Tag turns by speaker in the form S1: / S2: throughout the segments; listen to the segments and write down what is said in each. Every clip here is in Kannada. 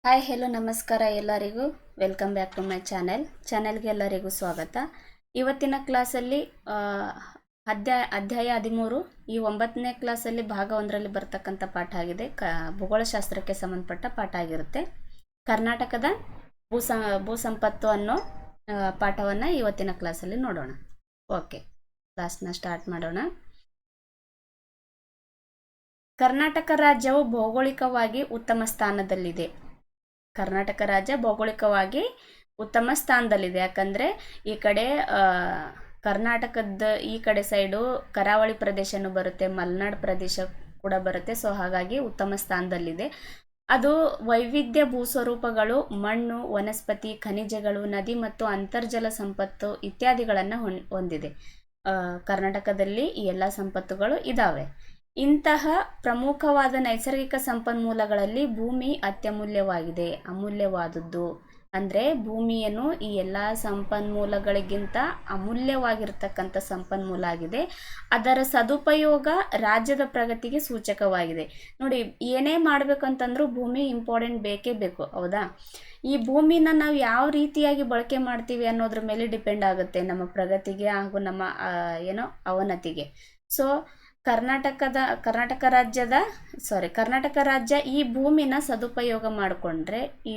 S1: ಹಾಯ್ ಹೆಲೋ ನಮಸ್ಕಾರ ಎಲ್ಲರಿಗೂ. ವೆಲ್ಕಮ್ ಬ್ಯಾಕ್ ಟು ಮೈ ಚಾನೆಲ್ಗೆ ಎಲ್ಲರಿಗೂ ಸ್ವಾಗತ. ಇವತ್ತಿನ ಕ್ಲಾಸಲ್ಲಿ ಅಧ್ಯಾಯ 13 ಈ 9ನೇ ಕ್ಲಾಸಲ್ಲಿ ಭಾಗ 1ರಲ್ಲಿ ಬರ್ತಕ್ಕಂಥ ಪಾಠ ಆಗಿದೆ. ಭೂಗೋಳಶಾಸ್ತ್ರಕ್ಕೆ ಸಂಬಂಧಪಟ್ಟ ಪಾಠ ಆಗಿರುತ್ತೆ. ಕರ್ನಾಟಕದ ಭೂಸಂಪತ್ತು ಅನ್ನೋ ಪಾಠವನ್ನು ಇವತ್ತಿನ ಕ್ಲಾಸಲ್ಲಿ ನೋಡೋಣ. ಓಕೆ, ಕ್ಲಾಸ್ನ ಸ್ಟಾರ್ಟ್ ಮಾಡೋಣ. ಕರ್ನಾಟಕ ರಾಜ್ಯವು ಭೌಗೋಳಿಕವಾಗಿ ಉತ್ತಮ ಸ್ಥಾನದಲ್ಲಿದೆ. ಕರ್ನಾಟಕ ರಾಜ್ಯ ಭೌಗೋಳಿಕವಾಗಿ ಉತ್ತಮ ಸ್ಥಾನದಲ್ಲಿದೆ. ಯಾಕಂದರೆ ಈ ಕಡೆ ಕರ್ನಾಟಕದ ಈ ಕಡೆ ಸೈಡು ಕರಾವಳಿ ಪ್ರದೇಶನೂ ಬರುತ್ತೆ, ಮಲೆನಾಡು ಪ್ರದೇಶ ಕೂಡ ಬರುತ್ತೆ. ಸೊ ಹಾಗಾಗಿ ಉತ್ತಮ ಸ್ಥಾನದಲ್ಲಿದೆ. ಅದು ವೈವಿಧ್ಯ ಭೂಸ್ವರೂಪಗಳು, ಮಣ್ಣು, ವನಸ್ಪತಿ, ಖನಿಜಗಳು, ನದಿ ಮತ್ತು ಅಂತರ್ಜಲ ಸಂಪತ್ತು ಇತ್ಯಾದಿಗಳನ್ನು ಹೊಂದಿದೆ. ಕರ್ನಾಟಕದಲ್ಲಿ ಈ ಎಲ್ಲ ಸಂಪತ್ತುಗಳು ಇದ್ದಾವೆ. ಇಂತಹ ಪ್ರಮುಖವಾದ ನೈಸರ್ಗಿಕ ಸಂಪನ್ಮೂಲಗಳಲ್ಲಿ ಭೂಮಿ ಅತ್ಯಮೂಲ್ಯವಾಗಿದೆ. ಅಮೂಲ್ಯವಾದದ್ದು ಅಂದರೆ ಭೂಮಿಯನ್ನು ಈ ಎಲ್ಲ ಸಂಪನ್ಮೂಲಗಳಿಗಿಂತ ಅಮೂಲ್ಯವಾಗಿರ್ತಕ್ಕಂಥ ಸಂಪನ್ಮೂಲ ಆಗಿದೆ. ಅದರ ಸದುಪಯೋಗ ರಾಜ್ಯದ ಪ್ರಗತಿಗೆ ಸೂಚಕವಾಗಿದೆ. ನೋಡಿ, ಏನೇ ಮಾಡಬೇಕಂತಂದ್ರೂ ಭೂಮಿ ಇಂಪಾರ್ಟೆಂಟ್ ಬೇಕೇ ಬೇಕು, ಹೌದಾ? ಈ ಭೂಮಿನ ನಾವು ಯಾವ ರೀತಿಯಾಗಿ ಬಳಕೆ ಮಾಡ್ತೀವಿ ಅನ್ನೋದ್ರ ಮೇಲೆ ಡಿಪೆಂಡ್ ಆಗುತ್ತೆ ನಮ್ಮ ಪ್ರಗತಿಗೆ ಹಾಗೂ ನಮ್ಮ ಅವನತಿಗೆ. ಸೊ ಕರ್ನಾಟಕ ರಾಜ್ಯ ಈ ಭೂಮಿನ ಸದುಪಯೋಗ ಮಾಡಿಕೊಂಡ್ರೆ ಈ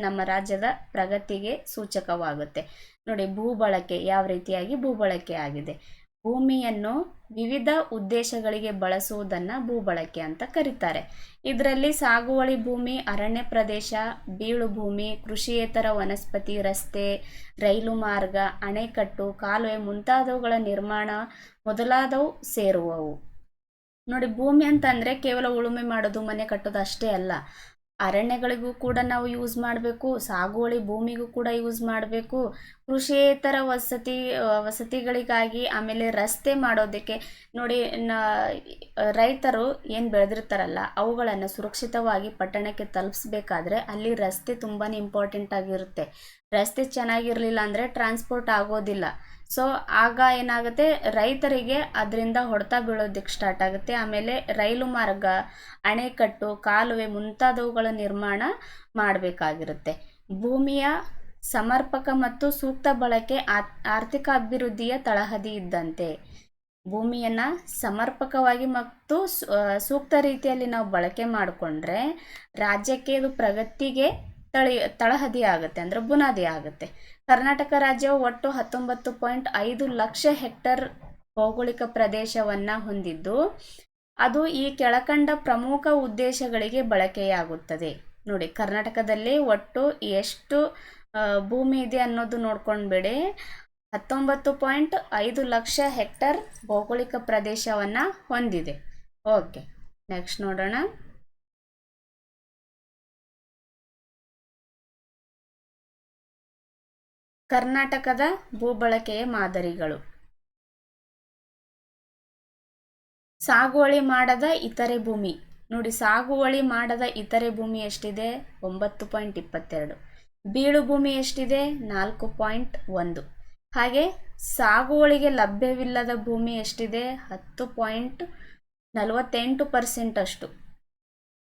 S1: ನಮ್ಮ ರಾಜ್ಯದ ಪ್ರಗತಿಗೆ ಸೂಚಕವಾಗುತ್ತೆ. ನೋಡಿ, ಭೂಬಳಕೆ ಯಾವ ರೀತಿಯಾಗಿ ಭೂಬಳಕೆ ಆಗಿದೆ. ಭೂಮಿಯನ್ನು ವಿವಿಧ ಉದ್ದೇಶಗಳಿಗೆ ಬಳಸುವುದನ್ನು ಭೂಬಳಕೆ ಅಂತ ಕರೀತಾರೆ. ಇದರಲ್ಲಿ ಸಾಗುವಳಿ ಭೂಮಿ, ಅರಣ್ಯ ಪ್ರದೇಶ, ಬೀಳು ಭೂಮಿ, ಕೃಷಿಯೇತರ ವನಸ್ಪತಿ, ರಸ್ತೆ, ರೈಲು ಮಾರ್ಗ, ಅಣೆಕಟ್ಟು, ಕಾಲುವೆ ಮುಂತಾದವುಗಳ ನಿರ್ಮಾಣ ಮೊದಲಾದವು ಸೇರುವವು. ನೋಡಿ, ಭೂಮಿ ಅಂತಂದರೆ ಕೇವಲ ಉಳುಮೆ ಮಾಡೋದು, ಮನೆ ಕಟ್ಟೋದು ಅಷ್ಟೇ ಅಲ್ಲ. ಅರಣ್ಯಗಳಿಗೂ ಕೂಡ ನಾವು ಯೂಸ್ ಮಾಡಬೇಕು, ಸಾಗುವಳಿ ಭೂಮಿಗೂ ಕೂಡ ಯೂಸ್ ಮಾಡಬೇಕು, ಕೃಷಿಯೇತರ ವಸತಿಗಳಿಗಾಗಿ, ಆಮೇಲೆ ರಸ್ತೆ ಮಾಡೋದಕ್ಕೆ. ನೋಡಿ, ರೈತರು ಏನು ಬೆಳೆದಿರ್ತಾರಲ್ಲ ಅವುಗಳನ್ನು ಸುರಕ್ಷಿತವಾಗಿ ಪಟ್ಟಣಕ್ಕೆ ತಲುಪಿಸ್ಬೇಕಾದ್ರೆ ಅಲ್ಲಿ ರಸ್ತೆ ತುಂಬಾ ಇಂಪಾರ್ಟೆಂಟ್ ಆಗಿರುತ್ತೆ. ರಸ್ತೆ ಚೆನ್ನಾಗಿರಲಿಲ್ಲ ಅಂದರೆ ಟ್ರಾನ್ಸ್ಪೋರ್ಟ್ ಆಗೋದಿಲ್ಲ. ಸೊ ಆಗ ಏನಾಗುತ್ತೆ, ರೈತರಿಗೆ ಅದರಿಂದ ಹೊಡೆತ ಬೀಳೋದಕ್ಕೆ ಸ್ಟಾರ್ಟ್ ಆಗುತ್ತೆ. ಆಮೇಲೆ ರೈಲು ಮಾರ್ಗ, ಅಣೆಕಟ್ಟು, ಕಾಲುವೆ ಮುಂತಾದವುಗಳ ನಿರ್ಮಾಣ ಮಾಡಬೇಕಾಗಿರುತ್ತೆ. ಭೂಮಿಯ ಸಮರ್ಪಕ ಮತ್ತು ಸೂಕ್ತ ಬಳಕೆ ಆರ್ಥಿಕ ಅಭಿವೃದ್ಧಿಯ ತಳಹದಿ ಇದ್ದಂತೆ. ಭೂಮಿಯನ್ನು ಸಮರ್ಪಕವಾಗಿ ಮತ್ತು ಸೂಕ್ತ ರೀತಿಯಲ್ಲಿ ನಾವು ಬಳಕೆ ಮಾಡಿಕೊಂಡ್ರೆ ರಾಜ್ಯಕ್ಕೆ ಇದು ಪ್ರಗತಿಗೆ ತಳಹದಿ ಆಗುತ್ತೆ, ಅಂದರೆ ಬುನಾದಿ ಆಗುತ್ತೆ. ಕರ್ನಾಟಕ ರಾಜ್ಯವು ಒಟ್ಟು 19.5 ಲಕ್ಷ ಹೆಕ್ಟರ್ ಭೌಗೋಳಿಕ ಪ್ರದೇಶವನ್ನು ಹೊಂದಿದ್ದು ಅದು ಈ ಕೆಳಕಂಡ ಪ್ರಮುಖ ಉದ್ದೇಶಗಳಿಗೆ ಬಳಕೆಯಾಗುತ್ತದೆ. ನೋಡಿ, ಕರ್ನಾಟಕದಲ್ಲಿ ಒಟ್ಟು ಎಷ್ಟು ಭೂಮಿ ಇದೆ ಅನ್ನೋದು ನೋಡ್ಕೊಂಡ್ಬೇಡಿ. 19.5 ಲಕ್ಷ ಹೆಕ್ಟರ್ ಭೌಗೋಳಿಕ ಪ್ರದೇಶವನ್ನು ಹೊಂದಿದೆ. ಓಕೆ, ನೆಕ್ಸ್ಟ್ ನೋಡೋಣ. ಕರ್ನಾಟಕದ ಭೂಬಳಕೆಯ ಮಾದರಿಗಳು. ಸಾಗುವಳಿ ಮಾಡದ ಇತರೆ ಭೂಮಿ. ನೋಡಿ, ಸಾಗುವಳಿ ಮಾಡದ ಇತರೆ ಭೂಮಿ ಎಷ್ಟಿದೆ? 9.22. ಬೀಳು ಭೂಮಿ ಎಷ್ಟಿದೆ? 4.1. ಹಾಗೆ ಸಾಗುವಳಿಗೆ ಲಭ್ಯವಿಲ್ಲದ ಭೂಮಿ ಎಷ್ಟಿದೆ? 10.48% ಅಷ್ಟು.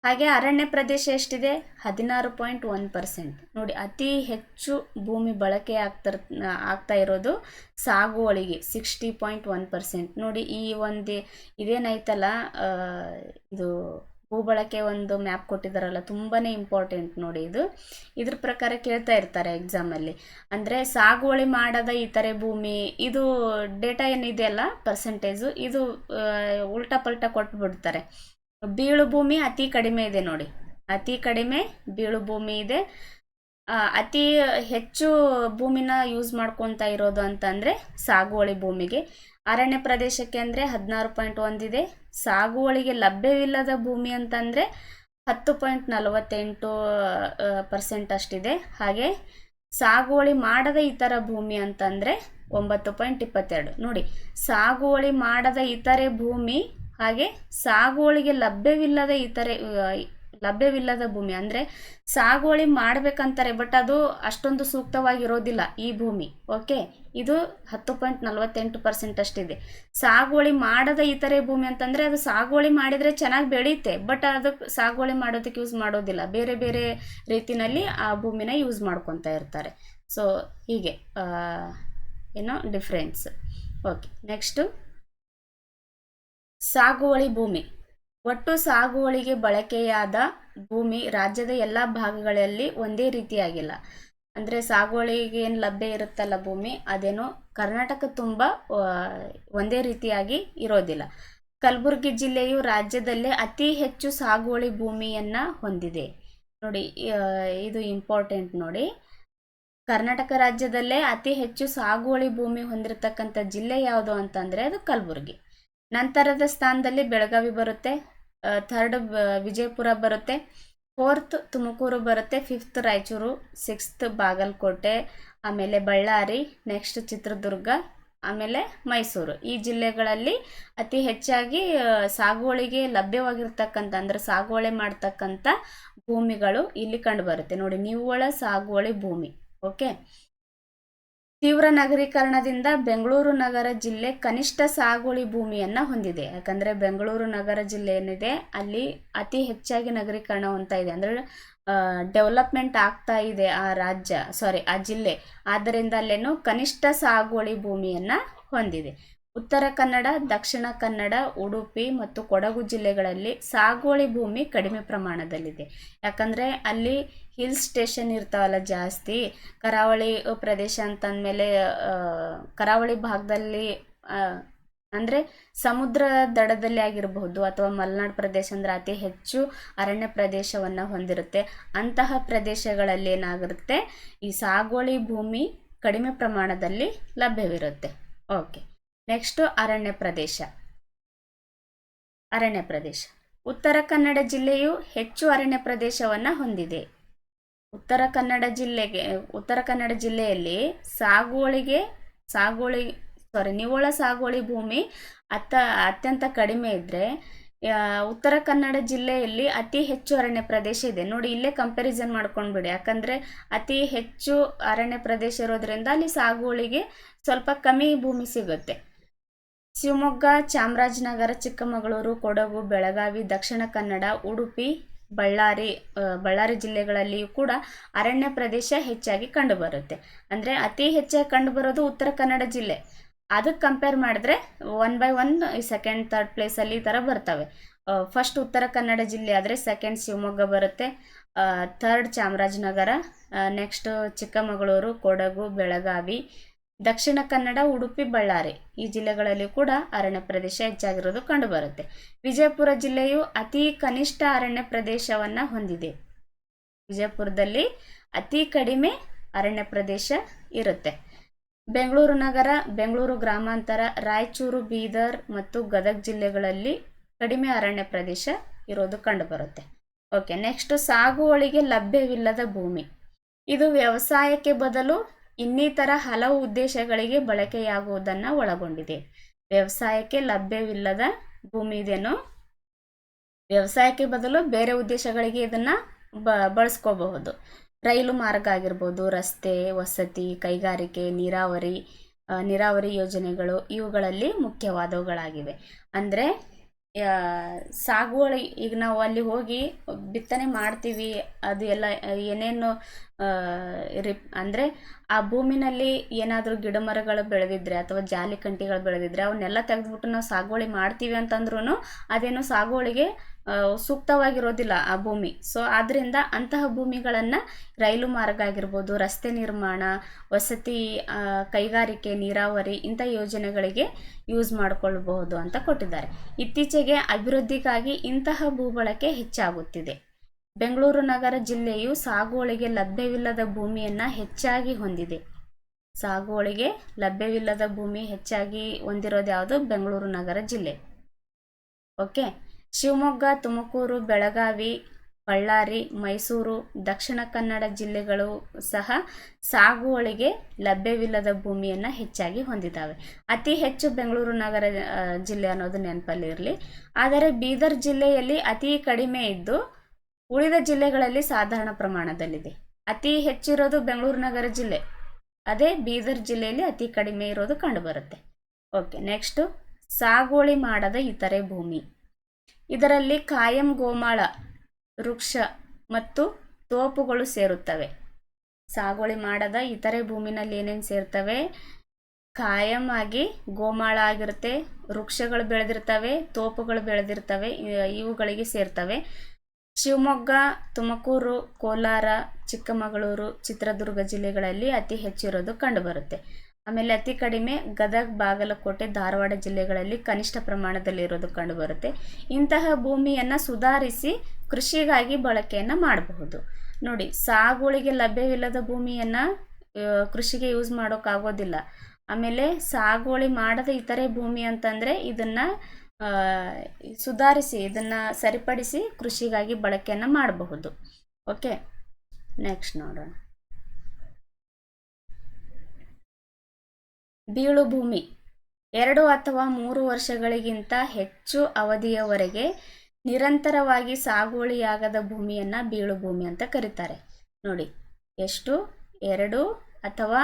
S1: ಹಾಗೆ ಅರಣ್ಯ ಪ್ರದೇಶ ಎಷ್ಟಿದೆ? 16.1%. ನೋಡಿ, ಅತಿ ಹೆಚ್ಚು ಭೂಮಿ ಬಳಕೆ ಆಗ್ತಾ ಇರೋದು ಸಾಗುವಳಿಗೆ 60.1%. ನೋಡಿ, ಇದೇನೈತಲ್ಲ, ಇದು ಭೂಬಳಕೆ ಒಂದು ಮ್ಯಾಪ್ ಕೊಟ್ಟಿದ್ದಾರಲ್ಲ, ತುಂಬಾ ಇಂಪಾರ್ಟೆಂಟ್ ನೋಡಿ. ಇದ್ರ ಪ್ರಕಾರ ಕೇಳ್ತಾ ಇರ್ತಾರೆ ಎಕ್ಸಾಮಲ್ಲಿ. ಅಂದರೆ ಸಾಗುವಳಿ ಮಾಡದ ಇತರೆ ಭೂಮಿ, ಇದು ಡೇಟಾ ಏನಿದೆಯಲ್ಲ ಪರ್ಸೆಂಟೇಜು, ಇದು ಉಲ್ಟಾ ಪಲ್ಟಾ ಕೊಟ್ಬಿಡ್ತಾರೆ. ಬೀಳು ಭೂಮಿ ಅತಿ ಕಡಿಮೆ ಇದೆ. ನೋಡಿ, ಅತಿ ಕಡಿಮೆ ಬೀಳು ಭೂಮಿ ಇದೆ. ಅತಿ ಹೆಚ್ಚು ಭೂಮಿನ ಯೂಸ್ ಮಾಡ್ಕೊತಾ ಇರೋದು ಅಂತಂದರೆ ಸಾಗುವಳಿ ಭೂಮಿಗೆ. ಅರಣ್ಯ ಪ್ರದೇಶಕ್ಕೆ ಅಂದರೆ 16.1 ಇದೆ. ಸಾಗುವಳಿಗೆ ಲಭ್ಯವಿಲ್ಲದ ಭೂಮಿ ಅಂತಂದರೆ 10.48% ಅಷ್ಟಿದೆ. ಹಾಗೆ ಸಾಗುವಳಿ ಮಾಡದ ಇತರ ಭೂಮಿ ಅಂತಂದರೆ 9.22. ನೋಡಿ, ಸಾಗುವಳಿ ಮಾಡದ ಇತರೆ ಭೂಮಿ ಹಾಗೆ ಸಾಗುವಳಿಗೆ ಲಭ್ಯವಿಲ್ಲದ ಲಭ್ಯವಿಲ್ಲದ ಭೂಮಿ ಅಂದರೆ ಸಾಗುವಳಿ ಮಾಡಬೇಕಂತಾರೆ, ಬಟ್ ಅದು ಅಷ್ಟೊಂದು ಸೂಕ್ತವಾಗಿರೋದಿಲ್ಲ ಈ ಭೂಮಿ. ಓಕೆ, ಇದು 10.48% ಅಷ್ಟಿದೆ. ಸಾಗುವಳಿ ಮಾಡದ ಇತರೆ ಭೂಮಿ ಅಂತಂದರೆ ಅದು ಸಾಗುವಳಿ ಮಾಡಿದರೆ ಚೆನ್ನಾಗಿ ಬೆಳೆಯುತ್ತೆ, ಬಟ್ ಅದಕ್ಕೆ ಸಾಗುವಳಿ ಮಾಡೋದಕ್ಕೆ ಯೂಸ್ ಮಾಡೋದಿಲ್ಲ, ಬೇರೆ ಬೇರೆ ರೀತಿಯಲ್ಲಿ ಆ ಭೂಮಿನ ಯೂಸ್ ಮಾಡ್ಕೊತಾ ಇರ್ತಾರೆ. ಸೊ ಹೀಗೆ ಏನೋ ಡಿಫ್ರೆನ್ಸ್. ಓಕೆ, ನೆಕ್ಸ್ಟು ಸಾಗುವಳಿ ಭೂಮಿ. ಒಟ್ಟು ಸಾಗುವಳಿಗೆ ಬಳಕೆಯಾದ ಭೂಮಿ ರಾಜ್ಯದ ಎಲ್ಲ ಭಾಗಗಳಲ್ಲಿ ಒಂದೇ ರೀತಿಯಾಗಿಲ್ಲ. ಅಂದರೆ ಸಾಗುವಳಿಗೆ ಏನು ಲಭ್ಯ ಇರುತ್ತಲ್ಲ ಭೂಮಿ, ಅದೇನೋ ಕರ್ನಾಟಕ ತುಂಬ ಒಂದೇ ರೀತಿಯಾಗಿ ಇರೋದಿಲ್ಲ. ಕಲಬುರಗಿ ಜಿಲ್ಲೆಯು ರಾಜ್ಯದಲ್ಲೇ ಅತಿ ಹೆಚ್ಚು ಸಾಗುವಳಿ ಭೂಮಿಯನ್ನು ಹೊಂದಿದೆ. ನೋಡಿ, ಇದು ಇಂಪಾರ್ಟೆಂಟ್ ನೋಡಿ. ಕರ್ನಾಟಕ ರಾಜ್ಯದಲ್ಲೇ ಅತಿ ಹೆಚ್ಚು ಸಾಗುವಳಿ ಭೂಮಿ ಹೊಂದಿರತಕ್ಕಂಥ ಜಿಲ್ಲೆ ಯಾವುದು ಅಂತಂದರೆ ಅದು ಕಲಬುರಗಿ. ನಂತರದ ಸ್ಥಾನದಲ್ಲಿ ಬೆಳಗಾವಿ ಬರುತ್ತೆ, ಥರ್ಡ್ ವಿಜಯಪುರ ಬರುತ್ತೆ, ಫೋರ್ತ್ ತುಮಕೂರು ಬರುತ್ತೆ, ಫಿಫ್ತ್ ರಾಯಚೂರು, ಸಿಕ್ಸ್ತ್ ಬಾಗಲಕೋಟೆ, ಆಮೇಲೆ ಬಳ್ಳಾರಿ, ನೆಕ್ಸ್ಟ್ ಚಿತ್ರದುರ್ಗ, ಆಮೇಲೆ ಮೈಸೂರು. ಈ ಜಿಲ್ಲೆಗಳಲ್ಲಿ ಅತಿ ಹೆಚ್ಚಾಗಿ ಸಾಗುವಳಿಗೆ ಲಭ್ಯವಾಗಿರ್ತಕ್ಕಂಥ ಅಂದರೆ ಸಾಗುವಳಿ ಮಾಡ್ತಕ್ಕಂಥ ಭೂಮಿಗಳು ಇಲ್ಲಿ ಕಂಡುಬರುತ್ತೆ. ನೋಡಿ, ನಿವ್ವಳ ಸಾಗುವಳಿ ಭೂಮಿ. ಓಕೆ, ತೀವ್ರ ನಗರೀಕರಣದಿಂದ ಬೆಂಗಳೂರು ನಗರ ಜಿಲ್ಲೆ ಕನಿಷ್ಠ ಸಾಗುವಳಿ ಭೂಮಿಯನ್ನು ಹೊಂದಿದೆ. ಯಾಕಂದರೆ ಬೆಂಗಳೂರು ನಗರ ಜಿಲ್ಲೆ ಏನಿದೆ ಅಲ್ಲಿ ಅತಿ ಹೆಚ್ಚಾಗಿ ನಗರೀಕರಣ ಹೊಂದ್ತಾ ಇದೆ, ಅಂದರೆ ಡೆವಲಪ್ಮೆಂಟ್ ಆಗ್ತಾ ಇದೆ ಆ ಜಿಲ್ಲೆ. ಆದ್ದರಿಂದ ಅಲ್ಲೇನು ಕನಿಷ್ಠ ಸಾಗುವಳಿ ಭೂಮಿಯನ್ನು ಹೊಂದಿದೆ. ಉತ್ತರ ಕನ್ನಡ, ದಕ್ಷಿಣ ಕನ್ನಡ, ಉಡುಪಿ ಮತ್ತು ಕೊಡಗು ಜಿಲ್ಲೆಗಳಲ್ಲಿ ಸಾಗುವಳಿ ಭೂಮಿ ಕಡಿಮೆ ಪ್ರಮಾಣದಲ್ಲಿದೆ. ಯಾಕಂದರೆ ಅಲ್ಲಿ ಹಿಲ್ ಸ್ಟೇಷನ್ ಇರ್ತಾವಲ್ಲ ಜಾಸ್ತಿ, ಕರಾವಳಿ ಪ್ರದೇಶ ಅಂತಂದಮೇಲೆ ಕರಾವಳಿ ಭಾಗದಲ್ಲಿ ಅಂದರೆ ಸಮುದ್ರ ದಡದಲ್ಲಿ ಆಗಿರಬಹುದು ಅಥವಾ ಮಲೆನಾಡು ಪ್ರದೇಶ ಅಂದರೆ ಅತಿ ಹೆಚ್ಚು ಅರಣ್ಯ ಪ್ರದೇಶವನ್ನು ಹೊಂದಿರುತ್ತೆ. ಅಂತಹ ಪ್ರದೇಶಗಳಲ್ಲಿ ಏನಾಗಿರುತ್ತೆ, ಈ ಸಾಗುವಳಿ ಭೂಮಿ ಕಡಿಮೆ ಪ್ರಮಾಣದಲ್ಲಿ ಲಭ್ಯವಿರುತ್ತೆ. ಓಕೆ, ನೆಕ್ಸ್ಟು ಅರಣ್ಯ ಪ್ರದೇಶ. ಉತ್ತರ ಕನ್ನಡ ಜಿಲ್ಲೆಯು ಹೆಚ್ಚು ಅರಣ್ಯ ಪ್ರದೇಶವನ್ನು ಹೊಂದಿದೆ. ಉತ್ತರ ಕನ್ನಡ ಜಿಲ್ಲೆಯಲ್ಲಿ ನಿವ್ವಳ ಸಾಗುವಳಿ ಭೂಮಿ ಅತ್ಯಂತ ಕಡಿಮೆ ಇದ್ದರೆ ಉತ್ತರ ಕನ್ನಡ ಜಿಲ್ಲೆಯಲ್ಲಿ ಅತಿ ಹೆಚ್ಚು ಅರಣ್ಯ ಪ್ರದೇಶ ಇದೆ. ನೋಡಿ, ಇಲ್ಲೇ ಕಂಪ್ಯಾರಿಸನ್ ಮಾಡ್ಕೊಂಡ್ಬಿಡಿ. ಯಾಕಂದರೆ ಅತಿ ಹೆಚ್ಚು ಅರಣ್ಯ ಪ್ರದೇಶ ಇರೋದ್ರಿಂದ ಅಲ್ಲಿ ಸಾಗುವಳಿಗೆ ಸ್ವಲ್ಪ ಕಮ್ಮಿ ಭೂಮಿ ಸಿಗುತ್ತೆ. ಶಿವಮೊಗ್ಗ, ಚಾಮರಾಜನಗರ, ಚಿಕ್ಕಮಗಳೂರು, ಕೊಡಗು, ಬೆಳಗಾವಿ, ದಕ್ಷಿಣ ಕನ್ನಡ, ಉಡುಪಿ, ಬಳ್ಳಾರಿ ಜಿಲ್ಲೆಗಳಲ್ಲಿಯೂ ಕೂಡ ಅರಣ್ಯ ಪ್ರದೇಶ ಹೆಚ್ಚಾಗಿ ಕಂಡುಬರುತ್ತೆ. ಅಂದರೆ ಅತಿ ಹೆಚ್ಚಾಗಿ ಕಂಡುಬರೋದು ಉತ್ತರ ಕನ್ನಡ ಜಿಲ್ಲೆ. ಅದಕ್ಕೆ ಕಂಪೇರ್ ಮಾಡಿದ್ರೆ 1 by 1 ಸೆಕೆಂಡ್ ಥರ್ಡ್ ಪ್ಲೇಸಲ್ಲಿ ಈ ಥರ ಬರ್ತವೆ. ಫಸ್ಟ್ ಉತ್ತರ ಕನ್ನಡ ಜಿಲ್ಲೆ ಆದರೆ ಸೆಕೆಂಡ್ ಶಿವಮೊಗ್ಗ ಬರುತ್ತೆ, ಥರ್ಡ್ ಚಾಮರಾಜನಗರ, ನೆಕ್ಸ್ಟ್ ಚಿಕ್ಕಮಗಳೂರು, ಕೊಡಗು, ಬೆಳಗಾವಿ, ದಕ್ಷಿಣ ಕನ್ನಡ, ಉಡುಪಿ, ಬಳ್ಳಾರಿ ಈ ಜಿಲ್ಲೆಗಳಲ್ಲಿ ಕೂಡ ಅರಣ್ಯ ಪ್ರದೇಶ ಹೆಚ್ಚಾಗಿರೋದು ಕಂಡುಬರುತ್ತೆ. ವಿಜಯಪುರ ಜಿಲ್ಲೆಯು ಅತಿ ಕನಿಷ್ಠ ಅರಣ್ಯ ಪ್ರದೇಶವನ್ನು ಹೊಂದಿದೆ. ವಿಜಯಪುರದಲ್ಲಿ ಅತಿ ಕಡಿಮೆ ಅರಣ್ಯ ಪ್ರದೇಶ ಇರುತ್ತೆ. ಬೆಂಗಳೂರು ನಗರ, ಬೆಂಗಳೂರು ಗ್ರಾಮಾಂತರ, ರಾಯಚೂರು, ಬೀದರ್ ಮತ್ತು ಗದಗ ಜಿಲ್ಲೆಗಳಲ್ಲಿ ಕಡಿಮೆ ಅರಣ್ಯ ಪ್ರದೇಶ ಇರೋದು ಕಂಡುಬರುತ್ತೆ. ಓಕೆ, ನೆಕ್ಸ್ಟ್ ಸಾಗುವಳಿಗೆ ಲಭ್ಯವಿಲ್ಲದ ಭೂಮಿ. ಇದು ವ್ಯವಸಾಯಕ್ಕೆ ಬದಲು ಇನ್ನಿತರ ಹಲವು ಉದ್ದೇಶಗಳಿಗೆ ಬಳಕೆಯಾಗುವುದನ್ನು ಒಳಗೊಂಡಿದೆ. ವ್ಯವಸಾಯಕ್ಕೆ ಲಭ್ಯವಿಲ್ಲದ ಭೂಮಿ ಇದೇನು, ವ್ಯವಸಾಯಕ್ಕೆ ಬದಲು ಬೇರೆ ಉದ್ದೇಶಗಳಿಗೆ ಇದನ್ನು ಬಳಸ್ಕೋಬಹುದು. ರೈಲು ಮಾರ್ಗ ಆಗಿರ್ಬೋದು, ರಸ್ತೆ, ವಸತಿ, ಕೈಗಾರಿಕೆ, ನೀರಾವರಿ ಯೋಜನೆಗಳು ಇವುಗಳಲ್ಲಿ ಮುಖ್ಯವಾದವುಗಳಾಗಿವೆ. ಅಂದರೆ ಸಾಗುವಳಿ, ಈಗ ನಾವು ಅಲ್ಲಿ ಹೋಗಿ ಬಿತ್ತನೆ ಮಾಡ್ತೀವಿ, ಅದು ಎಲ್ಲ ಏನೇನು ಅಂದರೆ ಆ ಭೂಮಿನಲ್ಲಿ ಏನಾದರೂ ಗಿಡ ಮರಗಳು ಬೆಳೆದಿದ್ರೆ ಅಥವಾ ಜಾಲಿಕಂಟಿಗಳು ಬೆಳೆದಿದ್ರೆ ಅವನ್ನೆಲ್ಲ ತೆಗೆದುಬಿಟ್ಟು ನಾವು ಸಾಗುವಳಿ ಮಾಡ್ತೀವಿ ಅಂತಂದ್ರೂ ಅದೇನು ಸಾಗುವಳಿಗೆ ಸೂಕ್ತವಾಗಿರೋದಿಲ್ಲ ಆ ಭೂಮಿ. ಸೊ ಆದ್ದರಿಂದ ಅಂತಹ ಭೂಮಿಗಳನ್ನು ರೈಲು ಮಾರ್ಗ ಆಗಿರ್ಬೋದು, ರಸ್ತೆ ನಿರ್ಮಾಣ, ವಸತಿ, ಕೈಗಾರಿಕೆ, ನೀರಾವರಿ ಇಂಥ ಯೋಜನೆಗಳಿಗೆ ಯೂಸ್ ಮಾಡಿಕೊಳ್ಳಬಹುದು ಅಂತ ಕೊಟ್ಟಿದ್ದಾರೆ. ಇತ್ತೀಚೆಗೆ ಅಭಿವೃದ್ಧಿಗಾಗಿ ಇಂತಹ ಭೂಬಳಕೆ ಹೆಚ್ಚಾಗುತ್ತಿದೆ. ಬೆಂಗಳೂರು ನಗರ ಜಿಲ್ಲೆಯು ಸಾಗುವಳಿಗೆ ಲಭ್ಯವಿಲ್ಲದ ಭೂಮಿಯನ್ನು ಹೆಚ್ಚಾಗಿ ಹೊಂದಿದೆ. ಸಾಗುವಳಿಗೆ ಲಭ್ಯವಿಲ್ಲದ ಭೂಮಿ ಹೆಚ್ಚಾಗಿ ಹೊಂದಿರೋದು ಯಾವುದು? ಬೆಂಗಳೂರು ನಗರ ಜಿಲ್ಲೆ. ಓಕೆ, ಶಿವಮೊಗ್ಗ, ತುಮಕೂರು, ಬೆಳಗಾವಿ, ಬಳ್ಳಾರಿ, ಮೈಸೂರು, ದಕ್ಷಿಣ ಕನ್ನಡ ಜಿಲ್ಲೆಗಳು ಸಹ ಸಾಗುವಳಿಗೆ ಲಭ್ಯವಿಲ್ಲದ ಭೂಮಿಯನ್ನು ಹೆಚ್ಚಾಗಿ ಹೊಂದಿದ್ದಾವೆ. ಅತಿ ಹೆಚ್ಚು ಬೆಂಗಳೂರು ನಗರ ಜಿಲ್ಲೆ ಅನ್ನೋದು ನೆನಪಲ್ಲಿರಲಿ. ಆದರೆ ಬೀದರ್ ಜಿಲ್ಲೆಯಲ್ಲಿ ಅತಿ ಕಡಿಮೆ ಇದ್ದು ಉಳಿದ ಜಿಲ್ಲೆಗಳಲ್ಲಿ ಸಾಧಾರಣ ಪ್ರಮಾಣದಲ್ಲಿದೆ. ಅತಿ ಹೆಚ್ಚಿರೋದು ಬೆಂಗಳೂರು ನಗರ ಜಿಲ್ಲೆ, ಅದೇ ಬೀದರ್ ಜಿಲ್ಲೆಯಲ್ಲಿ ಅತಿ ಕಡಿಮೆ ಇರೋದು ಕಂಡುಬರುತ್ತೆ. ಓಕೆ, ನೆಕ್ಸ್ಟು ಸಾಗುವಳಿ ಮಾಡದ ಇತರೆ ಭೂಮಿ. ಇದರಲ್ಲಿ ಕಾಯಂ ಗೋಮಾಳ ವೃಕ್ಷ ಮತ್ತು ತೋಪುಗಳು ಸೇರುತ್ತವೆ. ಸಾಗುವಳಿ ಮಾಡದ ಇತರೆ ಭೂಮಿನಲ್ಲಿ ಏನೇನು ಸೇರ್ತವೆ? ಕಾಯಂ ಆಗಿ ಗೋಮಾಳ ಆಗಿರುತ್ತೆ, ವೃಕ್ಷಗಳು ಬೆಳೆದಿರ್ತವೆ, ತೋಪುಗಳು ಬೆಳೆದಿರ್ತವೆ, ಇವುಗಳಿಗೆ ಸೇರ್ತವೆ. ಶಿವಮೊಗ್ಗ, ತುಮಕೂರು, ಕೋಲಾರ, ಚಿಕ್ಕಮಗಳೂರು, ಚಿತ್ರದುರ್ಗ ಜಿಲ್ಲೆಗಳಲ್ಲಿ ಅತಿ ಹೆಚ್ಚಿರೋದು ಕಂಡುಬರುತ್ತೆ. ಆಮೇಲೆ ಅತಿ ಕಡಿಮೆ ಗದಗ, ಬಾಗಲಕೋಟೆ, ಧಾರವಾಡ ಜಿಲ್ಲೆಗಳಲ್ಲಿ ಕನಿಷ್ಠ ಪ್ರಮಾಣದಲ್ಲಿರೋದು ಕಂಡುಬರುತ್ತೆ. ಇಂತಹ ಭೂಮಿಯನ್ನು ಸುಧಾರಿಸಿ ಕೃಷಿಗಾಗಿ ಬಳಕೆಯನ್ನು ಮಾಡಬಹುದು. ನೋಡಿ, ಸಾಗುವಳಿಗೆ ಲಭ್ಯವಿಲ್ಲದ ಭೂಮಿಯನ್ನು ಕೃಷಿಗೆ ಯೂಸ್ ಮಾಡೋಕ್ಕಾಗೋದಿಲ್ಲ. ಆಮೇಲೆ ಸಾಗುವಳಿ ಮಾಡದ ಇತರೆ ಭೂಮಿ ಅಂತಂದರೆ ಇದನ್ನು ಸುಧಾರಿಸಿ, ಇದನ್ನು ಸರಿಪಡಿಸಿ ಕೃಷಿಗಾಗಿ ಬಳಕೆಯನ್ನು ಮಾಡಬಹುದು. ಓಕೆ, ನೆಕ್ಸ್ಟ್ ನೋಡೋಣ. ಬೀಳು ಭೂಮಿ 2 ಅಥವಾ 3 ವರ್ಷಗಳಿಗಿಂತ ಹೆಚ್ಚು ಅವಧಿಯವರೆಗೆ ನಿರಂತರವಾಗಿ ಸಾಗುವಳಿಯಾಗದ ಭೂಮಿಯನ್ನು ಬೀಳು ಭೂಮಿ ಅಂತ ಕರೀತಾರೆ. ನೋಡಿ, ಎಷ್ಟು? 2 ಅಥವಾ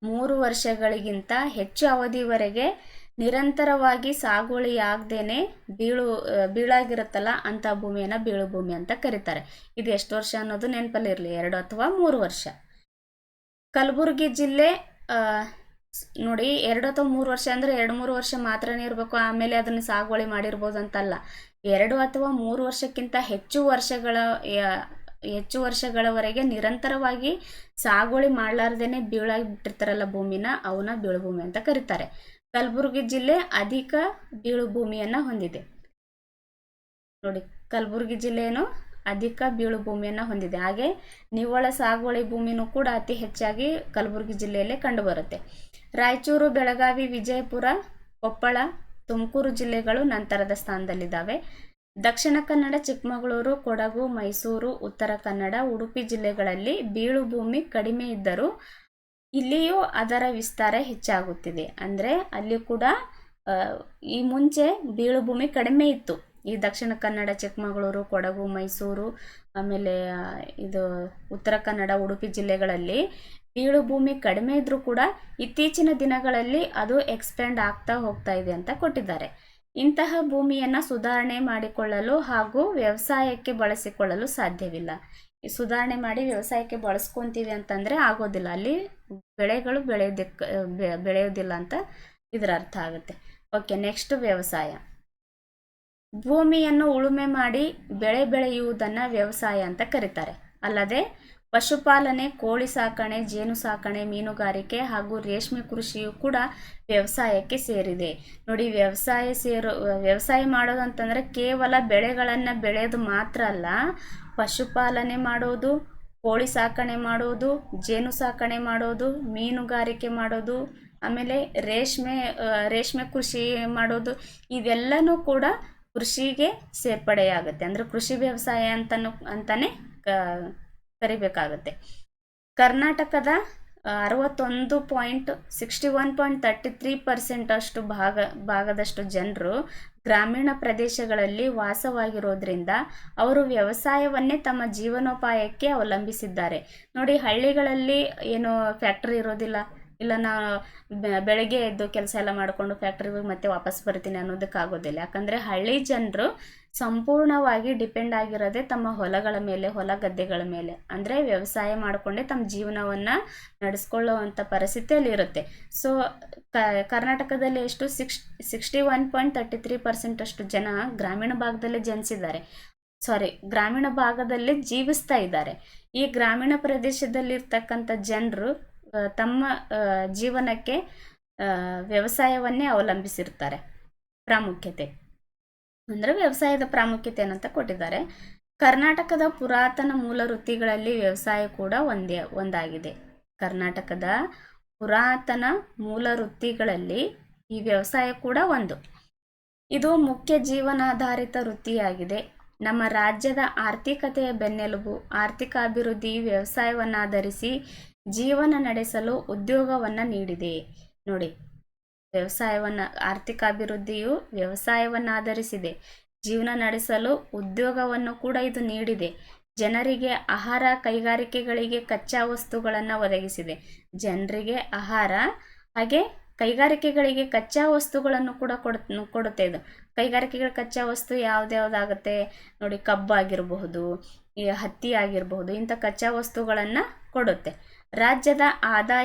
S1: 3 ವರ್ಷಗಳಿಗಿಂತ ಹೆಚ್ಚು ಅವಧಿವರೆಗೆ ನಿರಂತರವಾಗಿ ಸಾಗುವಳಿಯಾಗದೇನೆ ಬೀಳಾಗಿರುತ್ತಲ್ಲ ಅಂಥ ಭೂಮಿಯನ್ನು ಬೀಳು ಭೂಮಿ ಅಂತ ಕರೀತಾರೆ. ಇದು ಎಷ್ಟು ವರ್ಷ ಅನ್ನೋದು ನೆನಪಲ್ಲಿರಲಿ, 2 ಅಥವಾ 3 ವರ್ಷ. ಕಲಬುರಗಿ ಜಿಲ್ಲೆ ನೋಡಿ, 2 ಅಥವಾ 3 ವರ್ಷ ಅಂದರೆ 2-3 ವರ್ಷ ಮಾತ್ರನೇ ಇರಬೇಕು, ಆಮೇಲೆ ಅದನ್ನು ಸಾಗುವಳಿ ಮಾಡಿರ್ಬೋದು ಅಂತಲ್ಲ. 2 ಅಥವಾ 3 ವರ್ಷಕ್ಕಿಂತ ಹೆಚ್ಚು ವರ್ಷಗಳವರೆಗೆ ನಿರಂತರವಾಗಿ ಸಾಗುವಳಿ ಮಾಡಲಾರ್ದೇನೆ ಬೀಳಾಗಿ ಬಿಟ್ಟಿರ್ತಾರಲ್ಲ ಭೂಮಿನ, ಅವನ್ನ ಬೀಳು ಭೂಮಿ ಅಂತ ಕರೀತಾರೆ. ಕಲಬುರಗಿ ಜಿಲ್ಲೆ ಅಧಿಕ ಬೀಳು ಭೂಮಿಯನ್ನು ಹೊಂದಿದೆ. ನೋಡಿ, ಕಲಬುರಗಿ ಜಿಲ್ಲೆಯನ್ನು ಅಧಿಕ ಬೀಳು ಭೂಮಿಯನ್ನು ಹೊಂದಿದೆ. ಹಾಗೆ ನಿವ್ವಳ ಸಾಗುವಳಿ ಭೂಮಿನೂ ಕೂಡ ಅತಿ ಹೆಚ್ಚಾಗಿ ಕಲಬುರಗಿ ಜಿಲ್ಲೆಯಲ್ಲೇ ಕಂಡುಬರುತ್ತೆ. ರಾಯಚೂರು, ಬೆಳಗಾವಿ, ವಿಜಯಪುರ, ಕೊಪ್ಪಳ, ತುಮಕೂರು ಜಿಲ್ಲೆಗಳು ನಂತರದ ಸ್ಥಾನದಲ್ಲಿದ್ದಾವೆ. ದಕ್ಷಿಣ ಕನ್ನಡ, ಚಿಕ್ಕಮಗಳೂರು, ಕೊಡಗು, ಮೈಸೂರು, ಉತ್ತರ ಕನ್ನಡ, ಉಡುಪಿ ಜಿಲ್ಲೆಗಳಲ್ಲಿ ಬೀಳು ಭೂಮಿ ಕಡಿಮೆ ಇದ್ದರೂ ಇಲ್ಲಿಯೂ ಅದರ ವಿಸ್ತಾರ ಹೆಚ್ಚಾಗುತ್ತಿದೆ. ಅಂದರೆ ಅಲ್ಲಿ ಕೂಡ ಈ ಮುಂಚೆ ಬೀಳು ಭೂಮಿ ಕಡಿಮೆ ಇತ್ತು. ಈ ದಕ್ಷಿಣ ಕನ್ನಡ, ಚಿಕ್ಕಮಗಳೂರು, ಕೊಡಗು, ಮೈಸೂರು, ಆಮೇಲೆ ಇದು ಉತ್ತರ ಕನ್ನಡ, ಉಡುಪಿ ಜಿಲ್ಲೆಗಳಲ್ಲಿ ಬೀಳು ಭೂಮಿ ಕಡಿಮೆ ಇದ್ದರೂ ಕೂಡ ಇತ್ತೀಚಿನ ದಿನಗಳಲ್ಲಿ ಅದು ಎಕ್ಸ್ಪ್ಯಾಂಡ್ ಆಗ್ತಾ ಹೋಗ್ತಾ ಇದೆ ಅಂತ ಕೊಟ್ಟಿದ್ದಾರೆ. ಇಂತಹ ಭೂಮಿಯನ್ನು ಸುಧಾರಣೆ ಮಾಡಿಕೊಳ್ಳಲು ಹಾಗೂ ವ್ಯವಸಾಯಕ್ಕೆ ಬಳಸಿಕೊಳ್ಳಲು ಸಾಧ್ಯವಿಲ್ಲ. ಸುಧಾರಣೆ ಮಾಡಿ ವ್ಯವಸಾಯಕ್ಕೆ ಬಳಸ್ಕೊತೀವಿ ಅಂತಂದರೆ ಆಗೋದಿಲ್ಲ, ಅಲ್ಲಿ ಬೆಳೆಗಳು ಬೆಳೆಯೋದಿಲ್ಲ ಅಂತ ಇದರ ಅರ್ಥ ಆಗುತ್ತೆ. ಓಕೆ, ನೆಕ್ಸ್ಟ್ ವ್ಯವಸಾಯ. ಭೂಮಿಯನ್ನು ಉಳುಮೆ ಮಾಡಿ ಬೆಳೆ ಬೆಳೆಯುವುದನ್ನು ವ್ಯವಸಾಯ ಅಂತ ಕರೀತಾರೆ. ಅಲ್ಲದೆ ಪಶುಪಾಲನೆ, ಕೋಳಿ ಸಾಕಣೆ, ಜೇನು ಸಾಕಣೆ, ಮೀನುಗಾರಿಕೆ ಹಾಗೂ ರೇಷ್ಮೆ ಕೃಷಿಯು ಕೂಡ ವ್ಯವಸಾಯಕ್ಕೆ ಸೇರಿದೆ. ನೋಡಿ, ವ್ಯವಸಾಯ ಮಾಡೋದು ಅಂತಂದರೆ ಕೇವಲ ಬೆಳೆಗಳನ್ನು ಬೆಳೆಯೋದು ಮಾತ್ರ ಅಲ್ಲ, ಪಶುಪಾಲನೆ ಮಾಡೋದು, ಕೋಳಿ ಸಾಕಣೆ ಮಾಡೋದು, ಜೇನು ಸಾಕಣೆ ಮಾಡೋದು, ಮೀನುಗಾರಿಕೆ ಮಾಡೋದು, ಆಮೇಲೆ ರೇಷ್ಮೆ ಕೃಷಿ ಮಾಡೋದು, ಇವೆಲ್ಲನೂ ಕೂಡ ಕೃಷಿಗೆ ಸೇರ್ಪಡೆಯಾಗುತ್ತೆ. ಅಂದರೆ ಕೃಷಿ ವ್ಯವಸಾಯ ಅಂತಾನೆ ಕರಿಬೇಕಾಗುತ್ತೆ. ಕರ್ನಾಟಕದ 61.33% ಅಷ್ಟು ಭಾಗದಷ್ಟು ಜನರು ಗ್ರಾಮೀಣ ಪ್ರದೇಶಗಳಲ್ಲಿ ವಾಸವಾಗಿರೋದ್ರಿಂದ ಅವರು ವ್ಯವಸಾಯವನ್ನೇ ತಮ್ಮ ಜೀವನೋಪಾಯಕ್ಕೆ ಅವಲಂಬಿಸಿದ್ದಾರೆ. ನೋಡಿ, ಹಳ್ಳಿಗಳಲ್ಲಿ ಏನು ಫ್ಯಾಕ್ಟ್ರಿ ಇರೋದಿಲ್ಲ, ಇಲ್ಲ ನಾ ಬೆಳಗ್ಗೆ ಎದ್ದು ಕೆಲಸ ಎಲ್ಲ ಮಾಡಿಕೊಂಡು ಫ್ಯಾಕ್ಟ್ರಿಗೆ ಮತ್ತೆ ವಾಪಸ್ ಬರ್ತೀನಿ ಅನ್ನೋದಕ್ಕಾಗೋದಿಲ್ಲ. ಯಾಕಂದರೆ ಹಳ್ಳಿ ಜನರು ಸಂಪೂರ್ಣವಾಗಿ ಡಿಪೆಂಡ್ ಆಗಿರೋದೇ ತಮ್ಮ ಹೊಲಗಳ ಮೇಲೆ, ಹೊಲ ಗದ್ದೆಗಳ ಮೇಲೆ. ಅಂದರೆ ವ್ಯವಸಾಯ ಮಾಡಿಕೊಂಡೇ ತಮ್ಮ ಜೀವನವನ್ನು ನಡೆಸ್ಕೊಳ್ಳುವಂಥ ಪರಿಸ್ಥಿತಿಯಲ್ಲಿ ಇರುತ್ತೆ. ಸೊ ಕರ್ನಾಟಕದಲ್ಲಿ ಎಷ್ಟು 61.33% ಅಷ್ಟು ಜನ ಗ್ರಾಮೀಣ ಭಾಗದಲ್ಲೇ ಗ್ರಾಮೀಣ ಭಾಗದಲ್ಲೇ ಜೀವಿಸ್ತಾ ಇದ್ದಾರೆ. ಈ ಗ್ರಾಮೀಣ ಪ್ರದೇಶದಲ್ಲಿರ್ತಕ್ಕಂಥ ಜನರು ತಮ್ಮ ಜೀವನಕ್ಕೆ ವ್ಯವಸಾಯವನ್ನೇ ಅವಲಂಬಿಸಿರ್ತಾರೆ. ಪ್ರಾಮುಖ್ಯತೆ ಅಂದರೆ ವ್ಯವಸಾಯದ ಪ್ರಾಮುಖ್ಯತೆ ಏನಂತ ಕೊಟ್ಟಿದ್ದಾರೆ. ಕರ್ನಾಟಕದ ಪುರಾತನ ಮೂಲ ವೃತ್ತಿಗಳಲ್ಲಿ ವ್ಯವಸಾಯ ಕೂಡ ಒಂದಾಗಿದೆ. ಕರ್ನಾಟಕದ ಪುರಾತನ ಮೂಲ ವೃತ್ತಿಗಳಲ್ಲಿ ಈ ವ್ಯವಸಾಯ ಕೂಡ ಒಂದು. ಇದು ಮುಖ್ಯ ಜೀವನಾಧಾರಿತ ವೃತ್ತಿಯಾಗಿದೆ. ನಮ್ಮ ರಾಜ್ಯದ ಆರ್ಥಿಕತೆಯ ಬೆನ್ನೆಲುಬು. ಆರ್ಥಿಕ ಅಭಿವೃದ್ಧಿ ವ್ಯವಸಾಯವನ್ನಾಧರಿಸಿ ಜೀವನ ನಡೆಸಲು ಉದ್ಯೋಗವನ್ನು ನೀಡಿದೆ. ನೋಡಿ, ಆರ್ಥಿಕ ಅಭಿವೃದ್ಧಿಯು ವ್ಯವಸಾಯವನ್ನಾಧರಿಸಿದೆ, ಜೀವನ ನಡೆಸಲು ಉದ್ಯೋಗವನ್ನು ಕೂಡ ಇದು ನೀಡಿದೆ. ಜನರಿಗೆ ಆಹಾರ, ಕೈಗಾರಿಕೆಗಳಿಗೆ ಕಚ್ಚಾ ವಸ್ತುಗಳನ್ನು ಒದಗಿಸಿದೆ. ಜನರಿಗೆ ಆಹಾರ ಹಾಗೆ ಕೈಗಾರಿಕೆಗಳಿಗೆ ಕಚ್ಚಾ ವಸ್ತುಗಳನ್ನು ಕೂಡ ಕೊಡುತ್ತೆ ಇದು. ಕೈಗಾರಿಕೆಗಳ ಕಚ್ಚಾ ವಸ್ತು ಯಾವ್ದಾಗುತ್ತೆ ನೋಡಿ, ಕಬ್ಬು ಆಗಿರಬಹುದು, ಈ ಹತ್ತಿ ಆಗಿರಬಹುದು, ಇಂಥ ಕಚ್ಚಾ ವಸ್ತುಗಳನ್ನು ಕೊಡುತ್ತೆ. ರಾಜ್ಯದ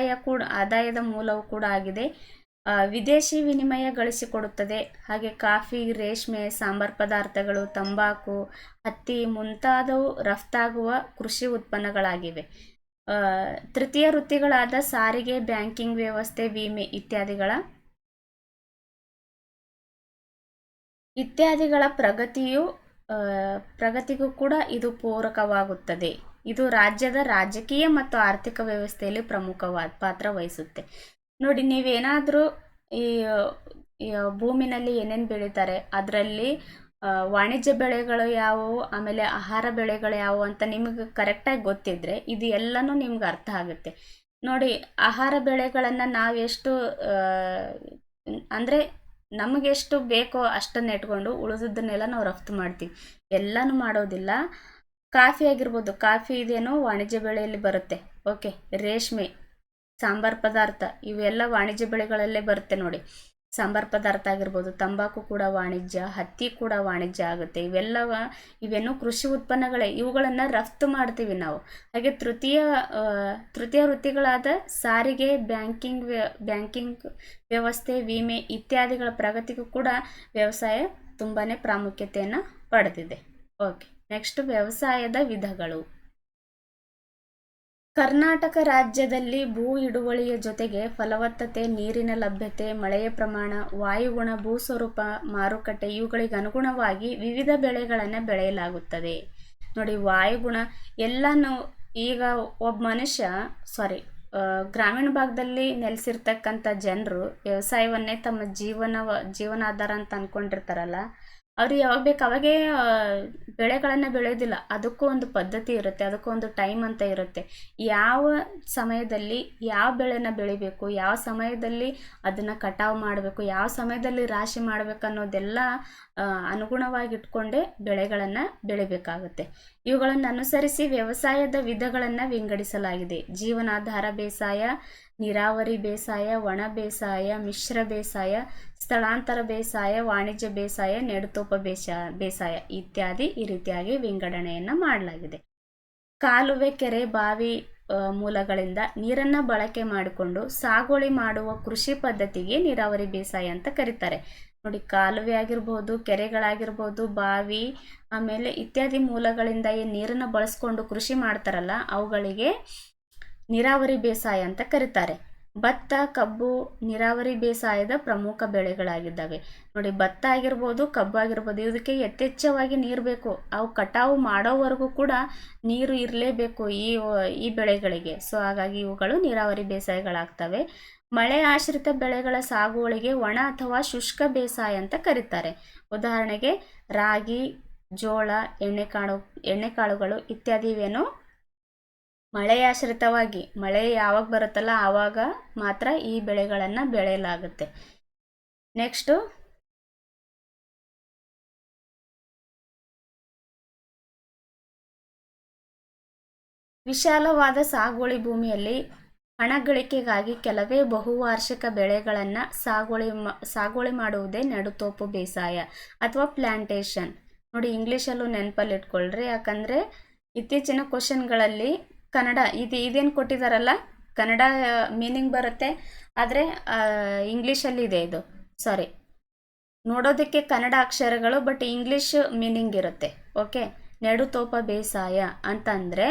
S1: ಆದಾಯದ ಮೂಲವೂ ಕೂಡ ಆಗಿದೆ. ವಿದೇಶಿ ವಿನಿಮಯ ಗಳಿಸಿಕೊಡುತ್ತದೆ. ಹಾಗೆ ಕಾಫಿ, ರೇಷ್ಮೆ, ಸಾಂಬಾರ್ ಪದಾರ್ಥಗಳು, ತಂಬಾಕು, ಹತ್ತಿ ಮುಂತಾದವು ರಫ್ತಾಗುವ ಕೃಷಿ ಉತ್ಪನ್ನಗಳಾಗಿವೆ. ತೃತೀಯ ವೃತ್ತಿಗಳಾದ ಸಾರಿಗೆ, ಬ್ಯಾಂಕಿಂಗ್ ವ್ಯವಸ್ಥೆ, ವಿಮೆ ಇತ್ಯಾದಿಗಳ ಪ್ರಗತಿಗೂ ಕೂಡ ಇದು ಪೂರಕವಾಗುತ್ತದೆ. ಇದು ರಾಜ್ಯದ ರಾಜಕೀಯ ಮತ್ತು ಆರ್ಥಿಕ ವ್ಯವಸ್ಥೆಯಲ್ಲಿ ಪ್ರಮುಖವಾದ ಪಾತ್ರ ವಹಿಸುತ್ತೆ. ನೋಡಿ, ನೀವೇನಾದರೂ ಈ ಭೂಮಿನಲ್ಲಿ ಏನೇನು ಬೆಳೀತಾರೆ ಅದರಲ್ಲಿ ವಾಣಿಜ್ಯ ಬೆಳೆಗಳು ಯಾವುವು, ಆಮೇಲೆ ಆಹಾರ ಬೆಳೆಗಳು ಯಾವುವು ಅಂತ ನಿಮಗೆ ಕರೆಕ್ಟಾಗಿ ಗೊತ್ತಿದ್ದರೆ ಇದು ಎಲ್ಲನೂ ನಿಮ್ಗೆ ಅರ್ಥ ಆಗುತ್ತೆ. ನೋಡಿ, ಆಹಾರ ಬೆಳೆಗಳನ್ನು ನಾವೆಷ್ಟು ಅಂದರೆ ನಮಗೆಷ್ಟು ಬೇಕೋ ಅಷ್ಟನ್ನು ಇಟ್ಕೊಂಡು ಉಳಿದದ್ದನ್ನೆಲ್ಲ ನಾವು ರಫ್ತು ಮಾಡ್ತೀವಿ. ಎಲ್ಲನೂ ಮಾಡೋದಿಲ್ಲ. ಕಾಫಿ ಆಗಿರ್ಬೋದು, ಕಾಫಿ ಇದೇನೋ ವಾಣಿಜ್ಯ ಬೆಳೆಯಲ್ಲಿ ಬರುತ್ತೆ. ಓಕೆ, ರೇಷ್ಮೆ, ಸಾಂಬಾರ್ ಪದಾರ್ಥ ಇವೆಲ್ಲ ವಾಣಿಜ್ಯ ಬೆಳೆಗಳಲ್ಲೇ ಬರುತ್ತೆ ನೋಡಿ. ಸಾಂಬಾರ್ ಪದಾರ್ಥ ಆಗಿರ್ಬೋದು, ತಂಬಾಕು ಕೂಡ ವಾಣಿಜ್ಯ, ಹತ್ತಿ ಕೂಡ ವಾಣಿಜ್ಯ ಆಗುತ್ತೆ. ಇವೇನು ಕೃಷಿ ಉತ್ಪನ್ನಗಳೇ, ಇವುಗಳನ್ನು ರಫ್ತು ಮಾಡ್ತೀವಿ ನಾವು. ಹಾಗೆ ತೃತೀಯ ವೃತ್ತಿಗಳಾದ ಸಾರಿಗೆ, ಬ್ಯಾಂಕಿಂಗ್ ವ್ಯವಸ್ಥೆ, ವಿಮೆ ಇತ್ಯಾದಿಗಳ ಪ್ರಗತಿಗೂ ಕೂಡ ವ್ಯವಸಾಯ ತುಂಬಾ ಪ್ರಾಮುಖ್ಯತೆಯನ್ನು ಪಡೆದಿದೆ. ಓಕೆ, ನೆಕ್ಸ್ಟ್ ವ್ಯವಸಾಯದ ವಿಧಗಳು. ಕರ್ನಾಟಕ ರಾಜ್ಯದಲ್ಲಿ ಭೂ ಹಿಡುವಳಿಯ ಜೊತೆಗೆ ಫಲವತ್ತತೆ, ನೀರಿನ ಲಭ್ಯತೆ, ಮಳೆಯ ಪ್ರಮಾಣ, ವಾಯುಗುಣ, ಭೂಸ್ವರೂಪ, ಮಾರುಕಟ್ಟೆ ಇವುಗಳಿಗೆ ಅನುಗುಣವಾಗಿ ವಿವಿಧ ಬೆಳೆಗಳನ್ನು ಬೆಳೆಯಲಾಗುತ್ತದೆ. ನೋಡಿ, ವಾಯುಗುಣ ಎಲ್ಲನೂ ಈಗ ಒಬ್ಬ ಮನುಷ್ಯ ಗ್ರಾಮೀಣ ಭಾಗದಲ್ಲಿ ನೆಲೆಸಿರ್ತಕ್ಕಂಥ ಜನರು ವ್ಯವಸಾಯವನ್ನೇ ತಮ್ಮ ಜೀವನಾಧಾರ ಅಂತ ಅಂದ್ಕೊಂಡಿರ್ತಾರಲ್ಲ, ಅವರು ಯಾವಾಗ ಬೇಕು ಅವಾಗೇ ಬೆಳೆಗಳನ್ನು ಬೆಳೆಯೋದಿಲ್ಲ. ಅದಕ್ಕೂ ಒಂದು ಪದ್ಧತಿ ಇರುತ್ತೆ, ಅದಕ್ಕೂ ಒಂದು ಟೈಮ್ ಅಂತ ಇರುತ್ತೆ. ಯಾವ ಸಮಯದಲ್ಲಿ ಯಾವ ಬೆಳೆನ ಬೆಳಿಬೇಕು, ಯಾವ ಸಮಯದಲ್ಲಿ ಅದನ್ನು ಕಟಾವು ಮಾಡಬೇಕು, ಯಾವ ಸಮಯದಲ್ಲಿ ರಾಶಿ ಮಾಡಬೇಕು ಅನ್ನೋದೆಲ್ಲ ಅನುಗುಣವಾಗಿ ಇಟ್ಕೊಂಡೇ ಬೆಳೆಗಳನ್ನು ಬೆಳಿಬೇಕಾಗುತ್ತೆ. ಇವುಗಳನ್ನು ಅನುಸರಿಸಿ ವ್ಯವಸಾಯದ ವಿಧಗಳನ್ನು ವಿಂಗಡಿಸಲಾಗಿದೆ. ಜೀವನಾಧಾರ ಬೇಸಾಯ, ನೀರಾವರಿ ಬೇಸಾಯ, ಒಣ ಬೇಸಾಯ, ಮಿಶ್ರ ಬೇಸಾಯ, ಸ್ಥಳಾಂತರ ಬೇಸಾಯ, ವಾಣಿಜ್ಯ ಬೇಸಾಯ, ನೆಡುತೋಪ ಬೇಸಾಯ ಇತ್ಯಾದಿ ಈ ರೀತಿಯಾಗಿ ವಿಂಗಡಣೆಯನ್ನು ಮಾಡಲಾಗಿದೆ. ಕಾಲುವೆ, ಕೆರೆ, ಬಾವಿ ಮೂಲಗಳಿಂದ ನೀರನ್ನು ಬಳಕೆ ಮಾಡಿಕೊಂಡು ಸಾಗುವಳಿ ಮಾಡುವ ಕೃಷಿ ಪದ್ಧತಿಗೆ ನೀರಾವರಿ ಬೇಸಾಯ ಅಂತ ಕರೀತಾರೆ. ನೋಡಿ, ಕಾಲುವೆ ಆಗಿರ್ಬೋದು, ಕೆರೆಗಳಾಗಿರ್ಬೋದು, ಬಾವಿ ಆಮೇಲೆ ಇತ್ಯಾದಿ ಮೂಲಗಳಿಂದ ಏನು ನೀರನ್ನು ಬಳಸ್ಕೊಂಡು ಕೃಷಿ ಮಾಡ್ತಾರಲ್ಲ ಅವುಗಳಿಗೆ ನೀರಾವರಿ ಬೇಸಾಯ ಅಂತ ಕರೀತಾರೆ. ಭತ್ತ, ಕಬ್ಬು ನೀರಾವರಿ ಬೇಸಾಯದ ಪ್ರಮುಖ ಬೆಳೆಗಳಾಗಿದ್ದಾವೆ. ನೋಡಿ, ಭತ್ತ ಆಗಿರ್ಬೋದು, ಕಬ್ಬು ಆಗಿರ್ಬೋದು, ಇದಕ್ಕೆ ಯಥೇಚ್ಛವಾಗಿ ನೀರು ಬೇಕು. ಅವು ಕಟಾವು ಮಾಡೋವರೆಗೂ ಕೂಡ ನೀರು ಇರಲೇಬೇಕು ಈ ಬೆಳೆಗಳಿಗೆ. ಸೊ ಹಾಗಾಗಿ ಇವುಗಳು ನೀರಾವರಿ ಬೇಸಾಯಗಳಾಗ್ತವೆ. ಮಳೆ ಆಶ್ರಿತ ಬೆಳೆಗಳ ಸಾಗುವಳಿಗೆ ಒಣ ಅಥವಾ ಶುಷ್ಕ ಬೇಸಾಯ ಅಂತ ಕರೀತಾರೆ. ಉದಾಹರಣೆಗೆ ರಾಗಿ, ಜೋಳ, ಎಣ್ಣೆಕಾಳುಗಳು ಇತ್ಯಾದಿ ಇವೇನು ಮಳೆಯಾಶ್ರಿತವಾಗಿ, ಮಳೆ ಯಾವಾಗ ಬರುತ್ತಲ್ಲ ಆವಾಗ ಮಾತ್ರ ಈ ಬೆಳೆಗಳನ್ನು ಬೆಳೆಯಲಾಗುತ್ತೆ. ನೆಕ್ಸ್ಟು ವಿಶಾಲವಾದ ಸಾಗುವಳಿ ಭೂಮಿಯಲ್ಲಿ ಹಣ ಗಳಿಕೆಗಾಗಿ ಕೆಲವೇ ಬಹುವಾರ್ಷಿಕ ಬೆಳೆಗಳನ್ನು ಸಾಗುವಳಿ ಮಾಡುವುದೇ ನೆಡುತೋಪು ಬೇಸಾಯ ಅಥವಾ ಪ್ಲಾಂಟೇಶನ್. ನೋಡಿ, ಇಂಗ್ಲೀಷಲ್ಲೂ ನೆನಪಲ್ಲಿ ಇಟ್ಕೊಳ್ರಿ, ಯಾಕಂದರೆ ಇತ್ತೀಚಿನ ಕ್ವಶನ್ಗಳಲ್ಲಿ ಕನ್ನಡ ಇದೇನು ಕೊಟ್ಟಿದ್ದಾರಲ್ಲ ಕನ್ನಡ ಮೀನಿಂಗ್ ಬರುತ್ತೆ, ಆದರೆ ಇಂಗ್ಲೀಷಲ್ಲಿ ಇದೆ ಇದು. ನೋಡೋದಕ್ಕೆ ಕನ್ನಡ ಅಕ್ಷರಗಳು, ಬಟ್ ಇಂಗ್ಲೀಷ್ ಮೀನಿಂಗ್ ಇರುತ್ತೆ. ಓಕೆ, ನೆಡುತೋಪ ಬೇಸಾಯ ಅಂತಂದರೆ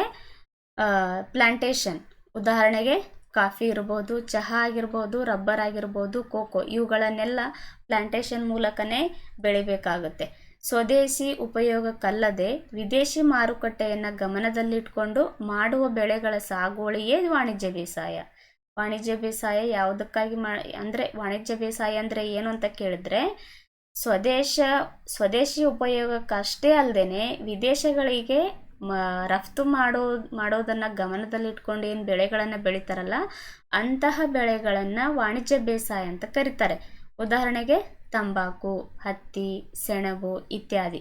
S1: ಪ್ಲಾಂಟೇಶನ್. ಉದಾಹರಣೆಗೆ ಕಾಫಿ ಇರ್ಬೋದು, ಚಹಾ ಆಗಿರ್ಬೋದು, ರಬ್ಬರ್ ಆಗಿರ್ಬೋದು, ಕೋಕೋ ಇವುಗಳನ್ನೆಲ್ಲ ಪ್ಲಾಂಟೇಶನ್ ಮೂಲಕನೇ ಬೆಳಿಬೇಕಾಗುತ್ತೆ. ಸ್ವದೇಶಿ ಉಪಯೋಗಕ್ಕಲ್ಲದೆ ವಿದೇಶಿ ಮಾರುಕಟ್ಟೆಯನ್ನು ಗಮನದಲ್ಲಿಟ್ಕೊಂಡು ಮಾಡುವ ಬೆಳೆಗಳ ಸಾಗುವಳಿಯೇ ವಾಣಿಜ್ಯ ಬೇಸಾಯ. ವಾಣಿಜ್ಯ ಬೇಸಾಯ ಯಾವುದಕ್ಕಾಗಿ ಅಂದರೆ ವಾಣಿಜ್ಯ ಬೇಸಾಯ ಅಂದರೆ ಏನು ಅಂತ ಕೇಳಿದ್ರೆ ಸ್ವದೇಶಿ ಉಪಯೋಗಕ್ಕಷ್ಟೇ ಅಲ್ಲದೆ ವಿದೇಶಗಳಿಗೆ ರಫ್ತು ಮಾಡೋದನ್ನು ಗಮನದಲ್ಲಿಟ್ಕೊಂಡು ಏನು ಬೆಳೆಗಳನ್ನು ಬೆಳೀತಾರಲ್ಲ ಅಂತಹ ಬೆಳೆಗಳನ್ನು ವಾಣಿಜ್ಯ ಬೇಸಾಯ ಅಂತ ಕರೀತಾರೆ. ಉದಾಹರಣೆಗೆ ತಂಬಾಕು, ಹತ್ತಿ, ಸೆಣಬು ಇತ್ಯಾದಿ.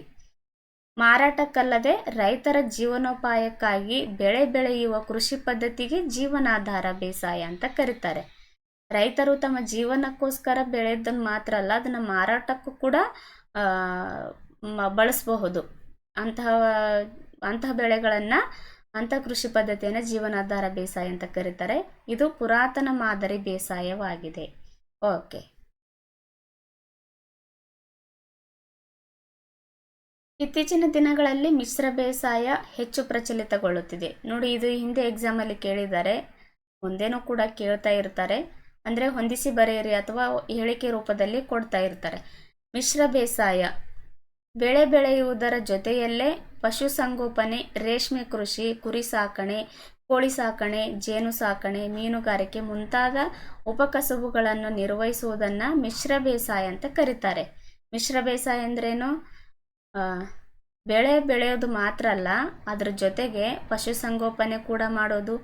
S1: ಮಾರಾಟಕ್ಕಲ್ಲದೆ ರೈತರ ಜೀವನೋಪಾಯಕ್ಕಾಗಿ ಬೆಳೆ ಬೆಳೆಯುವ ಕೃಷಿ ಪದ್ಧತಿಗೆ ಜೀವನಾಧಾರ ಬೇಸಾಯ ಅಂತ ಕರೀತಾರೆ. ರೈತರು ತಮ್ಮ ಜೀವನಕ್ಕೋಸ್ಕರ ಬೆಳೆದನ್ನು ಮಾತ್ರ ಅಲ್ಲ, ಅದನ್ನು ಮಾರಾಟಕ್ಕೂ ಕೂಡ ಬಳಸಬಹುದು. ಅಂತಹ ಬೆಳೆಗಳನ್ನು, ಅಂಥ ಕೃಷಿ ಪದ್ಧತಿಯನ್ನು ಜೀವನಾಧಾರ ಬೇಸಾಯ ಅಂತ ಕರೀತಾರೆ. ಇದು ಪುರಾತನ ಮಾದರಿ ಬೇಸಾಯವಾಗಿದೆ. ಓಕೆ, ಇತ್ತೀಚಿನ ದಿನಗಳಲ್ಲಿ ಮಿಶ್ರ ಬೇಸಾಯ ಹೆಚ್ಚು ಪ್ರಚಲಿತಗೊಳ್ಳುತ್ತಿದೆ. ನೋಡಿ, ಇದು ಹಿಂದೆ ಎಕ್ಸಾಮಲ್ಲಿ ಕೇಳಿದ್ದಾರೆ, ಮುಂದೇನೂ ಕೂಡ ಕೇಳ್ತಾ ಇರ್ತಾರೆ. ಅಂದರೆ ಹೊಂದಿಸಿ ಬರೆಯಿರಿ ಅಥವಾ ಹೇಳಿಕೆ ರೂಪದಲ್ಲಿ ಕೊಡ್ತಾ ಇರ್ತಾರೆ. ಮಿಶ್ರ ಬೇಸಾಯ ಬೆಳೆ ಬೆಳೆಯುವುದರ ಜೊತೆಯಲ್ಲೇ ಪಶುಸಂಗೋಪನೆ, ರೇಷ್ಮೆ ಕೃಷಿ, ಕುರಿ ಸಾಕಣೆ, ಕೋಳಿ ಸಾಕಣೆ, ಜೇನು ಸಾಕಣೆ, ಮೀನುಗಾರಿಕೆ ಮುಂತಾದ ಉಪಕಸಬುಗಳನ್ನು ನಿರ್ವಹಿಸುವುದನ್ನು ಮಿಶ್ರ ಬೇಸಾಯ ಅಂತ ಕರೀತಾರೆ. ಮಿಶ್ರ ಬೇಸಾಯ ಅಂದ್ರೇನು? ಬೆಳೆ ಬೆಳೆಯೋದು ಮಾತ್ರ ಅಲ್ಲ, ಅದ್ರ ಜೊತೆಗೆ ಪಶುಸಂಗೋಪನೆ ಕೂಡ ಮಾಡೋದು,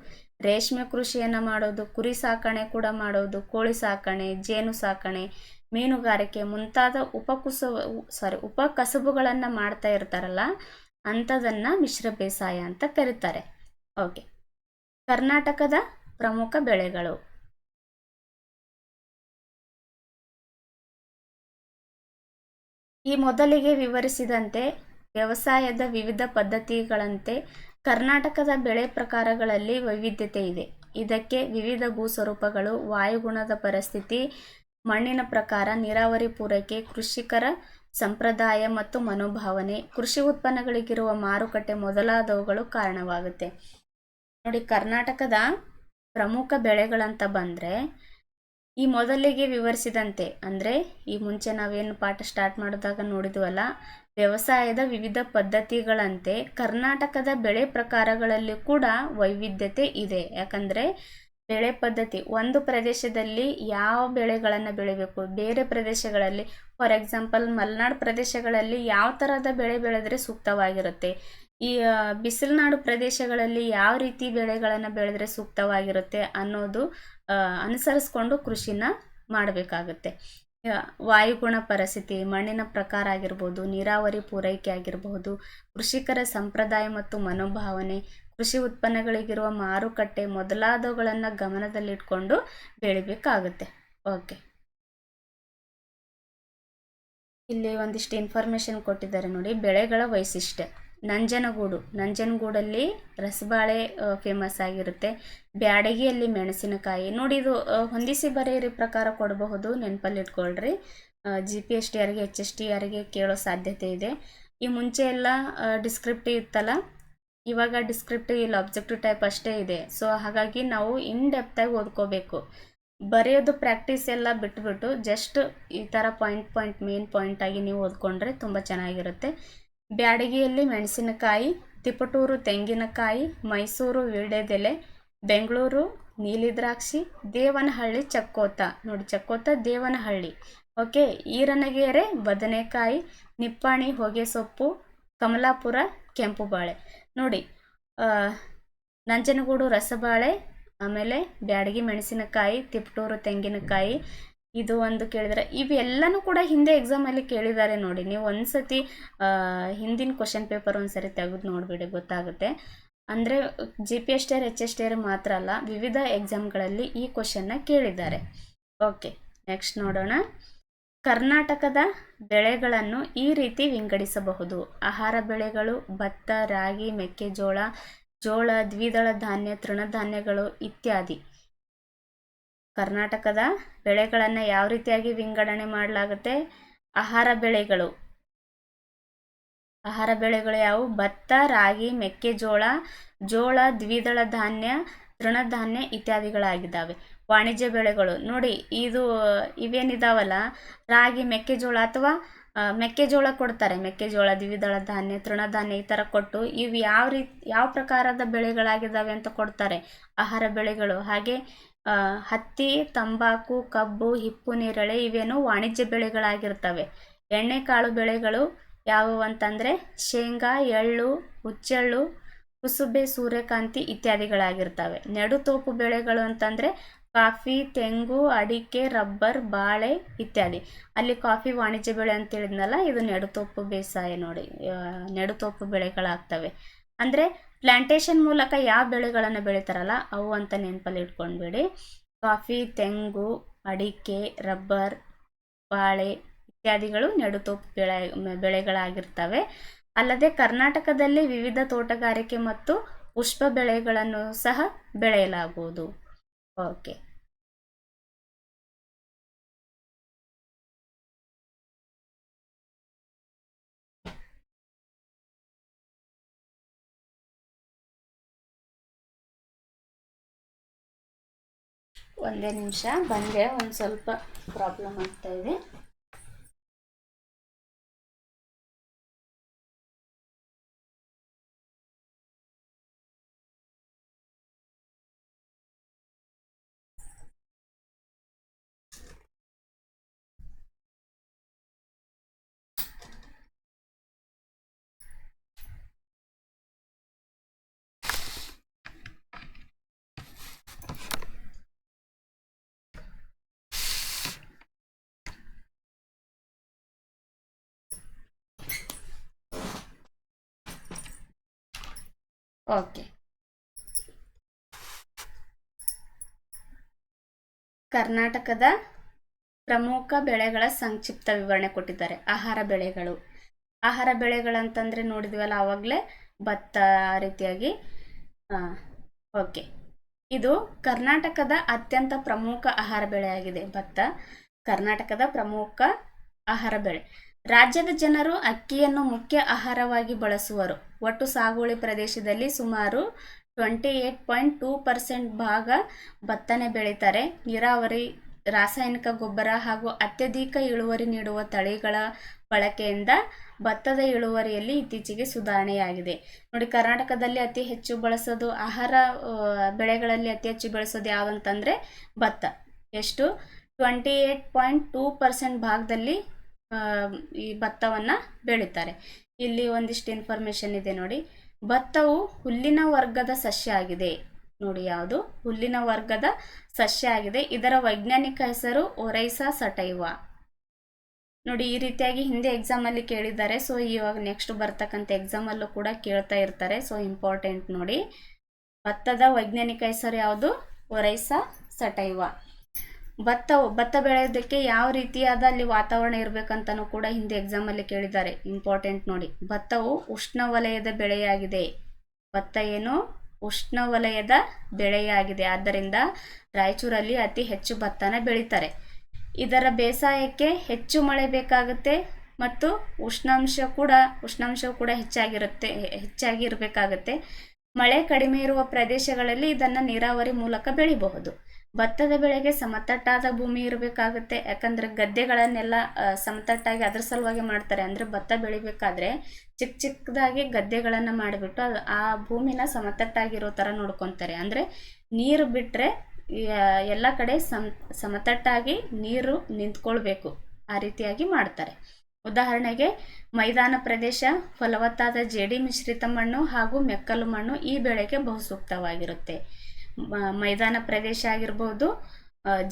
S1: ರೇಷ್ಮೆ ಕೃಷಿಯನ್ನು ಮಾಡೋದು, ಕುರಿ ಸಾಕಣೆ ಕೂಡ ಮಾಡೋದು, ಕೋಳಿ ಸಾಕಣೆ, ಜೇನು ಸಾಕಣೆ, ಮೀನುಗಾರಿಕೆ ಮುಂತಾದ ಉಪಕಸಬುಗಳನ್ನು ಮಾಡ್ತಾ ಇರ್ತಾರಲ್ಲ, ಅಂಥದನ್ನು ಮಿಶ್ರ ಬೇಸಾಯ ಅಂತ ಕರೀತಾರೆ. ಓಕೆ, ಕರ್ನಾಟಕದ ಪ್ರಮುಖ ಬೆಳೆಗಳು. ಈ ಮೊದಲಿಗೆ ವಿವರಿಸಿದಂತೆ ವ್ಯವಸಾಯದ ವಿವಿಧ ಪದ್ಧತಿಗಳಂತೆ ಕರ್ನಾಟಕದ ಬೆಳೆ ಪ್ರಕಾರಗಳಲ್ಲಿ ವೈವಿಧ್ಯತೆ ಇದೆ. ಇದಕ್ಕೆ ವಿವಿಧ ಭೂಸ್ವರೂಪಗಳು, ವಾಯುಗುಣದ ಪರಿಸ್ಥಿತಿ, ಮಣ್ಣಿನ ಪ್ರಕಾರ, ನೀರಾವರಿ ಪೂರೈಕೆ, ಕೃಷಿಕರ ಸಂಪ್ರದಾಯ ಮತ್ತು ಮನೋಭಾವನೆ, ಕೃಷಿ ಉತ್ಪನ್ನಗಳಿಗಿರುವ ಮಾರುಕಟ್ಟೆ ಮೊದಲಾದವುಗಳು ಕಾರಣವಾಗುತ್ತೆ. ನೋಡಿ, ಕರ್ನಾಟಕದ ಪ್ರಮುಖ ಬೆಳೆಗಳಂತ ಬಂದರೆ ಈ ಮೊದಲಿಗೆ ವಿವರಿಸಿದಂತೆ, ಅಂದರೆ ಈ ಮುಂಚೆ ನಾವೇನು ಪಾಠ ಸ್ಟಾರ್ಟ್ ಮಾಡಿದಾಗ ನೋಡಿದ್ವಲ್ಲ, ವ್ಯವಸಾಯದ ವಿವಿಧ ಪದ್ಧತಿಗಳಂತೆ ಕರ್ನಾಟಕದ ಬೆಳೆ ಪ್ರಕಾರಗಳಲ್ಲಿ ಕೂಡ ವೈವಿಧ್ಯತೆ ಇದೆ. ಯಾಕಂದರೆ ಬೆಳೆ ಪದ್ಧತಿ, ಒಂದು ಪ್ರದೇಶದಲ್ಲಿ ಯಾವ ಬೆಳೆಗಳನ್ನು ಬೆಳಿಬೇಕು, ಬೇರೆ ಪ್ರದೇಶಗಳಲ್ಲಿ, ಫಾರ್ ಎಕ್ಸಾಂಪಲ್ ಮಲೆನಾಡು ಪ್ರದೇಶಗಳಲ್ಲಿ ಯಾವ ಥರದ ಬೆಳೆ ಬೆಳೆದ್ರೆ ಸೂಕ್ತವಾಗಿರುತ್ತೆ, ಈ ಬಿಸಿಲುನಾಡು ಪ್ರದೇಶಗಳಲ್ಲಿ ಯಾವ ರೀತಿ ಬೆಳೆಗಳನ್ನು ಬೆಳೆದ್ರೆ ಸೂಕ್ತವಾಗಿರುತ್ತೆ ಅನ್ನೋದು ಅನುಸರಿಸ್ಕೊಂಡು ಕೃಷಿನ ಮಾಡಬೇಕಾಗುತ್ತೆ. ವಾಯುಗುಣ ಪರಿಸ್ಥಿತಿ, ಮಣ್ಣಿನ ಪ್ರಕಾರ ಆಗಿರ್ಬೋದು, ನೀರಾವರಿ ಪೂರೈಕೆ ಆಗಿರಬಹುದು, ಕೃಷಿಕರ ಸಂಪ್ರದಾಯ ಮತ್ತು ಮನೋಭಾವನೆ, ಕೃಷಿ ಉತ್ಪನ್ನಗಳಿಗಿರುವ ಮಾರುಕಟ್ಟೆ ಮೊದಲಾದವುಗಳನ್ನು ಗಮನದಲ್ಲಿಟ್ಕೊಂಡು ಬೆಳಿಬೇಕಾಗುತ್ತೆ. ಓಕೆ, ಇಲ್ಲಿ ಒಂದಿಷ್ಟು ಇನ್ಫಾರ್ಮೇಷನ್ ಕೊಟ್ಟಿದ್ದಾರೆ ನೋಡಿ. ಬೆಳೆಗಳ ವೈಶಿಷ್ಟ್ಯ. ನಂಜನಗೂಡಲ್ಲಿ ರಸಬಾಳೆ ಫೇಮಸ್ ಆಗಿರುತ್ತೆ. ಬ್ಯಾಡಗಿಯಲ್ಲಿ ಮೆಣಸಿನಕಾಯಿ. ನೋಡಿ, ಇದು ಹೊಂದಿಸಿ ಬರೆಯಿರಿ ಪ್ರಕಾರ ಕೊಡಬಹುದು, ನೆನಪಲ್ಲಿಟ್ಕೊಳ್ರಿ. GPST HST ಕೇಳೋ ಸಾಧ್ಯತೆ ಇದೆ. ಈ ಮುಂಚೆ ಎಲ್ಲ ಡಿಸ್ಕ್ರಿಪ್ಟಿವ್ ಇತ್ತಲ್ಲ, ಇವಾಗ ಡಿಸ್ಕ್ರಿಪ್ಟಿವ್ ಇಲ್ಲ, ಅಬ್ಜೆಕ್ಟಿವ್ ಟೈಪ್ ಅಷ್ಟೇ ಇದೆ. ಸೊ ಹಾಗಾಗಿ ನಾವು ಇನ್ ಡೆಪ್ತಾಗಿ ಓದ್ಕೋಬೇಕು. ಬರೆಯೋದು ಪ್ರಾಕ್ಟೀಸ್ ಎಲ್ಲ ಬಿಟ್ಬಿಟ್ಟು ಜಸ್ಟ್ ಈ ಥರ ಮೇನ್ ಪಾಯಿಂಟಾಗಿ ನೀವು ಓದ್ಕೊಂಡ್ರೆ ತುಂಬ ಚೆನ್ನಾಗಿರುತ್ತೆ. ಬ್ಯಾಡಗಿಯಲ್ಲಿ ಮೆಣಸಿನಕಾಯಿ, ತಿಪಟೂರು ತೆಂಗಿನಕಾಯಿ, ಮೈಸೂರು ವೀಳ್ಯದೆಲೆ, ಬೆಂಗಳೂರು ನೀಲಿ ದ್ರಾಕ್ಷಿ, ದೇವನಹಳ್ಳಿ ಚಕ್ಕೋತ. ನೋಡಿ, ಚಕ್ಕೋತ ದೇವನಹಳ್ಳಿ. ಓಕೆ, ಈರನಗೆರೆ ಬದನೆಕಾಯಿ, ನಿಪ್ಪಾಣಿ ಹೊಗೆ ಸೊಪ್ಪು, ಕಮಲಾಪುರ ಕೆಂಪು ಬಾಳೆ. ನೋಡಿ, ನಂಜನಗೂಡು ರಸಬಾಳೆ, ಆಮೇಲೆ ಬ್ಯಾಡಗಿ ಮೆಣಸಿನಕಾಯಿ, ತಿಪಟೂರು ತೆಂಗಿನಕಾಯಿ, ಇದು ಒಂದು ಕೇಳಿದರೆ. ಇವೆಲ್ಲನೂ ಕೂಡ ಹಿಂದೆ ಎಕ್ಸಾಮಲ್ಲಿ ಕೇಳಿದ್ದಾರೆ ನೋಡಿ. ನೀವು ಒಂದ್ಸತಿ ಹಿಂದಿನ ಕ್ವಶನ್ ಪೇಪರ್ ಒಂದ್ಸರಿ ತೆಗೆದು ನೋಡಿಬಿಡಿ, ಗೊತ್ತಾಗುತ್ತೆ. ಅಂದರೆ GPST HST ಮಾತ್ರ ಅಲ್ಲ, ವಿವಿಧ ಎಕ್ಸಾಮ್ಗಳಲ್ಲಿ ಈ ಕ್ವಶನ್ನ ಕೇಳಿದ್ದಾರೆ. ಓಕೆ, ನೆಕ್ಸ್ಟ್ ನೋಡೋಣ. ಕರ್ನಾಟಕದ ಬೆಳೆಗಳನ್ನು ಈ ರೀತಿ ವಿಂಗಡಿಸಬಹುದು. ಆಹಾರ ಬೆಳೆಗಳು: ಭತ್ತ, ರಾಗಿ, ಮೆಕ್ಕೆಜೋಳ, ಜೋಳ, ದ್ವಿದಳ ಧಾನ್ಯ, ತೃಣಧಾನ್ಯಗಳು ಇತ್ಯಾದಿ. ಕರ್ನಾಟಕದ ಬೆಳೆಗಳನ್ನು ಯಾವ ರೀತಿಯಾಗಿ ವಿಂಗಡಣೆ ಮಾಡಲಾಗುತ್ತೆ? ಆಹಾರ ಬೆಳೆಗಳು ಯಾವುವು? ಭತ್ತ, ರಾಗಿ, ಮೆಕ್ಕೆಜೋಳ, ಜೋಳ, ದ್ವಿದಳ ಧಾನ್ಯ, ತೃಣಧಾನ್ಯ ಇತ್ಯಾದಿಗಳಾಗಿದ್ದಾವೆ. ವಾಣಿಜ್ಯ ಬೆಳೆಗಳು ನೋಡಿ, ಇವೇನಿದಾವಲ್ಲ, ರಾಗಿ, ಮೆಕ್ಕೆಜೋಳ ಅಥವಾ ಮೆಕ್ಕೆಜೋಳ ಕೊಡ್ತಾರೆ, ಮೆಕ್ಕೆಜೋಳ, ದ್ವಿದಳ ಧಾನ್ಯ, ತೃಣಧಾನ್ಯ ಈ ಥರ ಕೊಟ್ಟು ಇವು ಯಾವ ಪ್ರಕಾರದ ಬೆಳೆಗಳಾಗಿದ್ದಾವೆ ಅಂತ ಕೊಡ್ತಾರೆ, ಆಹಾರ ಬೆಳೆಗಳು. ಹಾಗೆ ಹತ್ತಿ, ತಂಬಾಕು, ಕಬ್ಬು, ಹಿಪ್ಪು ನೇರಳೆ ಇವೇನು ವಾಣಿಜ್ಯ ಬೆಳೆಗಳಾಗಿರ್ತವೆ. ಎಣ್ಣೆಕಾಳು ಬೆಳೆಗಳು ಯಾವುವು ಅಂತಂದರೆ ಶೇಂಗಾ, ಎಳ್ಳು, ಹುಚ್ಚೆಳ್ಳು, ಕುಸುಬೆ, ಸೂರ್ಯಕಾಂತಿ ಇತ್ಯಾದಿಗಳಾಗಿರ್ತವೆ. ನೆಡುತೋಪು ಬೆಳೆಗಳು ಅಂತಂದರೆ ಕಾಫಿ, ತೆಂಗು, ಅಡಿಕೆ, ರಬ್ಬರ್, ಬಾಳೆ ಇತ್ಯಾದಿ. ಅಲ್ಲಿ ಕಾಫಿ ವಾಣಿಜ್ಯ ಬೆಳೆ ಅಂತ ಹೇಳಿದ್ನಲ್ಲ, ಇದು ನೆಡುತೋಪು ಬೇಸಾಯ ನೋಡಿ. ನೆಡುತೋಪು ಬೆಳೆಗಳಾಗ್ತವೆ. ಅಂದರೆ ಪ್ಲಾಂಟೇಶನ್ ಮೂಲಕ ಯಾವ ಬೆಳೆಗಳನ್ನು ಬೆಳೀತಾರಲ್ಲ ಅವು ಅಂತ ನೆನಪಲ್ಲಿ ಇಟ್ಕೊಂಡ್ಬೇಡಿ. ಕಾಫಿ, ತೆಂಗು, ಅಡಿಕೆ, ರಬ್ಬರ್, ಬಾಳೆ ಇತ್ಯಾದಿಗಳು ನೆಡುತೋಪು ಬೆಳೆಗಳಾಗಿರ್ತವೆ. ಅಲ್ಲದೆ ಕರ್ನಾಟಕದಲ್ಲಿ ವಿವಿಧ ತೋಟಗಾರಿಕೆ ಮತ್ತು ಪುಷ್ಪ ಬೆಳೆಗಳನ್ನು ಸಹ ಬೆಳೆಯಲಾಗುವುದು. ಓಕೆ. ಒಂದೇ ನಿಮಿಷ ಬಂದೆ, ಒಂದು ಸ್ವಲ್ಪ ಪ್ರಾಬ್ಲಮ್ ಆಗ್ತಾ ಇದೆ. ಓಕೆ. ಕರ್ನಾಟಕದ ಪ್ರಮುಖ ಬೆಳೆಗಳ ಸಂಕ್ಷಿಪ್ತ ವಿವರಣೆ ಕೊಟ್ಟಿದ್ದಾರೆ. ಆಹಾರ ಬೆಳೆಗಳು. ಆಹಾರ ಬೆಳೆಗಳಂತಂದರೆ ನೋಡಿದ್ವಲ್ಲ ಆವಾಗಲೇ, ಭತ್ತ ಆ ರೀತಿಯಾಗಿ. ಓಕೆ. ಇದು ಕರ್ನಾಟಕದ ಅತ್ಯಂತ ಪ್ರಮುಖ ಆಹಾರ ಬೆಳೆಯಾಗಿದೆ ಭತ್ತ. ಕರ್ನಾಟಕದ ಪ್ರಮುಖ ಆಹಾರ ಬೆಳೆ. ರಾಜ್ಯದ ಜನರು ಅಕ್ಕಿಯನ್ನು ಮುಖ್ಯ ಆಹಾರವಾಗಿ ಬಳಸುವರು. ಒಟ್ಟು ಸಾಗುವಳಿ ಪ್ರದೇಶದಲ್ಲಿ ಸುಮಾರು 28.2% ಭಾಗ ಭತ್ತನೆ ಬೆಳೀತಾರೆ. ನೀರಾವರಿ, ರಾಸಾಯನಿಕ ಗೊಬ್ಬರ ಹಾಗೂ ಅತ್ಯಧಿಕ ಇಳುವರಿ ನೀಡುವ ತಳಿಗಳ ಬಳಕೆಯಿಂದ ಭತ್ತದ ಇಳುವರಿಯಲ್ಲಿ ಇತ್ತೀಚೆಗೆ ಸುಧಾರಣೆಯಾಗಿದೆ. ನೋಡಿ, ಕರ್ನಾಟಕದಲ್ಲಿ ಅತಿ ಹೆಚ್ಚು ಬಳಸೋದು ಆಹಾರ ಬೆಳೆಗಳಲ್ಲಿ ಅತಿ ಹೆಚ್ಚು ಬಳಸೋದು ಯಾವುದಂತಂದರೆ ಭತ್ತ. ಎಷ್ಟು? 28.2% ಭಾಗದಲ್ಲಿ ಈ ಭತ್ತವನ್ನು ಬೆಳೀತಾರೆ. ಇಲ್ಲಿ ಒಂದಿಷ್ಟು ಇನ್ಫಾರ್ಮೇಷನ್ ಇದೆ ನೋಡಿ. ಭತ್ತವು ಹುಲ್ಲಿನ ವರ್ಗದ ಸಸ್ಯ ಆಗಿದೆ. ನೋಡಿ, ಯಾವುದು? ಹುಲ್ಲಿನ ವರ್ಗದ ಸಸ್ಯ ಆಗಿದೆ. ಇದರ ವೈಜ್ಞಾನಿಕ ಹೆಸರು ಒರೈಸಾ ಸಟೈವಾ. ನೋಡಿ, ಈ ರೀತಿಯಾಗಿ ಹಿಂದೆ ಎಕ್ಸಾಮಲ್ಲಿ ಕೇಳಿದ್ದಾರೆ. ಸೊ ಇವಾಗ ನೆಕ್ಸ್ಟ್ ಬರ್ತಕ್ಕಂಥ ಎಕ್ಸಾಮಲ್ಲೂ ಕೂಡ ಕೇಳ್ತಾ ಇರ್ತಾರೆ. ಸೊ ಇಂಪಾರ್ಟೆಂಟ್ ನೋಡಿ. ಭತ್ತದ ವೈಜ್ಞಾನಿಕ ಹೆಸರು ಯಾವುದು? ಒರೈಸಾ ಸಟೈವಾ. ಭತ್ತ ಬೆಳೆಯೋದಕ್ಕೆ ಯಾವ ರೀತಿಯಾದ ಅಲ್ಲಿ ವಾತಾವರಣ ಇರಬೇಕಂತನೂ ಕೂಡ ಹಿಂದೆ ಎಕ್ಸಾಮಲ್ಲಿ ಕೇಳಿದ್ದಾರೆ. ಇಂಪಾರ್ಟೆಂಟ್ ನೋಡಿ. ಭತ್ತವು ಉಷ್ಣವಲಯದ ಬೆಳೆಯಾಗಿದೆ. ಭತ್ತ ಏನು? ಉಷ್ಣವಲಯದ ಬೆಳೆಯಾಗಿದೆ. ಆದ್ದರಿಂದ ರಾಯಚೂರಲ್ಲಿ ಅತಿ ಹೆಚ್ಚು ಭತ್ತನ ಬೆಳೀತಾರೆ. ಇದರ ಬೇಸಾಯಕ್ಕೆ ಹೆಚ್ಚು ಮಳೆ ಬೇಕಾಗುತ್ತೆ ಮತ್ತು ಉಷ್ಣಾಂಶವು ಕೂಡ ಹೆಚ್ಚಾಗಿ ಇರಬೇಕಾಗುತ್ತೆ. ಮಳೆ ಕಡಿಮೆ ಇರುವ ಪ್ರದೇಶಗಳಲ್ಲಿ ಇದನ್ನು ನೀರಾವರಿ ಮೂಲಕ ಬೆಳಿಬಹುದು. ಭತ್ತದ ಬೆಳೆಗೆ ಸಮತಟ್ಟಾದ ಭೂಮಿ ಇರಬೇಕಾಗುತ್ತೆ. ಯಾಕಂದರೆ ಗದ್ದೆಗಳನ್ನೆಲ್ಲ ಸಮತಟ್ಟಾಗಿ ಅದ್ರ ಸಲುವಾಗಿ ಮಾಡ್ತಾರೆ. ಅಂದರೆ ಭತ್ತ ಬೆಳಿಬೇಕಾದ್ರೆ ಚಿಕ್ಕದಾಗಿ ಗದ್ದೆಗಳನ್ನು ಮಾಡಿಬಿಟ್ಟು ಆ ಭೂಮಿನ ಸಮತಟ್ಟಾಗಿರೋ ಥರ ನೋಡ್ಕೊತಾರೆ. ಅಂದರೆ ನೀರು ಬಿಟ್ಟರೆ ಎಲ್ಲ ಕಡೆ ಸಮತಟ್ಟಾಗಿ ನೀರು ನಿಂತ್ಕೊಳ್ಬೇಕು. ಆ ರೀತಿಯಾಗಿ ಮಾಡ್ತಾರೆ. ಉದಾಹರಣೆಗೆ ಮೈದಾನ ಪ್ರದೇಶ, ಫಲವತ್ತಾದ ಜೇಡಿ ಮಿಶ್ರಿತ ಮಣ್ಣು ಹಾಗೂ ಮೆಕ್ಕಲು ಮಣ್ಣು ಈ ಬೆಳೆಗೆ ಬಹುಸೂಕ್ತವಾಗಿರುತ್ತೆ. ಮೈದಾನ ಪ್ರದೇಶ ಆಗಿರ್ಬೋದು,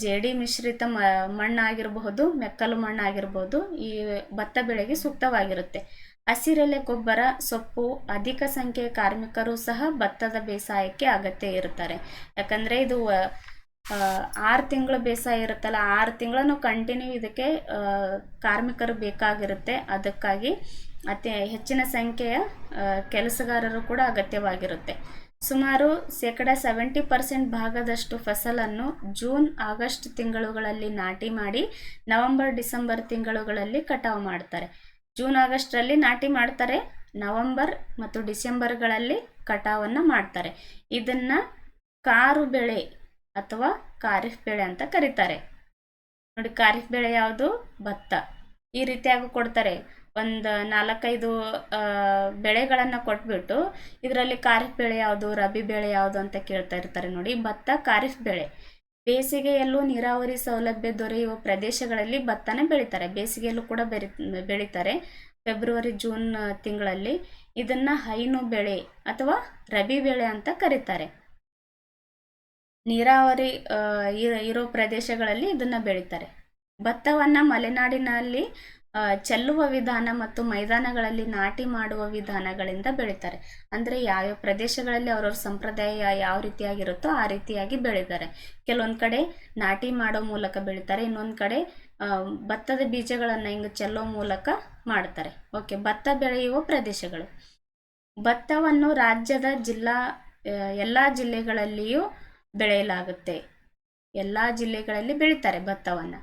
S1: ಜೇಡಿ ಮಿಶ್ರಿತ ಮಣ್ಣಾಗಿರಬಹುದು, ಮೆಕ್ಕಲು ಮಣ್ಣಾಗಿರ್ಬೋದು, ಈ ಭತ್ತ ಬೆಳೆಗೆ ಸೂಕ್ತವಾಗಿರುತ್ತೆ. ಹಸಿರೆಲೆ ಗೊಬ್ಬರ, ಸೊಪ್ಪು, ಅಧಿಕ ಸಂಖ್ಯೆಯ ಕಾರ್ಮಿಕರು ಸಹ ಭತ್ತದ ಬೇಸಾಯಕ್ಕೆ ಅಗತ್ಯ ಇರುತ್ತಾರೆ. ಯಾಕಂದರೆ ಇದು 6 ತಿಂಗಳು ಬೇಸಾಯ ಇರುತ್ತಲ್ಲ, 6 ತಿಂಗಳನ್ನು ಕಂಟಿನ್ಯೂ ಇದಕ್ಕೆ ಕಾರ್ಮಿಕರು ಬೇಕಾಗಿರುತ್ತೆ. ಅದಕ್ಕಾಗಿ ಅತಿ ಹೆಚ್ಚಿನ ಸಂಖ್ಯೆಯ ಕೆಲಸಗಾರರು ಕೂಡ ಅಗತ್ಯವಾಗಿರುತ್ತೆ. ಸುಮಾರು 70% ಭಾಗದಷ್ಟು ಫಸಲನ್ನು ಜೂನ್ ಆಗಸ್ಟ್ ತಿಂಗಳುಗಳಲ್ಲಿ ನಾಟಿ ಮಾಡಿ ನವೆಂಬರ್ ಡಿಸೆಂಬರ್ ತಿಂಗಳುಗಳಲ್ಲಿ ಕಟಾವು ಮಾಡ್ತಾರೆ. ಜೂನ್ ಆಗಸ್ಟ್ರಲ್ಲಿ ನಾಟಿ ಮಾಡ್ತಾರೆ, ನವೆಂಬರ್ ಮತ್ತು ಡಿಸೆಂಬರ್ಗಳಲ್ಲಿ ಕಟಾವನ್ನು ಮಾಡ್ತಾರೆ. ಇದನ್ನು ಕಾರು ಬೆಳೆ ಅಥವಾ ಖಾರಿಫ್ ಬೆಳೆ ಅಂತ ಕರೀತಾರೆ. ನೋಡಿ, ಖಾರಿಫ್ ಬೆಳೆ ಯಾವುದು? ಭತ್ತ. ಈ ರೀತಿಯಾಗಿ ಕೊಡ್ತಾರೆ. ಒಂದು 4-5 ಬೆಳೆಗಳನ್ನು ಕೊಟ್ಬಿಟ್ಟು ಇದರಲ್ಲಿ ಖಾರಿಫ್ ಬೆಳೆ ಯಾವುದು, ರಬಿ ಬೆಳೆ ಯಾವುದು ಅಂತ ಕೇಳ್ತಾ ಇರ್ತಾರೆ. ನೋಡಿ, ಭತ್ತ ಖಾರಿಫ್ ಬೆಳೆ. ಬೇಸಿಗೆಯಲ್ಲೂ ನೀರಾವರಿ ಸೌಲಭ್ಯ ದೊರೆಯುವ ಪ್ರದೇಶಗಳಲ್ಲಿ ಭತ್ತನ ಬೆಳೀತಾರೆ. ಬೇಸಿಗೆಯಲ್ಲೂ ಕೂಡ ಬೆಳೀತಾರೆ. ಫೆಬ್ರವರಿ ಜೂನ್ ತಿಂಗಳಲ್ಲಿ ಇದನ್ನು ಹೈನು ಬೆಳೆ ಅಥವಾ ರಬಿ ಬೆಳೆ ಅಂತ ಕರೀತಾರೆ. ನೀರಾವರಿ ಇರೋ ಪ್ರದೇಶಗಳಲ್ಲಿ ಇದನ್ನು ಬೆಳೀತಾರೆ. ಭತ್ತವನ್ನು ಮಲೆನಾಡಿನಲ್ಲಿ ಚೆಲ್ಲುವ ವಿಧಾನ ಮತ್ತು ಮೈದಾನಗಳಲ್ಲಿ ನಾಟಿ ಮಾಡುವ ವಿಧಾನಗಳಿಂದ ಬೆಳೀತಾರೆ. ಅಂದರೆ ಯಾವ್ಯಾವ ಪ್ರದೇಶಗಳಲ್ಲಿ ಅವ್ರವ್ರ ಸಂಪ್ರದಾಯ ಯಾವ ರೀತಿಯಾಗಿರುತ್ತೋ ಆ ರೀತಿಯಾಗಿ ಬೆಳೀತಾರೆ. ಕೆಲವೊಂದು ಕಡೆ ನಾಟಿ ಮಾಡೋ ಮೂಲಕ ಬೆಳೀತಾರೆ, ಇನ್ನೊಂದು ಕಡೆ ಭತ್ತದ ಬೀಜಗಳನ್ನು ಹಿಂಗೆ ಚೆಲ್ಲೋ ಮೂಲಕ ಮಾಡ್ತಾರೆ. ಓಕೆ, ಭತ್ತ ಬೆಳೆಯುವ ಪ್ರದೇಶಗಳು. ಭತ್ತವನ್ನು ರಾಜ್ಯದ ಎಲ್ಲ ಜಿಲ್ಲೆಗಳಲ್ಲಿಯೂ ಬೆಳೆಯಲಾಗುತ್ತೆ. ಎಲ್ಲ ಜಿಲ್ಲೆಗಳಲ್ಲಿ ಬೆಳೀತಾರೆ ಭತ್ತವನ್ನು.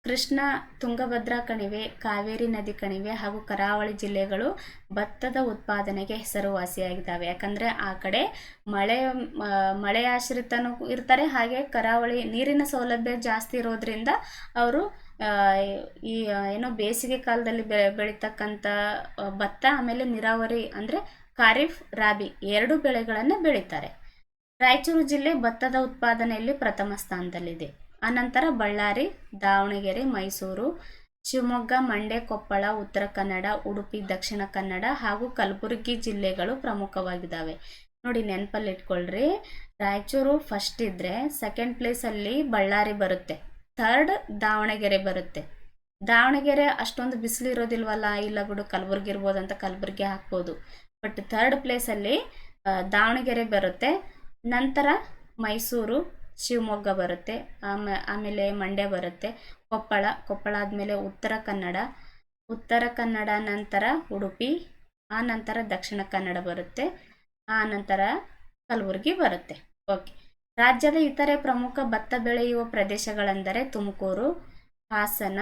S1: ಕೃಷ್ಣ, ತುಂಗಭದ್ರಾ ಕಣಿವೆ, ಕಾವೇರಿ ನದಿ ಕಣಿವೆ ಹಾಗೂ ಕರಾವಳಿ ಜಿಲ್ಲೆಗಳು ಭತ್ತದ ಉತ್ಪಾದನೆಗೆ ಹೆಸರುವಾಸಿಯಾಗಿದ್ದಾವೆ. ಯಾಕಂದರೆ ಆ ಕಡೆ ಮಳೆ ಆಶ್ರಿತನೂ ಇರ್ತಾರೆ, ಹಾಗೆ ಕರಾವಳಿ ನೀರಿನ ಸೌಲಭ್ಯ ಜಾಸ್ತಿ ಇರೋದ್ರಿಂದ ಅವರು ಈ ಬೇಸಿಗೆ ಕಾಲದಲ್ಲಿ ಬೆಳೀತಕ್ಕಂಥ ಭತ್ತ, ಆಮೇಲೆ ನೀರಾವರಿ ಅಂದರೆ ಖಾರಿಫ್, ರಾಬಿ 2 ಬೆಳೆಗಳನ್ನು ಬೆಳೀತಾರೆ. ರಾಯಚೂರು ಜಿಲ್ಲೆ ಭತ್ತದ ಉತ್ಪಾದನೆಯಲ್ಲಿ ಪ್ರಥಮ ಸ್ಥಾನದಲ್ಲಿದೆ. ಅನಂತರ ಬಳ್ಳಾರಿ, ದಾವಣಗೆರೆ, ಮೈಸೂರು, ಶಿವಮೊಗ್ಗ, ಮಂಡ್ಯ, ಕೊಪ್ಪಳ, ಉತ್ತರ ಕನ್ನಡ, ಉಡುಪಿ, ದಕ್ಷಿಣ ಕನ್ನಡ ಹಾಗೂ ಕಲಬುರಗಿ ಜಿಲ್ಲೆಗಳು ಪ್ರಮುಖವಾಗಿದ್ದಾವೆ. ನೋಡಿ, ನೆನಪಲ್ಲಿ ಇಟ್ಕೊಳ್ರಿ, ರಾಯಚೂರು ಫಸ್ಟ್ ಇದ್ದರೆ ಸೆಕೆಂಡ್ ಪ್ಲೇಸಲ್ಲಿ ಬಳ್ಳಾರಿ ಬರುತ್ತೆ, ಥರ್ಡ್ ದಾವಣಗೆರೆ ಬರುತ್ತೆ. ದಾವಣಗೆರೆ ಅಷ್ಟೊಂದು ಬಿಸಿಲು ಇರೋದಿಲ್ವಲ್ಲ, ಇಲ್ಲ ಬಿಡು ಕಲಬುರಗಿ ಇರ್ಬೋದಂತ ಕಲಬುರಗಿ ಹಾಕ್ಬೋದು. ಬಟ್ ಥರ್ಡ್ ಪ್ಲೇಸಲ್ಲಿ ದಾವಣಗೆರೆ ಬರುತ್ತೆ, ನಂತರ ಮೈಸೂರು, ಶಿವಮೊಗ್ಗ ಬರುತ್ತೆ, ಆಮೇಲೆ ಮಂಡ್ಯ ಬರುತ್ತೆ, ಕೊಪ್ಪಳ ಆದಮೇಲೆ ಉತ್ತರ ಕನ್ನಡ ನಂತರ ಉಡುಪಿ, ಆ ನಂತರ ದಕ್ಷಿಣ ಕನ್ನಡ ಬರುತ್ತೆ, ಆ ನಂತರ ಕಲಬುರಗಿ ಬರುತ್ತೆ. ಓಕೆ, ರಾಜ್ಯದ ಇತರೆ ಪ್ರಮುಖ ಭತ್ತ ಬೆಳೆಯುವ ಪ್ರದೇಶಗಳೆಂದರೆ ತುಮಕೂರು, ಹಾಸನ,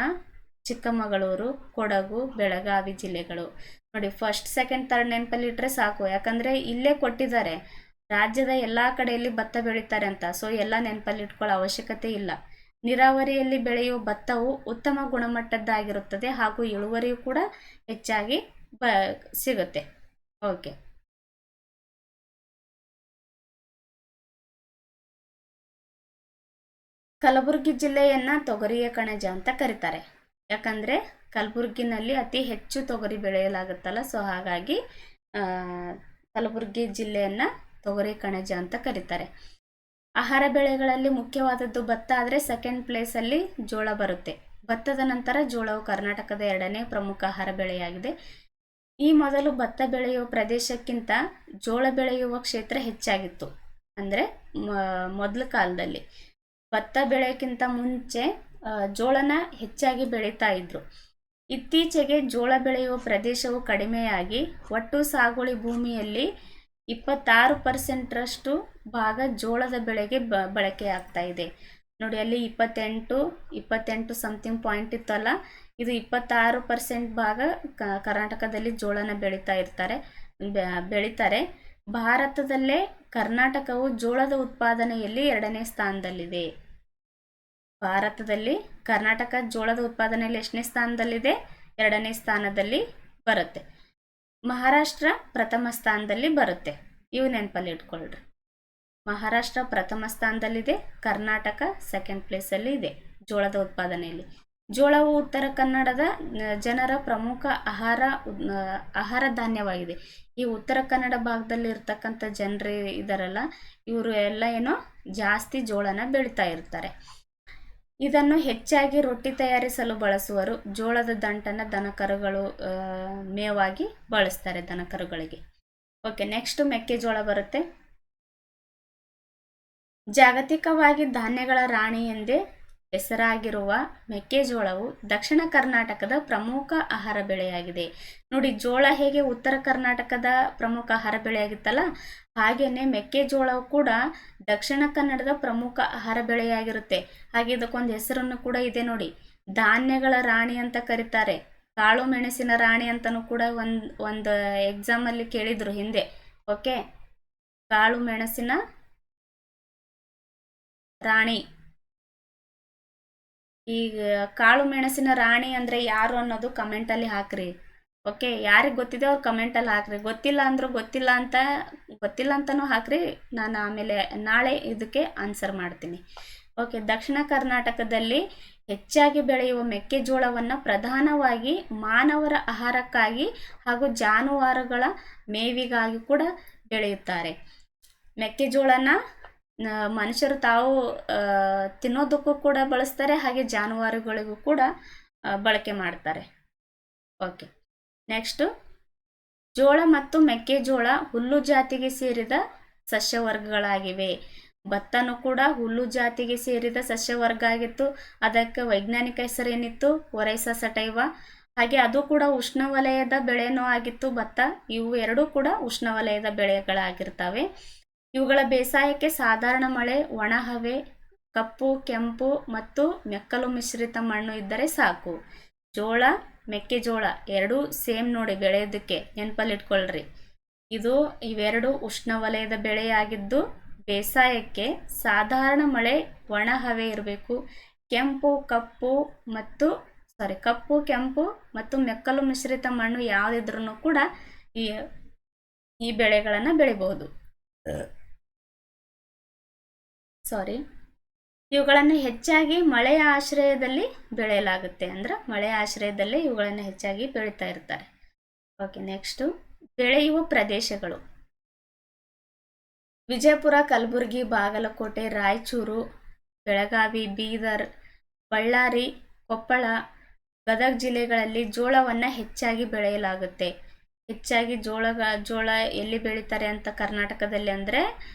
S1: ಚಿಕ್ಕಮಗಳೂರು, ಕೊಡಗು, ಬೆಳಗಾವಿ ಜಿಲ್ಲೆಗಳು. ನೋಡಿ, ಫಸ್ಟ್, ಸೆಕೆಂಡ್, ಥರ್ಡ್ ನೆನಪಲ್ಲಿ ಇಟ್ಟರೆ ಸಾಕು, ಯಾಕಂದರೆ ಇಲ್ಲೇ ಕೊಟ್ಟಿದ್ದಾರೆ ರಾಜ್ಯದ ಎಲ್ಲ ಕಡೆಯಲ್ಲಿ ಭತ್ತ ಬೆಳೀತಾರೆ ಅಂತ. ಸೊ ಎಲ್ಲ ನೆನಪಲ್ಲಿ ಇಟ್ಕೊಳ್ಳೋ ಅವಶ್ಯಕತೆ ಇಲ್ಲ. ನೀರಾವರಿಯಲ್ಲಿ ಬೆಳೆಯುವ ಭತ್ತವು ಉತ್ತಮ ಗುಣಮಟ್ಟದ್ದಾಗಿರುತ್ತದೆ ಹಾಗೂ ಇಳುವರಿಯೂ ಕೂಡ ಹೆಚ್ಚಾಗಿ ಸಿಗುತ್ತೆ. ಓಕೆ, ಕಲಬುರಗಿ ಜಿಲ್ಲೆಯನ್ನು ತೊಗರಿಯ ಕಣಜ ಅಂತ ಕರೀತಾರೆ. ಯಾಕಂದರೆ ಕಲಬುರಗಿನಲ್ಲಿ ಅತಿ ಹೆಚ್ಚು ತೊಗರಿ ಬೆಳೆಯಲಾಗುತ್ತಲ್ಲ, ಸೊ ಹಾಗಾಗಿ ಕಲಬುರಗಿ ಜಿಲ್ಲೆಯನ್ನು ತೊಗರಿ ಕಣಜ ಅಂತ ಕರೀತಾರೆ. ಆಹಾರ ಬೆಳೆಗಳಲ್ಲಿ ಮುಖ್ಯವಾದದ್ದು ಭತ್ತ ಆದರೆ ಸೆಕೆಂಡ್ ಪ್ಲೇಸಲ್ಲಿ ಜೋಳ ಬರುತ್ತೆ. ಭತ್ತದ ನಂತರ ಜೋಳವು ಕರ್ನಾಟಕದ 2ನೇ ಪ್ರಮುಖ ಆಹಾರ ಬೆಳೆಯಾಗಿದೆ. ಈ ಮೊದಲು ಭತ್ತ ಬೆಳೆಯುವ ಪ್ರದೇಶಕ್ಕಿಂತ ಜೋಳ ಬೆಳೆಯುವ ಕ್ಷೇತ್ರ ಹೆಚ್ಚಾಗಿತ್ತು. ಅಂದರೆ ಮೊದಲ ಕಾಲದಲ್ಲಿ ಭತ್ತ ಬೆಳೆಯಕ್ಕಿಂತ ಮುಂಚೆ ಜೋಳನ ಹೆಚ್ಚಾಗಿ ಬೆಳೀತಾ ಇದ್ರು. ಇತ್ತೀಚೆಗೆ ಜೋಳ ಬೆಳೆಯುವ ಪ್ರದೇಶವು ಕಡಿಮೆಯಾಗಿ ಒಟ್ಟು ಸಾಗುವಳಿ ಭೂಮಿಯಲ್ಲಿ 26% ಭಾಗ ಜೋಳದ ಬೆಳೆಗೆ ಬಳಕೆ ಆಗ್ತಾ ಇದೆ. ನೋಡಿ, ಅಲ್ಲಿ 28 ಸಮಥಿಂಗ್ ಪಾಯಿಂಟ್ ಇತ್ತಲ್ಲ, ಇದು 26% ಭಾಗ ಕರ್ನಾಟಕದಲ್ಲಿ ಜೋಳನ ಬೆಳೀತಾರೆ. ಭಾರತದಲ್ಲೇ ಕರ್ನಾಟಕವು ಜೋಳದ ಉತ್ಪಾದನೆಯಲ್ಲಿ 2ನೇ ಸ್ಥಾನದಲ್ಲಿದೆ. ಭಾರತದಲ್ಲಿ ಕರ್ನಾಟಕ ಜೋಳದ ಉತ್ಪಾದನೆಯಲ್ಲಿ ಎಷ್ಟನೇ ಸ್ಥಾನದಲ್ಲಿದೆ? 2ನೇ ಸ್ಥಾನದಲ್ಲಿ ಬರುತ್ತೆ. ಮಹಾರಾಷ್ಟ್ರ ಪ್ರಥಮ ಸ್ಥಾನದಲ್ಲಿ ಬರುತ್ತೆ. ಇವು ನೆನಪಲ್ಲಿ ಇಟ್ಕೊಳ್ರಿ. ಮಹಾರಾಷ್ಟ್ರ ಪ್ರಥಮ ಸ್ಥಾನದಲ್ಲಿದೆ, ಕರ್ನಾಟಕ ಸೆಕೆಂಡ್ ಪ್ಲೇಸಲ್ಲಿ ಇದೆ ಜೋಳದ ಉತ್ಪಾದನೆಯಲ್ಲಿ. ಜೋಳವು ಉತ್ತರ ಕನ್ನಡದ ಜನರ ಪ್ರಮುಖ ಆಹಾರ ಧಾನ್ಯವಾಗಿದೆ. ಈ ಉತ್ತರ ಕನ್ನಡ ಭಾಗದಲ್ಲಿ ಇರ್ತಕ್ಕಂಥ ಜನರು ಇದಾರಲ್ಲ, ಇವರು ಎಲ್ಲ ಜಾಸ್ತಿ ಜೋಳನ ಬೆಳೀತಾ ಇರ್ತಾರೆ. ಇದನ್ನು ಹೆಚ್ಚಾಗಿ ರೊಟ್ಟಿ ತಯಾರಿಸಲು ಬಳಸುವರು. ಜೋಳದ ದಂಟನ್ನು ದನಕರುಗಳು ಮೇವಾಗಿ ಬಳಸ್ತಾರೆ ದನಕರುಗಳಿಗೆ. ಓಕೆ, ನೆಕ್ಸ್ಟ್ ಮೆಕ್ಕೆಜೋಳ ಬರುತ್ತೆ. ಜಾಗತಿಕವಾಗಿ ಧಾನ್ಯಗಳ ರಾಣಿ ಎಂದೇ ಹೆಸರಾಗಿರುವ ಮೆಕ್ಕೆಜೋಳವು ದಕ್ಷಿಣ ಕರ್ನಾಟಕದ ಪ್ರಮುಖ ಆಹಾರ ಬೆಳೆಯಾಗಿದೆ. ನೋಡಿ, ಜೋಳ ಹೇಗೆ ಉತ್ತರ ಕರ್ನಾಟಕದ ಪ್ರಮುಖ ಆಹಾರ ಬೆಳೆಯಾಗಿತ್ತಲ್ಲ, ಹಾಗೇನೆ ಮೆಕ್ಕೆಜೋಳವು ಕೂಡ ದಕ್ಷಿಣ ಕನ್ನಡದ ಪ್ರಮುಖ ಆಹಾರ ಬೆಳೆಯಾಗಿರುತ್ತೆ. ಹಾಗೆ ಇದಕ್ಕೊಂದು ಹೆಸರನ್ನು ಕೂಡ ಇದೆ ನೋಡಿ, ಧಾನ್ಯಗಳ ರಾಣಿ ಅಂತ ಕರೀತಾರೆ. ಕಾಳು ಮೆಣಸಿನ ರಾಣಿ ಅಂತಲೂ ಕೂಡ ಒಂದು ಎಕ್ಸಾಮಲ್ಲಿ ಕೇಳಿದ್ರು ಹಿಂದೆ. ಓಕೆ, ಕಾಳು ಮೆಣಸಿನ ರಾಣಿ. ಈಗ ಕಾಳು ಮೆಣಸಿನ ರಾಣಿ ಅಂದರೆ ಯಾರು ಅನ್ನೋದು ಕಮೆಂಟಲ್ಲಿ ಹಾಕ್ರಿ. ಓಕೆ, ಯಾರಿಗೆ ಗೊತ್ತಿದೆ ಅವ್ರು ಕಮೆಂಟಲ್ಲಿ ಹಾಕ್ರಿ. ಗೊತ್ತಿಲ್ಲ ಅಂದರೂ ಗೊತ್ತಿಲ್ಲ ಅಂತಲೂ ಹಾಕ್ರಿ. ನಾನು ಆಮೇಲೆ ನಾಳೆ ಇದಕ್ಕೆ ಆನ್ಸರ್ ಮಾಡ್ತೀನಿ. ಓಕೆ, ದಕ್ಷಿಣ ಕರ್ನಾಟಕದಲ್ಲಿ ಹೆಚ್ಚಾಗಿ ಬೆಳೆಯುವ ಮೆಕ್ಕೆಜೋಳವನ್ನು ಪ್ರಧಾನವಾಗಿ ಮಾನವರ ಆಹಾರಕ್ಕಾಗಿ ಹಾಗೂ ಜಾನುವಾರುಗಳ ಮೇವಿಗಾಗಿ ಕೂಡ ಬೆಳೆಯುತ್ತಾರೆ. ಮೆಕ್ಕೆಜೋಳನ ಮನುಷ್ಯರು ತಾವು ತಿನ್ನೋದಕ್ಕೂ ಕೂಡ ಬಳಸ್ತಾರೆ, ಹಾಗೆ ಜಾನುವಾರುಗಳಿಗೂ ಕೂಡ ಬಳಕೆ ಮಾಡ್ತಾರೆ. ಓಕೆ, ನೆಕ್ಸ್ಟು ಜೋಳ ಮತ್ತು ಮೆಕ್ಕೆಜೋಳ ಹುಲ್ಲು ಜಾತಿಗೆ ಸೇರಿದ ಸಸ್ಯವರ್ಗಗಳಾಗಿವೆ. ಭತ್ತನೂ ಕೂಡ ಹುಲ್ಲು ಜಾತಿಗೆ ಸೇರಿದ ಸಸ್ಯವರ್ಗ ಆಗಿತ್ತು. ಅದಕ್ಕೆ ವೈಜ್ಞಾನಿಕ ಹೆಸರೇನಿತ್ತು? ಒರೈಸಾ ಸಟೈವಾ. ಹಾಗೆ ಅದು ಕೂಡ ಉಷ್ಣವಲಯದ ಬೆಳೆನೂ ಆಗಿತ್ತು ಭತ್ತ. ಇವು ಎರಡೂ ಕೂಡ ಉಷ್ಣವಲಯದ ಬೆಳೆಗಳಾಗಿರ್ತವೆ. ಇವುಗಳ ಬೇಸಾಯಕ್ಕೆ ಸಾಧಾರಣ ಮಳೆ, ಒಣ ಹವೆ, ಕಪ್ಪು, ಕೆಂಪು ಮತ್ತು ಮೆಕ್ಕಲು ಮಿಶ್ರಿತ ಮಣ್ಣು ಇದ್ದರೆ ಸಾಕು. ಜೋಳ, ಮೆಕ್ಕೆಜೋಳ ಎರಡೂ ಸೇಮ್ ನೋಡಿ ಬೆಳೆಯೋದಕ್ಕೆ, ನೆನಪಲ್ಲಿಟ್ಕೊಳ್ರಿ. ಇವೆರಡು ಉಷ್ಣವಲಯದ ಬೆಳೆಯಾಗಿದ್ದು ಬೇಸಾಯಕ್ಕೆ ಸಾಧಾರಣ ಮಳೆ, ಒಣ ಹವೆ ಇರಬೇಕು. ಕಪ್ಪು, ಕೆಂಪು ಮತ್ತು ಮೆಕ್ಕಲು ಮಿಶ್ರಿತ ಮಣ್ಣು ಯಾವುದಿದ್ರೂ ಕೂಡ ಈ ಬೆಳೆಗಳನ್ನು ಬೆಳಿಬಹುದು. ಇವುಗಳನ್ನು ಹೆಚ್ಚಾಗಿ ಮಳೆಯ ಆಶ್ರಯದಲ್ಲಿ ಬೆಳೆಯಲಾಗುತ್ತೆ. ಅಂದ್ರೆ ಮಳೆಯ ಆಶ್ರಯದಲ್ಲೇ ಇವುಗಳನ್ನು ಹೆಚ್ಚಾಗಿ ಬೆಳೀತಾ ಇರ್ತಾರೆ. ಓಕೆ, ನೆಕ್ಸ್ಟು ಬೆಳೆಯುವ ಪ್ರದೇಶಗಳು. ವಿಜಯಪುರ, ಕಲಬುರಗಿ, ಬಾಗಲಕೋಟೆ, ರಾಯಚೂರು, ಬೆಳಗಾವಿ, ಬೀದರ್, ಬಳ್ಳಾರಿ, ಕೊಪ್ಪಳ, ಗದಗ ಜಿಲ್ಲೆಗಳಲ್ಲಿ ಜೋಳವನ್ನು ಹೆಚ್ಚಾಗಿ ಬೆಳೆಯಲಾಗುತ್ತೆ. ಹೆಚ್ಚಾಗಿ ಜೋಳ ಎಲ್ಲಿ ಬೆಳೀತಾರೆ ಅಂತ ಕರ್ನಾಟಕದಲ್ಲಿ ಅಂದರೆ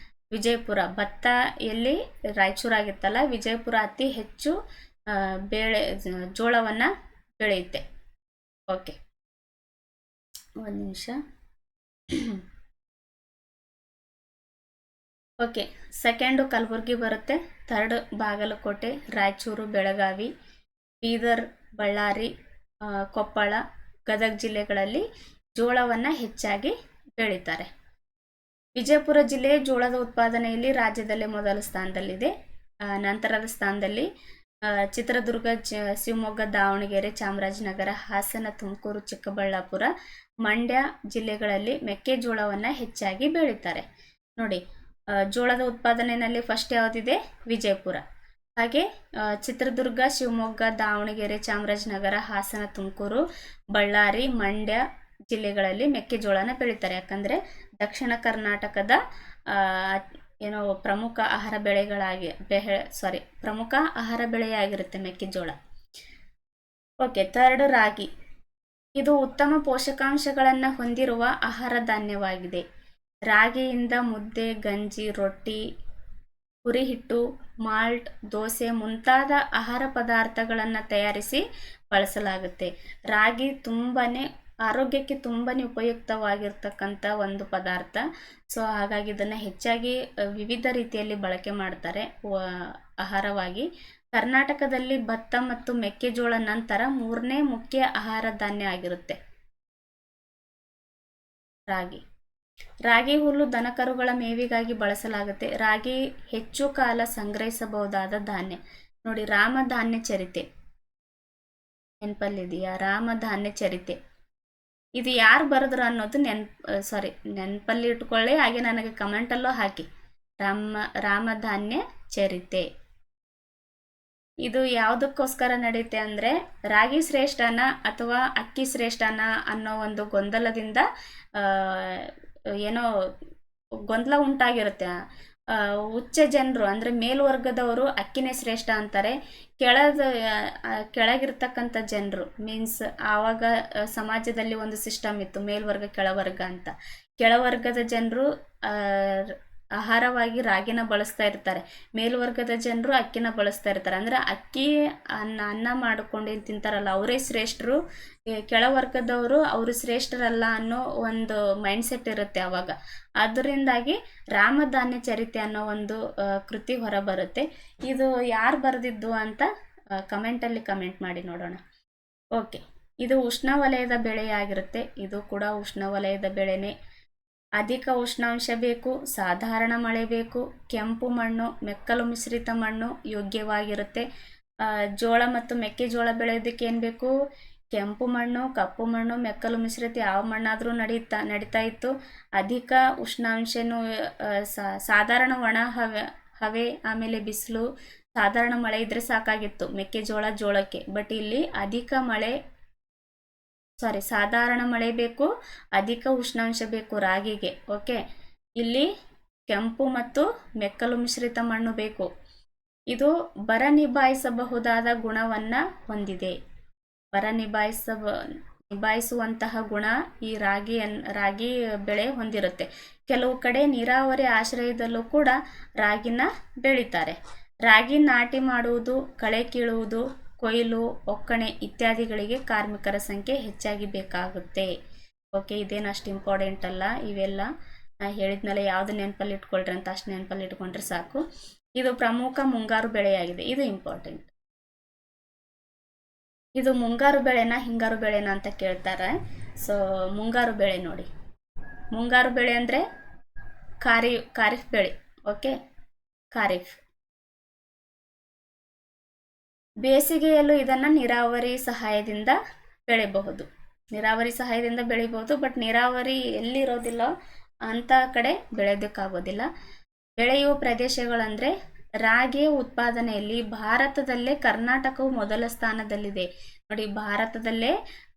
S1: ವಿಜಯಪುರ. ಭತ್ತ ಎಲ್ಲಿ? ರಾಯಚೂರಾಗಿತ್ತಲ್ಲ, ವಿಜಯಪುರ ಅತಿ ಹೆಚ್ಚು ಜೋಳವನ್ನು ಬೆಳೆಯುತ್ತೆ. ಓಕೆ, ಒಂದು ನಿಮಿಷ. ಓಕೆ, ಸೆಕೆಂಡು ಕಲಬುರಗಿ ಬರುತ್ತೆ. ಥರ್ಡ್ ಬಾಗಲಕೋಟೆ, ರಾಯಚೂರು, ಬೆಳಗಾವಿ, ಬೀದರ್, ಬಳ್ಳಾರಿ, ಕೊಪ್ಪಳ, ಗದಗ ಜಿಲ್ಲೆಗಳಲ್ಲಿ ಜೋಳವನ್ನು ಹೆಚ್ಚಾಗಿ ಬೆಳೀತಾರೆ. ವಿಜಯಪುರ ಜಿಲ್ಲೆ ಜೋಳದ ಉತ್ಪಾದನೆಯಲ್ಲಿ ರಾಜ್ಯದಲ್ಲೇ ಮೊದಲ ಸ್ಥಾನದಲ್ಲಿದೆ. ನಂತರದ ಸ್ಥಾನದಲ್ಲಿ ಚಿತ್ರದುರ್ಗ, ಶಿವಮೊಗ್ಗ, ದಾವಣಗೆರೆ, ಚಾಮರಾಜನಗರ, ಹಾಸನ, ತುಮಕೂರು, ಚಿಕ್ಕಬಳ್ಳಾಪುರ, ಮಂಡ್ಯ ಜಿಲ್ಲೆಗಳಲ್ಲಿ ಮೆಕ್ಕೆಜೋಳವನ್ನು ಹೆಚ್ಚಾಗಿ ಬೆಳೀತಾರೆ. ನೋಡಿ, ಜೋಳದ ಉತ್ಪಾದನೆಯಲ್ಲಿ ಫಸ್ಟ್ ಯಾವುದಿದೆ? ವಿಜಯಪುರ. ಹಾಗೆ ಚಿತ್ರದುರ್ಗ, ಶಿವಮೊಗ್ಗ, ದಾವಣಗೆರೆ, ಚಾಮರಾಜನಗರ, ಹಾಸನ, ತುಮಕೂರು, ಬಳ್ಳಾರಿ, ಮಂಡ್ಯ ಜಿಲ್ಲೆಗಳಲ್ಲಿ ಮೆಕ್ಕೆಜೋಳನ ಬೆಳೀತಾರೆ. ಯಾಕಂದರೆ ದಕ್ಷಿಣ ಕರ್ನಾಟಕದ ಪ್ರಮುಖ ಆಹಾರ ಬೆಳೆಯಾಗಿರುತ್ತೆ ಮೆಕ್ಕೆಜೋಳ. ಓಕೆ, ಥರ್ಡ್ ರಾಗಿ. ಇದು ಉತ್ತಮ ಪೋಷಕಾಂಶಗಳನ್ನು ಹೊಂದಿರುವ ಆಹಾರ ಧಾನ್ಯವಾಗಿದೆ. ರಾಗಿಯಿಂದ ಮುದ್ದೆ, ಗಂಜಿ, ರೊಟ್ಟಿ, ಹುರಿ ಹಿಟ್ಟು, ಮಾಲ್ಟ್, ದೋಸೆ ಮುಂತಾದ ಆಹಾರ ಪದಾರ್ಥಗಳನ್ನು ತಯಾರಿಸಿ ಬಳಸಲಾಗುತ್ತೆ. ರಾಗಿ ಆರೋಗ್ಯಕ್ಕೆ ತುಂಬಾ ಉಪಯುಕ್ತವಾಗಿರ್ತಕ್ಕಂಥ ಒಂದು ಪದಾರ್ಥ. ಸೊ ಹಾಗಾಗಿ ಇದನ್ನು ಹೆಚ್ಚಾಗಿ ವಿವಿಧ ರೀತಿಯಲ್ಲಿ ಬಳಕೆ ಮಾಡ್ತಾರೆ ಆಹಾರವಾಗಿ. ಕರ್ನಾಟಕದಲ್ಲಿ ಭತ್ತ ಮತ್ತು ಮೆಕ್ಕೆಜೋಳ ನಂತರ 3ನೇ ಮುಖ್ಯ ಆಹಾರ ಧಾನ್ಯ ಆಗಿರುತ್ತೆ ರಾಗಿ. ಹುಲ್ಲು ದನಕರುಗಳ ಮೇವಿಗಾಗಿ ಬಳಸಲಾಗುತ್ತೆ. ರಾಗಿ ಹೆಚ್ಚು ಕಾಲ ಸಂಗ್ರಹಿಸಬಹುದಾದ ಧಾನ್ಯ. ನೋಡಿ, ರಾಮಧಾನ್ಯ ಚರಿತೆ ನೆನಪಲ್ಲಿದೆಯಾ? ರಾಮಧಾನ್ಯ ಚರಿತೆ ಇದು ಯಾರು ಬರೆದ್ರು ಅನ್ನೋದು ನೆನಪಲ್ಲಿ ಇಟ್ಕೊಳ್ಳಿ. ಹಾಗೆ ನನಗೆ ಕಮೆಂಟಲ್ಲೂ ಹಾಕಿ. ರಾಮಧಾನ್ಯ ಚರಿತೆ ಇದು ಯಾವುದಕ್ಕೋಸ್ಕರ ನಡೆಯುತ್ತೆ ಅಂದರೆ ರಾಗಿ ಶ್ರೇಷ್ಠನ ಅಥವಾ ಅಕ್ಕಿ ಶ್ರೇಷ್ಠನ ಅನ್ನೋ ಒಂದು ಗೊಂದಲದಿಂದ ಗೊಂದಲ ಉಂಟಾಗಿರುತ್ತೆ. ಉಚ್ಚ ಜನರು ಅಂದರೆ ಮೇಲ್ವರ್ಗದವರು ಅಕ್ಕಿನೇ ಶ್ರೇಷ್ಠ ಅಂತಾರೆ. ಕೆಳಗಿರ್ತಕ್ಕಂಥ ಜನರು ಮೀನ್ಸ್ ಆವಾಗ ಸಮಾಜದಲ್ಲಿ ಒಂದು ಸಿಸ್ಟಮ್ ಇತ್ತು, ಮೇಲ್ವರ್ಗ ಕೆಳವರ್ಗ ಅಂತ. ಕೆಳವರ್ಗದ ಜನರು ಆಹಾರವಾಗಿ ರಾಗಿನ ಬಳಸ್ತಾ ಇರ್ತಾರೆ, ಮೇಲ್ವರ್ಗದ ಜನರು ಅಕ್ಕಿನ ಬಳಸ್ತಾ ಇರ್ತಾರೆ. ಅಂದರೆ ಅಕ್ಕಿ ಅನ್ನ ಮಾಡಿಕೊಂಡು ತಿಂತಾರಲ್ಲ ಅವರೇ ಶ್ರೇಷ್ಠರು, ಕೆಳವರ್ಗದವರು ಅವರು ಶ್ರೇಷ್ಠರಲ್ಲ ಅನ್ನೋ ಒಂದು ಮೈಂಡ್ಸೆಟ್ ಇರುತ್ತೆ ಆವಾಗ. ಅದರಿಂದಾಗಿ ರಾಮಧಾನ್ಯ ಚರಿತೆ ಅನ್ನೋ ಒಂದು ಕೃತಿ ಹೊರಬರುತ್ತೆ. ಇದು ಯಾರು ಬರೆದಿದ್ದು ಅಂತ ಕಮೆಂಟಲ್ಲಿ ಕಮೆಂಟ್ ಮಾಡಿ ನೋಡೋಣ. ಓಕೆ, ಇದು ಉಷ್ಣವಲಯದ ಬೆಳೆಯಾಗಿರುತ್ತೆ. ಇದು ಕೂಡ ಉಷ್ಣವಲಯದ ಬೆಳೆನೇ. ಅಧಿಕ ಉಷ್ಣಾಂಶ ಬೇಕು, ಸಾಧಾರಣ ಮಳೆ ಬೇಕು, ಕೆಂಪು ಮಣ್ಣು, ಮೆಕ್ಕಲು ಮಿಶ್ರಿತ ಮಣ್ಣು ಯೋಗ್ಯವಾಗಿರುತ್ತೆ. ಜೋಳ ಮತ್ತು ಮೆಕ್ಕೆಜೋಳ ಬೆಳೆಯೋದಕ್ಕೆ ಏನು ಬೇಕು? ಕೆಂಪು ಮಣ್ಣು, ಕಪ್ಪು ಮಣ್ಣು, ಮೆಕ್ಕಲು ಮಿಶ್ರಿತ ಯಾವ ಮಣ್ಣಾದರೂ ನಡೀತಾ ಇತ್ತು. ಅಧಿಕ ಉಷ್ಣಾಂಶನೂ ಸಾಧಾರಣ ಒಣ ಹವೆ ಆಮೇಲೆ ಬಿಸಿಲು, ಸಾಧಾರಣ ಮಳೆ ಇದ್ರೆ ಸಾಕಾಗಿತ್ತು ಜೋಳಕ್ಕೆ. ಬಟ್ ಇಲ್ಲಿ ಸಾಧಾರಣ ಮಳೆ ಬೇಕು, ಅಧಿಕ ಉಷ್ಣಾಂಶ ಬೇಕು ರಾಗಿಗೆ. ಓಕೆ, ಇಲ್ಲಿ ಕೆಂಪು ಮತ್ತು ಮೆಕ್ಕಲು ಮಿಶ್ರಿತ ಮಣ್ಣು ಬೇಕು. ಇದು ಬರ ನಿಭಾಯಿಸಬಹುದಾದ ಗುಣವನ್ನು ಹೊಂದಿದೆ. ಬರ ನಿಭಾಯಿಸುವಂತಹ ಗುಣ ಈ ರಾಗಿ ಬೆಳೆ ಹೊಂದಿರುತ್ತೆ. ಕೆಲವು ಕಡೆ ನೀರಾವರಿ ಆಶ್ರಯದಲ್ಲೂ ಕೂಡ ರಾಗಿನ ಬೆಳೀತಾರೆ. ರಾಗಿ ನಾಟಿ ಮಾಡುವುದು, ಕಳೆ ಕೀಳುವುದು, ಕೊಯ್ಲು, ಒಕ್ಕಣೆ ಇತ್ಯಾದಿಗಳಿಗೆ ಕಾರ್ಮಿಕರ ಸಂಖ್ಯೆ ಹೆಚ್ಚಾಗಿ ಬೇಕಾಗುತ್ತೆ. ಓಕೆ, ಇದೇನು ಅಷ್ಟು ಇಂಪಾರ್ಟೆಂಟ್ ಅಲ್ಲ. ಇವೆಲ್ಲ ನಾ ಹೇಳಿದ್ಮೇಲೆ ಯಾವುದು ನೆನಪಲ್ಲಿ ಇಟ್ಕೊಳ್ರಿ ಅಂತ ಅಷ್ಟು ನೆನಪಲ್ಲಿ ಇಟ್ಕೊಂಡ್ರೆ ಸಾಕು. ಇದು ಪ್ರಮುಖ ಮುಂಗಾರು ಬೆಳೆಯಾಗಿದೆ. ಇದು ಇಂಪಾರ್ಟೆಂಟ್. ಇದು ಮುಂಗಾರು ಬೆಳೆನಾ ಹಿಂಗಾರು ಬೆಳೆನಾ ಅಂತ ಕೇಳ್ತಾರೆ. ಸೊ ಮುಂಗಾರು ಬೆಳೆ ನೋಡಿ. ಮುಂಗಾರು ಬೆಳೆ ಅಂದರೆ ಖಾರಿಫ್ ಬೆಳೆ. ಓಕೆ, ಖಾರಿಫ್. ಬೇಸಿಗೆಯಲ್ಲೂ ಇದನ್ನು ನೀರಾವರಿ ಸಹಾಯದಿಂದ ಬೆಳೆಯಬಹುದು. ಬಟ್ ನೀರಾವರಿ ಎಲ್ಲಿರೋದಿಲ್ಲ ಅಂಥ ಕಡೆ ಬೆಳೆಯೋದಕ್ಕಾಗೋದಿಲ್ಲ. ಬೆಳೆಯುವ ಪ್ರದೇಶಗಳಂದರೆ ರಾಗಿಯ ಉತ್ಪಾದನೆಯಲ್ಲಿ ಭಾರತದಲ್ಲೇ ಕರ್ನಾಟಕವು ಮೊದಲ ಸ್ಥಾನದಲ್ಲಿದೆ. ನೋಡಿ, ಭಾರತದಲ್ಲೇ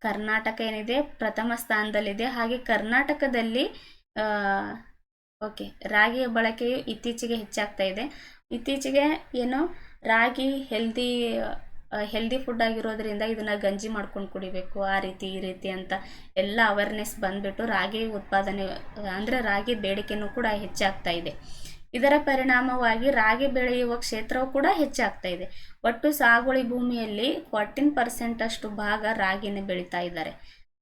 S1: ಕರ್ನಾಟಕ ಏನಿದೆ ಪ್ರಥಮ ಸ್ಥಾನದಲ್ಲಿದೆ. ಹಾಗೆ ಕರ್ನಾಟಕದಲ್ಲಿ ರಾಗಿಯ ಬಳಕೆಯು ಇತ್ತೀಚೆಗೆ ಹೆಚ್ಚಾಗ್ತಾ ಇದೆ. ಇತ್ತೀಚೆಗೆ ಏನು ರಾಗಿ ಹೆಲ್ದಿ ಫುಡ್ ಆಗಿರೋದ್ರಿಂದ ಇದನ್ನು ಗಂಜಿ ಮಾಡ್ಕೊಂಡು ಕುಡಿಬೇಕು, ಆ ರೀತಿ ಈ ರೀತಿ ಅಂತ ಎಲ್ಲ ಅವೇರ್ನೆಸ್ ಬಂದ್ಬಿಟ್ಟು ರಾಗಿ ಉತ್ಪಾದನೆ ಅಂದರೆ ರಾಗಿ ಬೇಡಿಕೆನೂ ಕೂಡ ಹೆಚ್ಚಾಗ್ತಾ ಇದೆ. ಇದರ ಪರಿಣಾಮವಾಗಿ ರಾಗಿ ಬೆಳೆಯುವ ಕ್ಷೇತ್ರವು ಕೂಡ ಹೆಚ್ಚಾಗ್ತಾ ಇದೆ. ಒಟ್ಟು ಸಾಗುವಳಿ ಭೂಮಿಯಲ್ಲಿ 14% ಅಷ್ಟು ಭಾಗ ರಾಗಿನ ಬೆಳೀತಾ ಇದ್ದಾರೆ.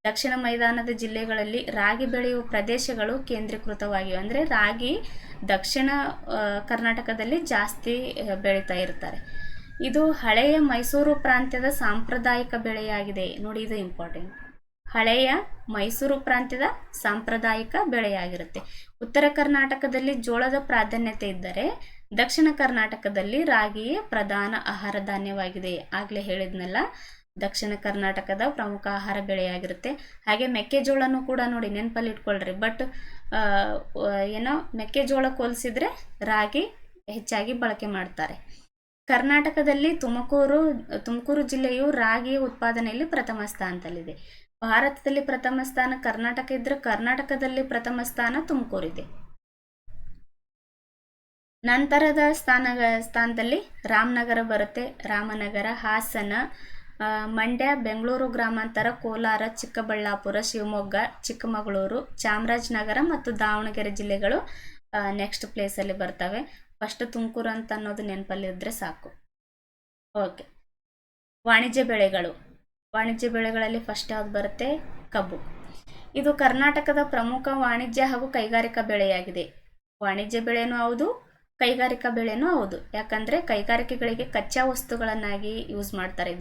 S1: ದಕ್ಷಿಣ ಮೈದಾನದ ಜಿಲ್ಲೆಗಳಲ್ಲಿ ರಾಗಿ ಬೆಳೆಯುವ ಪ್ರದೇಶಗಳು ಕೇಂದ್ರೀಕೃತವಾಗಿವೆ. ಅಂದರೆ ರಾಗಿ ದಕ್ಷಿಣ ಕರ್ನಾಟಕದಲ್ಲಿ ಜಾಸ್ತಿ ಬೆಳೀತಾ ಇರ್ತಾರೆ. ಇದು ಹಳೆಯ ಮೈಸೂರು ಪ್ರಾಂತ್ಯದ ಸಾಂಪ್ರದಾಯಿಕ ಬೆಳೆಯಾಗಿದೆ. ನೋಡಿ, ಇದು ಇಂಪಾರ್ಟೆಂಟ್. ಹಳೆಯ ಮೈಸೂರು ಪ್ರಾಂತ್ಯದ ಸಾಂಪ್ರದಾಯಿಕ ಬೆಳೆಯಾಗಿರುತ್ತೆ. ಉತ್ತರ ಕರ್ನಾಟಕದಲ್ಲಿ ಜೋಳದ ಪ್ರಾಧಾನ್ಯತೆ ಇದ್ದರೆ ದಕ್ಷಿಣ ಕರ್ನಾಟಕದಲ್ಲಿ ರಾಗಿಯೇ ಪ್ರಧಾನ ಆಹಾರ ಧಾನ್ಯವಾಗಿದೆ. ಆಗಲೇ ಹೇಳಿದ್ನಲ್ಲ, ದಕ್ಷಿಣ ಕರ್ನಾಟಕದ ಪ್ರಮುಖ ಆಹಾರ ಬೆಳೆಯಾಗಿರುತ್ತೆ. ಹಾಗೆ ಮೆಕ್ಕೆಜೋಳನೂ ಕೂಡ ನೋಡಿ, ನೆನಪಲ್ಲಿ ಇಟ್ಕೊಳ್ರಿ. ಬಟ್ ಮೆಕ್ಕೆಜೋಳಕ್ಕೆ ಹೋಲಿಸಿದ್ರೆ ರಾಗಿ ಹೆಚ್ಚಾಗಿ ಬಳಕೆ ಮಾಡ್ತಾರೆ. ಕರ್ನಾಟಕದಲ್ಲಿ ತುಮಕೂರು ಜಿಲ್ಲೆಯು ರಾಗಿಯ ಉತ್ಪಾದನೆಯಲ್ಲಿ ಪ್ರಥಮ ಸ್ಥಾನದಲ್ಲಿದೆ. ಭಾರತದಲ್ಲಿ ಪ್ರಥಮ ಸ್ಥಾನ ಕರ್ನಾಟಕ ಇದ್ದರೆ ಕರ್ನಾಟಕದಲ್ಲಿ ಪ್ರಥಮ ಸ್ಥಾನ ತುಮಕೂರಿದೆ. ನಂತರದ ಸ್ಥಾನದಲ್ಲಿ ರಾಮನಗರ ಬರುತ್ತೆ. ರಾಮನಗರ, ಹಾಸನ, ಮಂಡ್ಯ, ಬೆಂಗಳೂರು ಗ್ರಾಮಾಂತರ, ಕೋಲಾರ, ಚಿಕ್ಕಬಳ್ಳಾಪುರ, ಶಿವಮೊಗ್ಗ, ಚಿಕ್ಕಮಗಳೂರು, ಚಾಮರಾಜನಗರ ಮತ್ತು ದಾವಣಗೆರೆ ಜಿಲ್ಲೆಗಳು ನೆಕ್ಸ್ಟ್ ಪ್ಲೇಸಲ್ಲಿ ಬರ್ತವೆ. ಫಸ್ಟ್ ತುಮಕೂರು ಅಂತ ಅನ್ನೋದು ನೆನಪಲ್ಲಿದ್ದರೆ ಸಾಕು. ಓಕೆ, ವಾಣಿಜ್ಯ ಬೆಳೆಗಳಲ್ಲಿ ಫಸ್ಟ್ ಯಾವ್ದು ಬರುತ್ತೆ? ಕಬ್ಬು. ಇದು ಕರ್ನಾಟಕದ ಪ್ರಮುಖ ವಾಣಿಜ್ಯ ಹಾಗೂ ಕೈಗಾರಿಕಾ ಬೆಳೆಯಾಗಿದೆ. ವಾಣಿಜ್ಯ ಬೆಳೆನೂ ಹೌದು, ಕೈಗಾರಿಕಾ ಬೆಳೆನೂ ಹೌದು. ಯಾಕಂದರೆ ಕೈಗಾರಿಕೆಗಳಿಗೆ ಕಚ್ಚಾ ವಸ್ತುಗಳನ್ನಾಗಿ ಯೂಸ್ ಮಾಡ್ತಾರೆ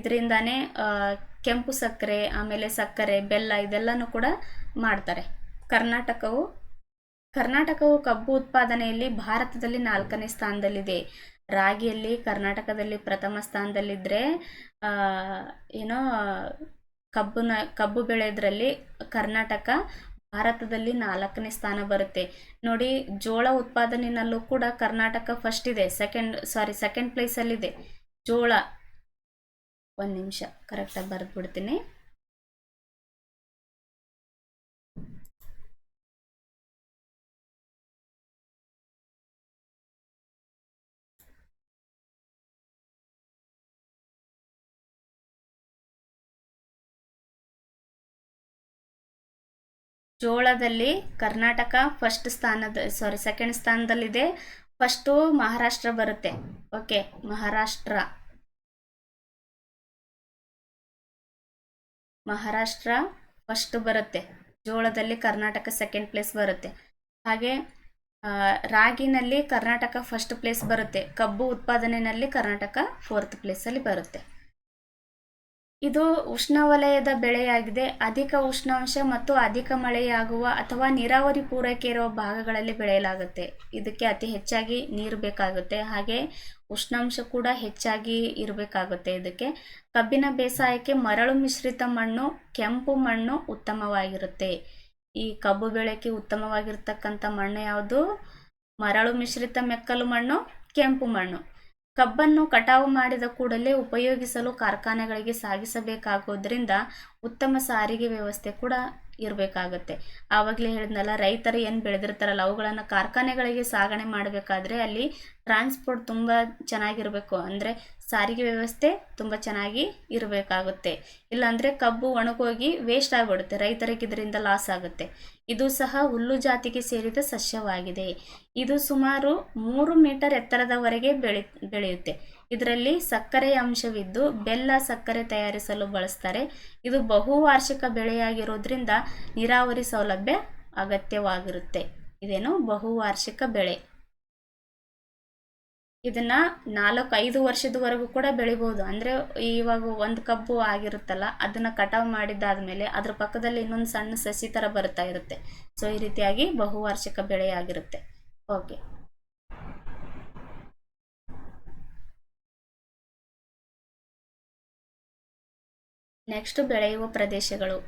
S1: ಇದರಿಂದಾನೇ ಕೆಂಪು ಸಕ್ಕರೆ, ಆಮೇಲೆ ಸಕ್ಕರೆ, ಬೆಲ್ಲ ಇದೆಲ್ಲನೂ ಕೂಡ ಮಾಡ್ತಾರೆ. ಕರ್ನಾಟಕವು ಕಬ್ಬು ಉತ್ಪಾದನೆಯಲ್ಲಿ ಭಾರತದಲ್ಲಿ 4ನೇ ಸ್ಥಾನದಲ್ಲಿದೆ. ರಾಗಿಯಲ್ಲಿ ಕರ್ನಾಟಕದಲ್ಲಿ ಪ್ರಥಮ ಸ್ಥಾನದಲ್ಲಿದ್ದರೆ ಕಬ್ಬು ಬೆಳೆಯೋದ್ರಲ್ಲಿ ಕರ್ನಾಟಕ ಭಾರತದಲ್ಲಿ 4ನೇ ಸ್ಥಾನ ಬರುತ್ತೆ. ನೋಡಿ, ಜೋಳ ಉತ್ಪಾದನೆಯಲ್ಲೂ ಕೂಡ ಕರ್ನಾಟಕ ಫಸ್ಟ್ ಇದೆ. ಸೆಕೆಂಡ್ ಪ್ಲೇಸಲ್ಲಿದೆ ಜೋಳ. ಒಂದು ನಿಮಿಷ ಕರೆಕ್ಟಾಗಿ ಬರೆದ್ಬಿಡ್ತೀನಿ. ಜೋಳದಲ್ಲಿ ಕರ್ನಾಟಕ ಸೆಕೆಂಡ್ ಸ್ಥಾನದಲ್ಲಿದೆ. ಫಸ್ಟು ಮಹಾರಾಷ್ಟ್ರ ಬರುತ್ತೆ. ಓಕೆ, ಮಹಾರಾಷ್ಟ್ರ ಫಸ್ಟ್ ಬರುತ್ತೆ. ಜೋಳದಲ್ಲಿ ಕರ್ನಾಟಕ ಸೆಕೆಂಡ್ ಪ್ಲೇಸ್ ಬರುತ್ತೆ. ಹಾಗೆ ರಾಗಿನಲ್ಲಿ ಕರ್ನಾಟಕ ಫಸ್ಟ್ ಪ್ಲೇಸ್ ಬರುತ್ತೆ. ಕಬ್ಬು ಉತ್ಪಾದನೆಯಲ್ಲಿ ಕರ್ನಾಟಕ 4th ಪ್ಲೇಸಲ್ಲಿ ಬರುತ್ತೆ. ಇದು ಉಷ್ಣವಲಯದ ಬೆಳೆಯಾಗಿದೆ. ಅಧಿಕ ಉಷ್ಣಾಂಶ ಮತ್ತು ಅಧಿಕ ಮಳೆಯಾಗುವ ಅಥವಾ ನೀರಾವರಿ ಪೂರೈಕೆ ಇರುವ ಭಾಗಗಳಲ್ಲಿ ಬೆಳೆಯಲಾಗುತ್ತೆ. ಇದಕ್ಕೆ ಅತಿ ಹೆಚ್ಚಾಗಿ ನೀರು ಬೇಕಾಗುತ್ತೆ. ಹಾಗೆ ಉಷ್ಣಾಂಶ ಕೂಡ ಹೆಚ್ಚಾಗಿ ಇರಬೇಕಾಗುತ್ತೆ. ಇದಕ್ಕೆ ಕಬ್ಬಿನ ಬೇಸಾಯಕ್ಕೆ ಮರಳು ಮಿಶ್ರಿತ ಮಣ್ಣು, ಕೆಂಪು ಮಣ್ಣು ಉತ್ತಮವಾಗಿರುತ್ತೆ. ಈ ಕಬ್ಬು ಬೆಳೆಗೆ ಉತ್ತಮವಾಗಿರ್ತಕ್ಕಂಥ ಮಣ್ಣು ಯಾವುದು? ಮರಳು ಮಿಶ್ರಿತ ಮೆಕ್ಕಲು ಮಣ್ಣು, ಕೆಂಪು ಮಣ್ಣು. ಕಬ್ಬನ್ನು ಕಟಾವು ಮಾಡಿದ ಕೂಡಲೇ ಉಪಯೋಗಿಸಲು ಕಾರ್ಖಾನೆಗಳಿಗೆ ಸಾಗಿಸಬೇಕಾಗೋದ್ರಿಂದ ಉತ್ತಮ ಸಾರಿಗೆ ವ್ಯವಸ್ಥೆ ಕೂಡ ಇರಬೇಕಾಗುತ್ತೆ. ಆವಾಗಲೇ ಹೇಳಿದ್ನಲ್ಲ, ರೈತರು ಏನು ಬೆಳೆದಿರ್ತಾರಲ್ಲ ಅವುಗಳನ್ನು ಕಾರ್ಖಾನೆಗಳಿಗೆ ಸಾಗಣೆ ಮಾಡಬೇಕಾದ್ರೆ ಅಲ್ಲಿ ಟ್ರಾನ್ಸ್ಪೋರ್ಟ್ ತುಂಬ ಚೆನ್ನಾಗಿರಬೇಕು. ಅಂದರೆ ಸಾರಿಗೆ ವ್ಯವಸ್ಥೆ ತುಂಬ ಚೆನ್ನಾಗಿ ಇರಬೇಕಾಗುತ್ತೆ. ಇಲ್ಲಾಂದರೆ ಕಬ್ಬು ಒಣಗೋಗಿ ವೇಸ್ಟ್ ಆಗಿಬಿಡುತ್ತೆ, ರೈತರಿಗೆ ಇದರಿಂದ ಲಾಸ್ ಆಗುತ್ತೆ. ಇದು ಸಹ ಹುಲ್ಲು ಜಾತಿಗೆ ಸೇರಿದ ಸಸ್ಯವಾಗಿದೆ. ಇದು ಸುಮಾರು 3 ಮೀಟರ್ ಎತ್ತರದವರೆಗೆ ಬೆಳೆಯುತ್ತೆ. ಇದರಲ್ಲಿ ಸಕ್ಕರೆಯ ಅಂಶವಿದ್ದು ಬೆಲ್ಲ ಸಕ್ಕರೆ ತಯಾರಿಸಲು ಬಳಸ್ತಾರೆ. ಇದು ಬಹುವಾರ್ಷಿಕ ಬೆಳೆಯಾಗಿರೋದ್ರಿಂದ ನೀರಾವರಿ ಸೌಲಭ್ಯ ಅಗತ್ಯವಾಗಿರುತ್ತೆ. ಇದೇನು ಬಹುವಾರ್ಷಿಕ ಬೆಳೆ. ಇದನ್ನ 4-5 ವರ್ಷದವರೆಗೂ ಕೂಡ ಬೆಳಿಬೋದು. ಅಂದರೆ ಇವಾಗ ಒಂದು ಕಬ್ಬು ಆಗಿರುತ್ತಲ್ಲ, ಅದನ್ನ ಕಟಾವು ಮಾಡಿದ್ದಾದ್ಮೇಲೆ ಅದ್ರ ಪಕ್ಕದಲ್ಲಿ ಇನ್ನೊಂದು ಸಣ್ಣ ಸಸಿ ಥರ ಬರ್ತಾ ಇರುತ್ತೆ. ಸೊ ಈ ರೀತಿಯಾಗಿ ಬಹುವಾರ್ಷಿಕ ಬೆಳೆಯಾಗಿರುತ್ತೆ. ಓಕೆ, ನೆಕ್ಸ್ಟ್ ಬೆಳೆಯುವ ಪ್ರದೇಶಗಳು.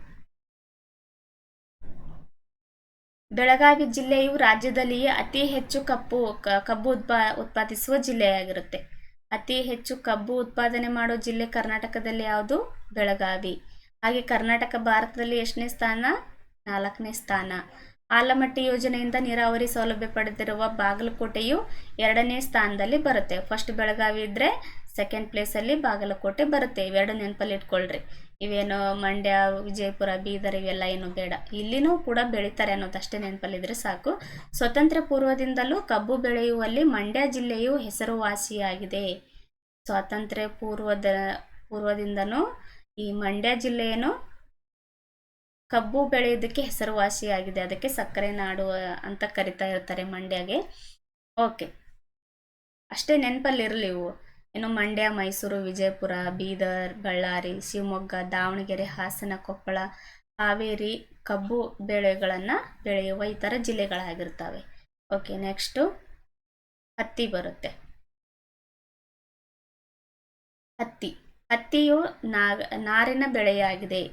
S1: ಬೆಳಗಾವಿ ಜಿಲ್ಲೆಯು ರಾಜ್ಯದಲ್ಲಿಯೇ ಅತಿ ಹೆಚ್ಚು ಕಬ್ಬು ಉತ್ಪಾದಿಸುವ ಜಿಲ್ಲೆಯಾಗಿರುತ್ತೆ. ಅತಿ ಹೆಚ್ಚು ಕಬ್ಬು ಉತ್ಪಾದನೆ ಮಾಡೋ ಜಿಲ್ಲೆ ಕರ್ನಾಟಕದಲ್ಲಿ ಯಾವುದು? ಬೆಳಗಾವಿ. ಹಾಗೆ ಕರ್ನಾಟಕ ಭಾರತದಲ್ಲಿ ಎಷ್ಟನೇ ಸ್ಥಾನ? 4ನೇ ಸ್ಥಾನ. ಆಲಮಟ್ಟಿ ಯೋಜನೆಯಿಂದ ನೀರಾವರಿ ಸೌಲಭ್ಯ ಪಡೆದಿರುವ ಬಾಗಲಕೋಟೆಯು 2ನೇ ಸ್ಥಾನದಲ್ಲಿ ಬರುತ್ತೆ. ಫಸ್ಟ್ ಬೆಳಗಾವಿ ಇದ್ದರೆ ಸೆಕೆಂಡ್ ಪ್ಲೇಸಲ್ಲಿ ಬಾಗಲಕೋಟೆ ಬರುತ್ತೆ. ಇವೆರಡು ನೆನಪಲ್ಲಿ ಇಟ್ಕೊಳ್ರಿ. ಇವೇನು ಮಂಡ್ಯ, ವಿಜಯಪುರ, ಬೀದರ್ ಇವೆಲ್ಲ ಏನು ಬೇಡ. ಇಲ್ಲಿನೂ ಕೂಡ ಬೆಳೀತಾರೆ ಅನ್ನೋದಷ್ಟೇ ನೆನಪಲ್ಲಿದ್ರೆ ಸಾಕು. ಸ್ವತಂತ್ರ ಪೂರ್ವದಿಂದಲೂ ಕಬ್ಬು ಬೆಳೆಯುವಲ್ಲಿ ಮಂಡ್ಯ ಜಿಲ್ಲೆಯು ಹೆಸರುವಾಸಿಯಾಗಿದೆ. ಸ್ವಾತಂತ್ರ್ಯ ಪೂರ್ವದಿಂದನೂ ಈ ಮಂಡ್ಯ ಜಿಲ್ಲೆಯನ್ನು ಕಬ್ಬು ಬೆಳೆಯೋದಕ್ಕೆ ಹೆಸರುವಾಸಿಯಾಗಿದೆ. ಅದಕ್ಕೆ ಸಕ್ಕರೆ ನಾಡು ಅಂತ ಕರಿತಾ ಇರ್ತಾರೆ ಮಂಡ್ಯಗೆ. ಓಕೆ, ಅಷ್ಟೇ ನೆನಪಲ್ಲಿರಲಿ ಇವು. ಇನ್ನು ಮಂಡ್ಯ, ಮೈಸೂರು, ವಿಜಯಪುರ, ಬೀದರ್, ಬಳ್ಳಾರಿ, ಶಿವಮೊಗ್ಗ, ದಾವಣಗೆರೆ, ಹಾಸನ, ಕೊಪ್ಪಳ, ಹಾವೇರಿ ಕಬ್ಬು ಬೆಳೆಗಳನ್ನು ಬೆಳೆಯುವ ಇತರ ಜಿಲ್ಲೆಗಳಾಗಿರ್ತವೆ. ಓಕೆ, ನೆಕ್ಸ್ಟು ಹತ್ತಿ ಬರುತ್ತೆ. ಹತ್ತಿಯು ನಾರಿನ ಬೆಳೆಯಾಗಿದೆ.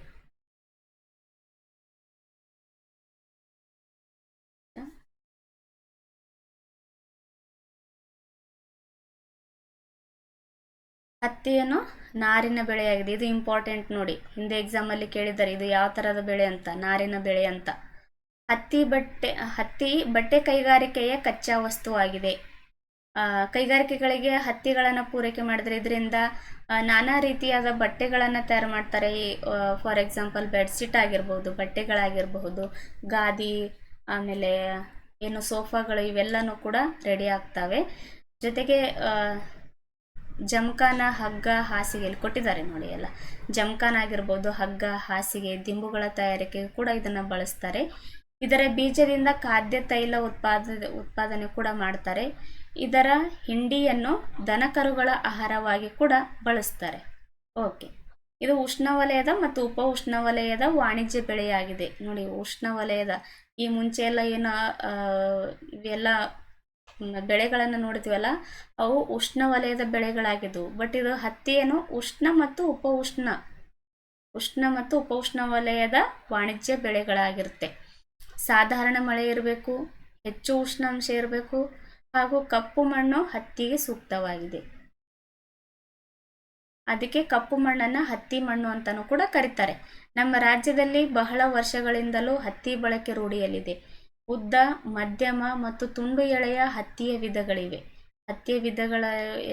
S1: ಹತ್ತಿಯನ್ನು ನಾರಿನ ಬೆಳೆಯಾಗಿದೆ. ಇದು ಇಂಪಾರ್ಟೆಂಟ್ ನೋಡಿ, ಹಿಂದೆ ಎಕ್ಸಾಮಲ್ಲಿ ಕೇಳಿದ್ದಾರೆ ಇದು ಯಾವ ಥರದ ಬೆಳೆ ಅಂತ. ನಾರಿನ ಬೆಳೆ ಅಂತ. ಹತ್ತಿ ಬಟ್ಟೆ ಕೈಗಾರಿಕೆಯ ಕಚ್ಚಾ ವಸ್ತುವಾಗಿದೆ. ಕೈಗಾರಿಕೆಗಳಿಗೆ ಹತ್ತಿಗಳನ್ನು ಪೂರೈಕೆ ಮಾಡಿದ್ರೆ ಇದರಿಂದ ನಾನಾ ರೀತಿಯಾದ ಬಟ್ಟೆಗಳನ್ನು ತಯಾರು ಮಾಡ್ತಾರೆ. ಫಾರ್ ಎಕ್ಸಾಂಪಲ್ ಬೆಡ್ಶೀಟ್ ಆಗಿರ್ಬೋದು, ಬಟ್ಟೆಗಳಾಗಿರಬಹುದು, ಗಾದಿ, ಆಮೇಲೆ ಏನು ಸೋಫಾಗಳು, ಇವೆಲ್ಲನೂ ಕೂಡ ರೆಡಿ ಆಗ್ತವೆ. ಜೊತೆಗೆ ಜಮಖಾನ, ಹಗ್ಗ, ಹಾಸಿಗೆ ಇಲ್ಲಿ ಕೊಟ್ಟಿದ್ದಾರೆ ನೋಡಿ ಎಲ್ಲ. ಜಮಖಾನ ಆಗಿರ್ಬೋದು, ಹಗ್ಗ, ಹಾಸಿಗೆ, ದಿಂಬುಗಳ ತಯಾರಿಕೆಗೆ ಕೂಡ ಇದನ್ನು ಬಳಸ್ತಾರೆ. ಇದರ ಬೀಜದಿಂದ ಖಾದ್ಯ ತೈಲ ಉತ್ಪಾದನೆ ಕೂಡ ಮಾಡ್ತಾರೆ. ಇದರ ಹಿಂಡಿಯನ್ನು ದನಕರುಗಳ ಆಹಾರವಾಗಿ ಕೂಡ ಬಳಸ್ತಾರೆ. ಓಕೆ, ಇದು ಉಷ್ಣವಲಯದ ಮತ್ತು ಉಪ ಉಷ್ಣವಲಯದ ವಾಣಿಜ್ಯ ಬೆಳೆಯಾಗಿದೆ. ನೋಡಿ, ಉಷ್ಣವಲಯದ ಈ ಮುಂಚೆ ಎಲ್ಲ ಏನು ಇವೆಲ್ಲ ಬೆಳೆಗಳನ್ನು ನೋಡ್ತೀವಲ್ಲ, ಅವು ಉಷ್ಣವಲಯದ ಬೆಳೆಗಳಾಗಿದ್ದವು. ಬಟ್ ಇದು ಹತ್ತಿಯನ್ನು ಉಷ್ಣ ಮತ್ತು ಉಪ ಉಷ್ಣವಲಯದ ವಾಣಿಜ್ಯ ಬೆಳೆಗಳಾಗಿರುತ್ತೆ. ಸಾಧಾರಣ ಮಳೆ ಇರಬೇಕು, ಹೆಚ್ಚು ಉಷ್ಣಾಂಶ ಇರಬೇಕು, ಹಾಗೂ ಕಪ್ಪು ಮಣ್ಣು ಹತ್ತಿಗೆ ಸೂಕ್ತವಾಗಿದೆ. ಅದಕ್ಕೆ ಕಪ್ಪು ಮಣ್ಣನ್ನು ಹತ್ತಿ ಮಣ್ಣು ಅಂತಲೂ ಕೂಡ ಕರೀತಾರೆ. ನಮ್ಮ ರಾಜ್ಯದಲ್ಲಿ ಬಹಳ ವರ್ಷಗಳಿಂದಲೂ ಹತ್ತಿ ಬಳಕೆ ರೂಢಿಯಲ್ಲಿದೆ. ಉದ್ದ, ಮಧ್ಯಮ ಮತ್ತು ತುಂಡು ಎಳೆಯ ಹತ್ತಿಯ ವಿಧಗಳಿವೆ. ಹತ್ತಿಯ ವಿಧಗಳ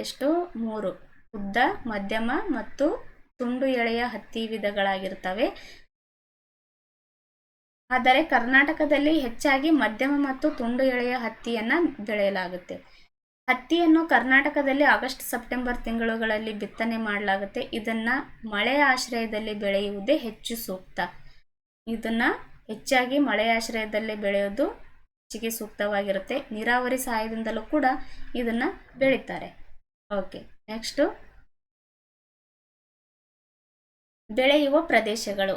S1: ಎಷ್ಟು? 3. ಉದ್ದ, ಮಧ್ಯಮ ಮತ್ತು ತುಂಡು ಎಳೆಯ ಹತ್ತಿ ವಿಧಗಳಾಗಿರ್ತವೆ. ಆದರೆ ಕರ್ನಾಟಕದಲ್ಲಿ ಹೆಚ್ಚಾಗಿ ಮಧ್ಯಮ ಮತ್ತು ತುಂಡು ಎಳೆಯ ಹತ್ತಿಯನ್ನು ಬೆಳೆಯಲಾಗುತ್ತೆ. ಹತ್ತಿಯನ್ನು ಕರ್ನಾಟಕದಲ್ಲಿ ಆಗಸ್ಟ್ ಸೆಪ್ಟೆಂಬರ್ ತಿಂಗಳುಗಳಲ್ಲಿ ಬಿತ್ತನೆ ಮಾಡಲಾಗುತ್ತೆ. ಇದನ್ನು ಮಳೆ ಆಶ್ರಯದಲ್ಲಿ ಬೆಳೆಯುವುದೇ ಹೆಚ್ಚು ಸೂಕ್ತ. ಇದನ್ನು ಹೆಚ್ಚಾಗಿ ಮಳೆ ಆಶ್ರಯದಲ್ಲೇ ಬೆಳೆಯೋದು ಹೆಚ್ಚಿಗೆ ಸೂಕ್ತವಾಗಿರುತ್ತೆ. ನೀರಾವರಿ ಸಹಾಯದಿಂದಲೂ ಕೂಡ ಇದನ್ನು ಬೆಳೀತಾರೆ. ಓಕೆ, ನೆಕ್ಸ್ಟು ಬೆಳೆಯುವ ಪ್ರದೇಶಗಳು.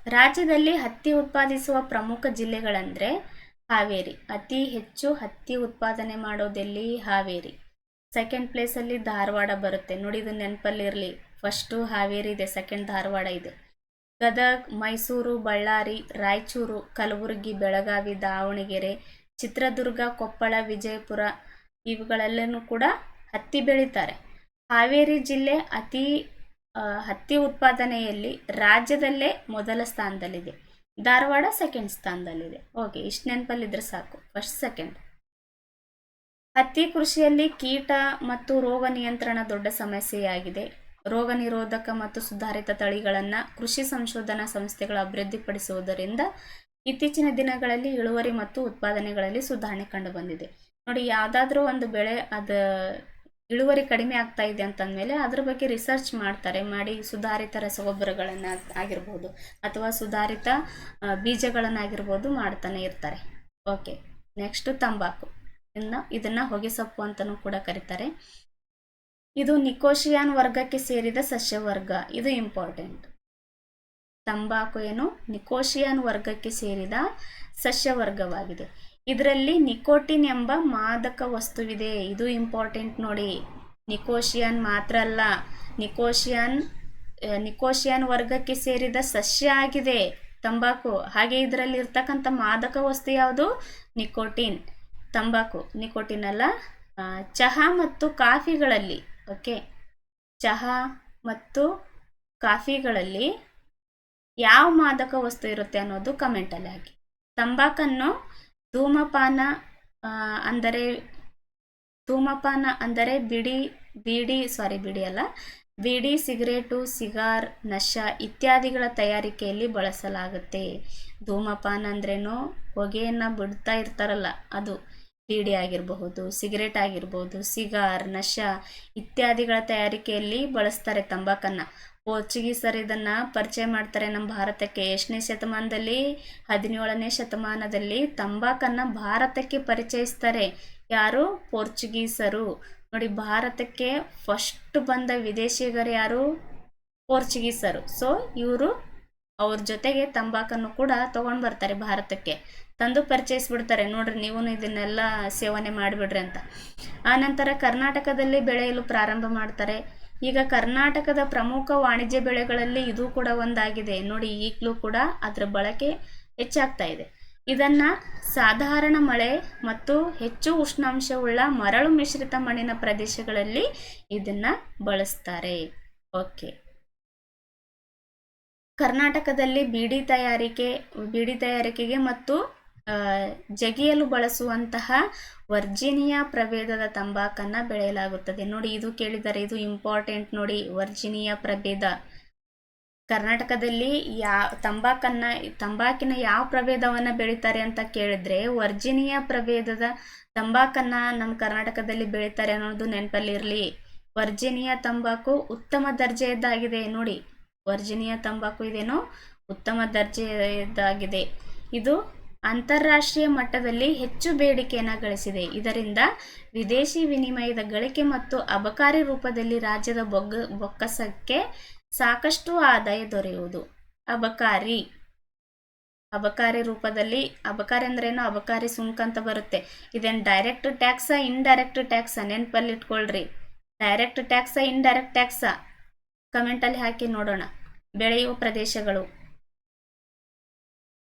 S1: ರಾಜ್ಯದಲ್ಲಿ ಹತ್ತಿ ಉತ್ಪಾದಿಸುವ ಪ್ರಮುಖ ಜಿಲ್ಲೆಗಳಂದರೆ ಹಾವೇರಿ. ಅತಿ ಹೆಚ್ಚು ಹತ್ತಿ ಉತ್ಪಾದನೆ ಮಾಡೋದೆಲ್ಲಿ? ಹಾವೇರಿ. ಸೆಕೆಂಡ್ ಪ್ಲೇಸಲ್ಲಿ ಧಾರವಾಡ ಬರುತ್ತೆ. ನೋಡಿ, ಇದು ನೆನಪಲ್ಲಿರಲಿ. ಫಸ್ಟು ಹಾವೇರಿ ಇದೆ, ಸೆಕೆಂಡ್ ಧಾರವಾಡ ಇದೆ. ಗದಗ್, ಮೈಸೂರು, ಬಳ್ಳಾರಿ, ರಾಯಚೂರು, ಕಲಬುರಗಿ, ಬೆಳಗಾವಿ, ದಾವಣಗೆರೆ, ಚಿತ್ರದುರ್ಗ, ಕೊಪ್ಪಳ, ವಿಜಯಪುರ ಇವುಗಳೆಲ್ಲನೂ ಕೂಡ ಹತ್ತಿ ಬೆಳೀತಾರೆ. ಹಾವೇರಿ ಜಿಲ್ಲೆ ಹತ್ತಿ ಉತ್ಪಾದನೆಯಲ್ಲಿ ರಾಜ್ಯದಲ್ಲೇ ಮೊದಲ ಸ್ಥಾನದಲ್ಲಿದೆ. ಧಾರವಾಡ ಸೆಕೆಂಡ್ ಸ್ಥಾನದಲ್ಲಿದೆ. ಓಕೆ, ಇಷ್ಟು ನೆನಪಲ್ಲಿದ್ರೆ ಸಾಕು. First second. ಹತ್ತಿ ಕೃಷಿಯಲ್ಲಿ ಕೀಟ ಮತ್ತು ರೋಗ ನಿಯಂತ್ರಣ ದೊಡ್ಡ ಸಮಸ್ಯೆಯಾಗಿದೆ. ರೋಗ ನಿರೋಧಕ ಮತ್ತು ಸುಧಾರಿತ ತಳಿಗಳನ್ನು ಕೃಷಿ ಸಂಶೋಧನಾ ಸಂಸ್ಥೆಗಳು ಅಭಿವೃದ್ಧಿಪಡಿಸುವುದರಿಂದ ಇತ್ತೀಚಿನ ದಿನಗಳಲ್ಲಿ ಇಳುವರಿ ಮತ್ತು ಉತ್ಪಾದನೆಗಳಲ್ಲಿ ಸುಧಾರಣೆ ಕಂಡುಬಂದಿದೆ. ನೋಡಿ, ಯಾವುದಾದ್ರೂ ಒಂದು ಬೆಳೆ ಅದು ಇಳುವರಿ ಕಡಿಮೆ ಆಗ್ತಾ ಇದೆ ಅಂತಂದಮೇಲೆ ಅದ್ರ ಬಗ್ಗೆ ರಿಸರ್ಚ್ ಮಾಡ್ತಾರೆ. ಮಾಡಿ ಸುಧಾರಿತ ರಸಗೊಬ್ಬರಗಳನ್ನು ಆಗಿರ್ಬೋದು ಅಥವಾ ಸುಧಾರಿತ ಬೀಜಗಳನ್ನಾಗಿರ್ಬೋದು ಮಾಡ್ತಾನೆ ಇರ್ತಾರೆ. ಓಕೆ, ನೆಕ್ಸ್ಟ್ ತಂಬಾಕು. ಇದನ್ನು ಹೊಗೆಸೊಪ್ಪು ಅಂತಲೂ ಕೂಡ ಕರೀತಾರೆ. ಇದು ನಿಕೋಶಿಯಾನ್ ವರ್ಗಕ್ಕೆ ಸೇರಿದ ಸಸ್ಯವರ್ಗ. ಇದು ಇಂಪಾರ್ಟೆಂಟ್. ತಂಬಾಕು ಏನು ನಿಕೋಶಿಯಾನ್ ವರ್ಗಕ್ಕೆ ಸೇರಿದ ಸಸ್ಯವರ್ಗವಾಗಿದೆ. ಇದರಲ್ಲಿ ನಿಕೋಟಿನ್ ಎಂಬ ಮಾದಕ ವಸ್ತುವಿದೆ. ಇದು ಇಂಪಾರ್ಟೆಂಟ್ ನೋಡಿ. ನಿಕೋಶಿಯಾನ್ ಮಾತ್ರ ಅಲ್ಲ, ನಿಕೋಶಿಯಾನ್ ವರ್ಗಕ್ಕೆ ಸೇರಿದ ಸಸ್ಯ ಆಗಿದೆ ತಂಬಾಕು. ಹಾಗೆ ಇದರಲ್ಲಿ ಇರ್ತಕ್ಕಂಥ ಮಾದಕ ವಸ್ತು ಯಾವುದು? ನಿಕೋಟಿನ್. ತಂಬಾಕು ನಿಕೋಟಿನ್ ಅಲ್ಲ. ಚಹಾ ಮತ್ತು ಕಾಫಿಗಳಲ್ಲಿ, ಓಕೆ, ಚಹಾ ಮತ್ತು ಕಾಫಿಗಳಲ್ಲಿ ಯಾವ ಮಾದಕ ವಸ್ತು ಇರುತ್ತೆ ಅನ್ನೋದು ಕಮೆಂಟಲ್ಲಿ ಹಾಕಿ. ತಂಬಾಕನ್ನು ಧೂಮಪಾನ ಅಂದರೆ ಬೀಡಿ, ಸಿಗರೇಟು, ಸಿಗಾರ್, ನಶಾ ಇತ್ಯಾದಿಗಳ ತಯಾರಿಕೆಯಲ್ಲಿ ಬಳಸಲಾಗುತ್ತೆ. ಧೂಮಪಾನ ಅಂದ್ರೇನು? ಹೊಗೆಯನ್ನು ಬಿಡ್ತಾ ಇರ್ತಾರಲ್ಲ, ಅದು ಬೀಡಿ ಆಗಿರಬಹುದು, ಸಿಗರೇಟ್ ಆಗಿರ್ಬೋದು, ಸಿಗಾರ್, ನಶಾ ಇತ್ಯಾದಿಗಳ ತಯಾರಿಕೆಯಲ್ಲಿ ಬಳಸ್ತಾರೆ ತಂಬಾಕನ್ನು. ಪೋರ್ಚುಗೀಸರು ಇದನ್ನು ಪರಿಚಯ ಮಾಡ್ತಾರೆ ನಮ್ಮ ಭಾರತಕ್ಕೆ. ಎಷ್ಟನೇ ಶತಮಾನದಲ್ಲಿ? 17ನೇ ಶತಮಾನದಲ್ಲಿ ತಂಬಾಕನ್ನು ಭಾರತಕ್ಕೆ ಪರಿಚಯಿಸ್ತಾರೆ. ಯಾರು? ಪೋರ್ಚುಗೀಸರು. ನೋಡಿ, ಭಾರತಕ್ಕೆ ಫಸ್ಟ್ ಬಂದ ವಿದೇಶಿಗರು ಯಾರು? ಪೋರ್ಚುಗೀಸರು. ಸೊ ಇವರು ಅವ್ರ ಜೊತೆಗೆ ತಂಬಾಕನ್ನು ಕೂಡ ತೊಗೊಂಡು ಬರ್ತಾರೆ ಭಾರತಕ್ಕೆ, ತಂದು ಪರಿಚಯಿಸ್ಬಿಡ್ತಾರೆ. ನೋಡ್ರಿ, ನೀವು ಇದನ್ನೆಲ್ಲ ಸೇವನೆ ಮಾಡಿಬಿಡ್ರಿ ಅಂತ. ಆನಂತರ ಕರ್ನಾಟಕದಲ್ಲಿ ಬೆಳೆಯಲು ಪ್ರಾರಂಭ ಮಾಡ್ತಾರೆ. ಈಗ ಕರ್ನಾಟಕದ ಪ್ರಮುಖ ವಾಣಿಜ್ಯ ಬೆಳೆಗಳಲ್ಲಿ ಇದು ಕೂಡ ಒಂದಾಗಿದೆ. ನೋಡಿ, ಈಗಲೂ ಕೂಡ ಅದರ ಬಳಕೆ ಹೆಚ್ಚಾಗ್ತಾ ಇದೆ. ಇದನ್ನು ಸಾಧಾರಣ ಮಳೆ ಮತ್ತು ಹೆಚ್ಚು ಉಷ್ಣಾಂಶವುಳ್ಳ ಮರಳು ಮಿಶ್ರಿತ ಮಣ್ಣಿನ ಪ್ರದೇಶಗಳಲ್ಲಿ ಇದನ್ನು ಬಳಸ್ತಾರೆ. ಓಕೆ, ಕರ್ನಾಟಕದಲ್ಲಿ ಬೀಡಿ ತಯಾರಿಕೆಗೆ ಮತ್ತು ಜಗಿಯಲು ಬಳಸುವಂತಹ ವರ್ಜಿನಿಯಾ ಪ್ರಭೇದದ ತಂಬಾಕನ್ನು ಬೆಳೆಯಲಾಗುತ್ತದೆ. ನೋಡಿ, ಇದು ಕೇಳಿದರೆ ಇದು ಇಂಪಾರ್ಟೆಂಟ್ ನೋಡಿ. ವರ್ಜಿನಿಯಾ ಪ್ರಭೇದ ಕರ್ನಾಟಕದಲ್ಲಿ ತಂಬಾಕಿನ ಯಾವ ಪ್ರಭೇದವನ್ನು ಬೆಳೀತಾರೆ ಅಂತ ಕೇಳಿದ್ರೆ ವರ್ಜಿನಿಯಾ ಪ್ರಭೇದದ ತಂಬಾಕನ್ನು ನಮ್ಮ ಕರ್ನಾಟಕದಲ್ಲಿ ಬೆಳೀತಾರೆ ಅನ್ನೋದು ನೆನಪಲ್ಲಿರಲಿ. ವರ್ಜಿನಿಯಾ ತಂಬಾಕು ಉತ್ತಮ ದರ್ಜೆಯದ್ದಾಗಿದೆ. ನೋಡಿ, ವರ್ಜಿನಿಯಾ ತಂಬಾಕು ಇದೇನೋ ಉತ್ತಮ ದರ್ಜೆಯದ್ದಾಗಿದೆ. ಇದು ಅಂತಾರಾಷ್ಟ್ರೀಯ ಮಟ್ಟದಲ್ಲಿ ಹೆಚ್ಚು ಬೇಡಿಕೆಯನ್ನು ಗಳಿಸಿದೆ. ಇದರಿಂದ ವಿದೇಶಿ ವಿನಿಮಯದ ಗಳಿಕೆ ಮತ್ತು ಅಬಕಾರಿ ರೂಪದಲ್ಲಿ ರಾಜ್ಯದ ಬೊಕ್ಕಸಕ್ಕೆ ಸಾಕಷ್ಟು ಆದಾಯ ದೊರೆಯುವುದು. ಅಬಕಾರಿ ರೂಪದಲ್ಲಿ, ಅಬಕಾರಿ ಅಂದ್ರೇನು? ಅಬಕಾರಿ ಸುಂಕ ಅಂತ ಬರುತ್ತೆ. ಇದೇನು ಡೈರೆಕ್ಟ್ ಟ್ಯಾಕ್ಸಾ ಇಂಡೈರೆಕ್ಟ್ ಟ್ಯಾಕ್ಸಾ? ನೆನಪಲ್ಲಿ ಇಟ್ಕೊಳ್ರಿ. Direct ಟ್ಯಾಕ್ಸಾ indirect ಟ್ಯಾಕ್ಸಾ? ಕಮೆಂಟಲ್ಲಿ ಹಾಕಿ ನೋಡೋಣ. ಬೆಳೆಯುವ ಪ್ರದೇಶಗಳು.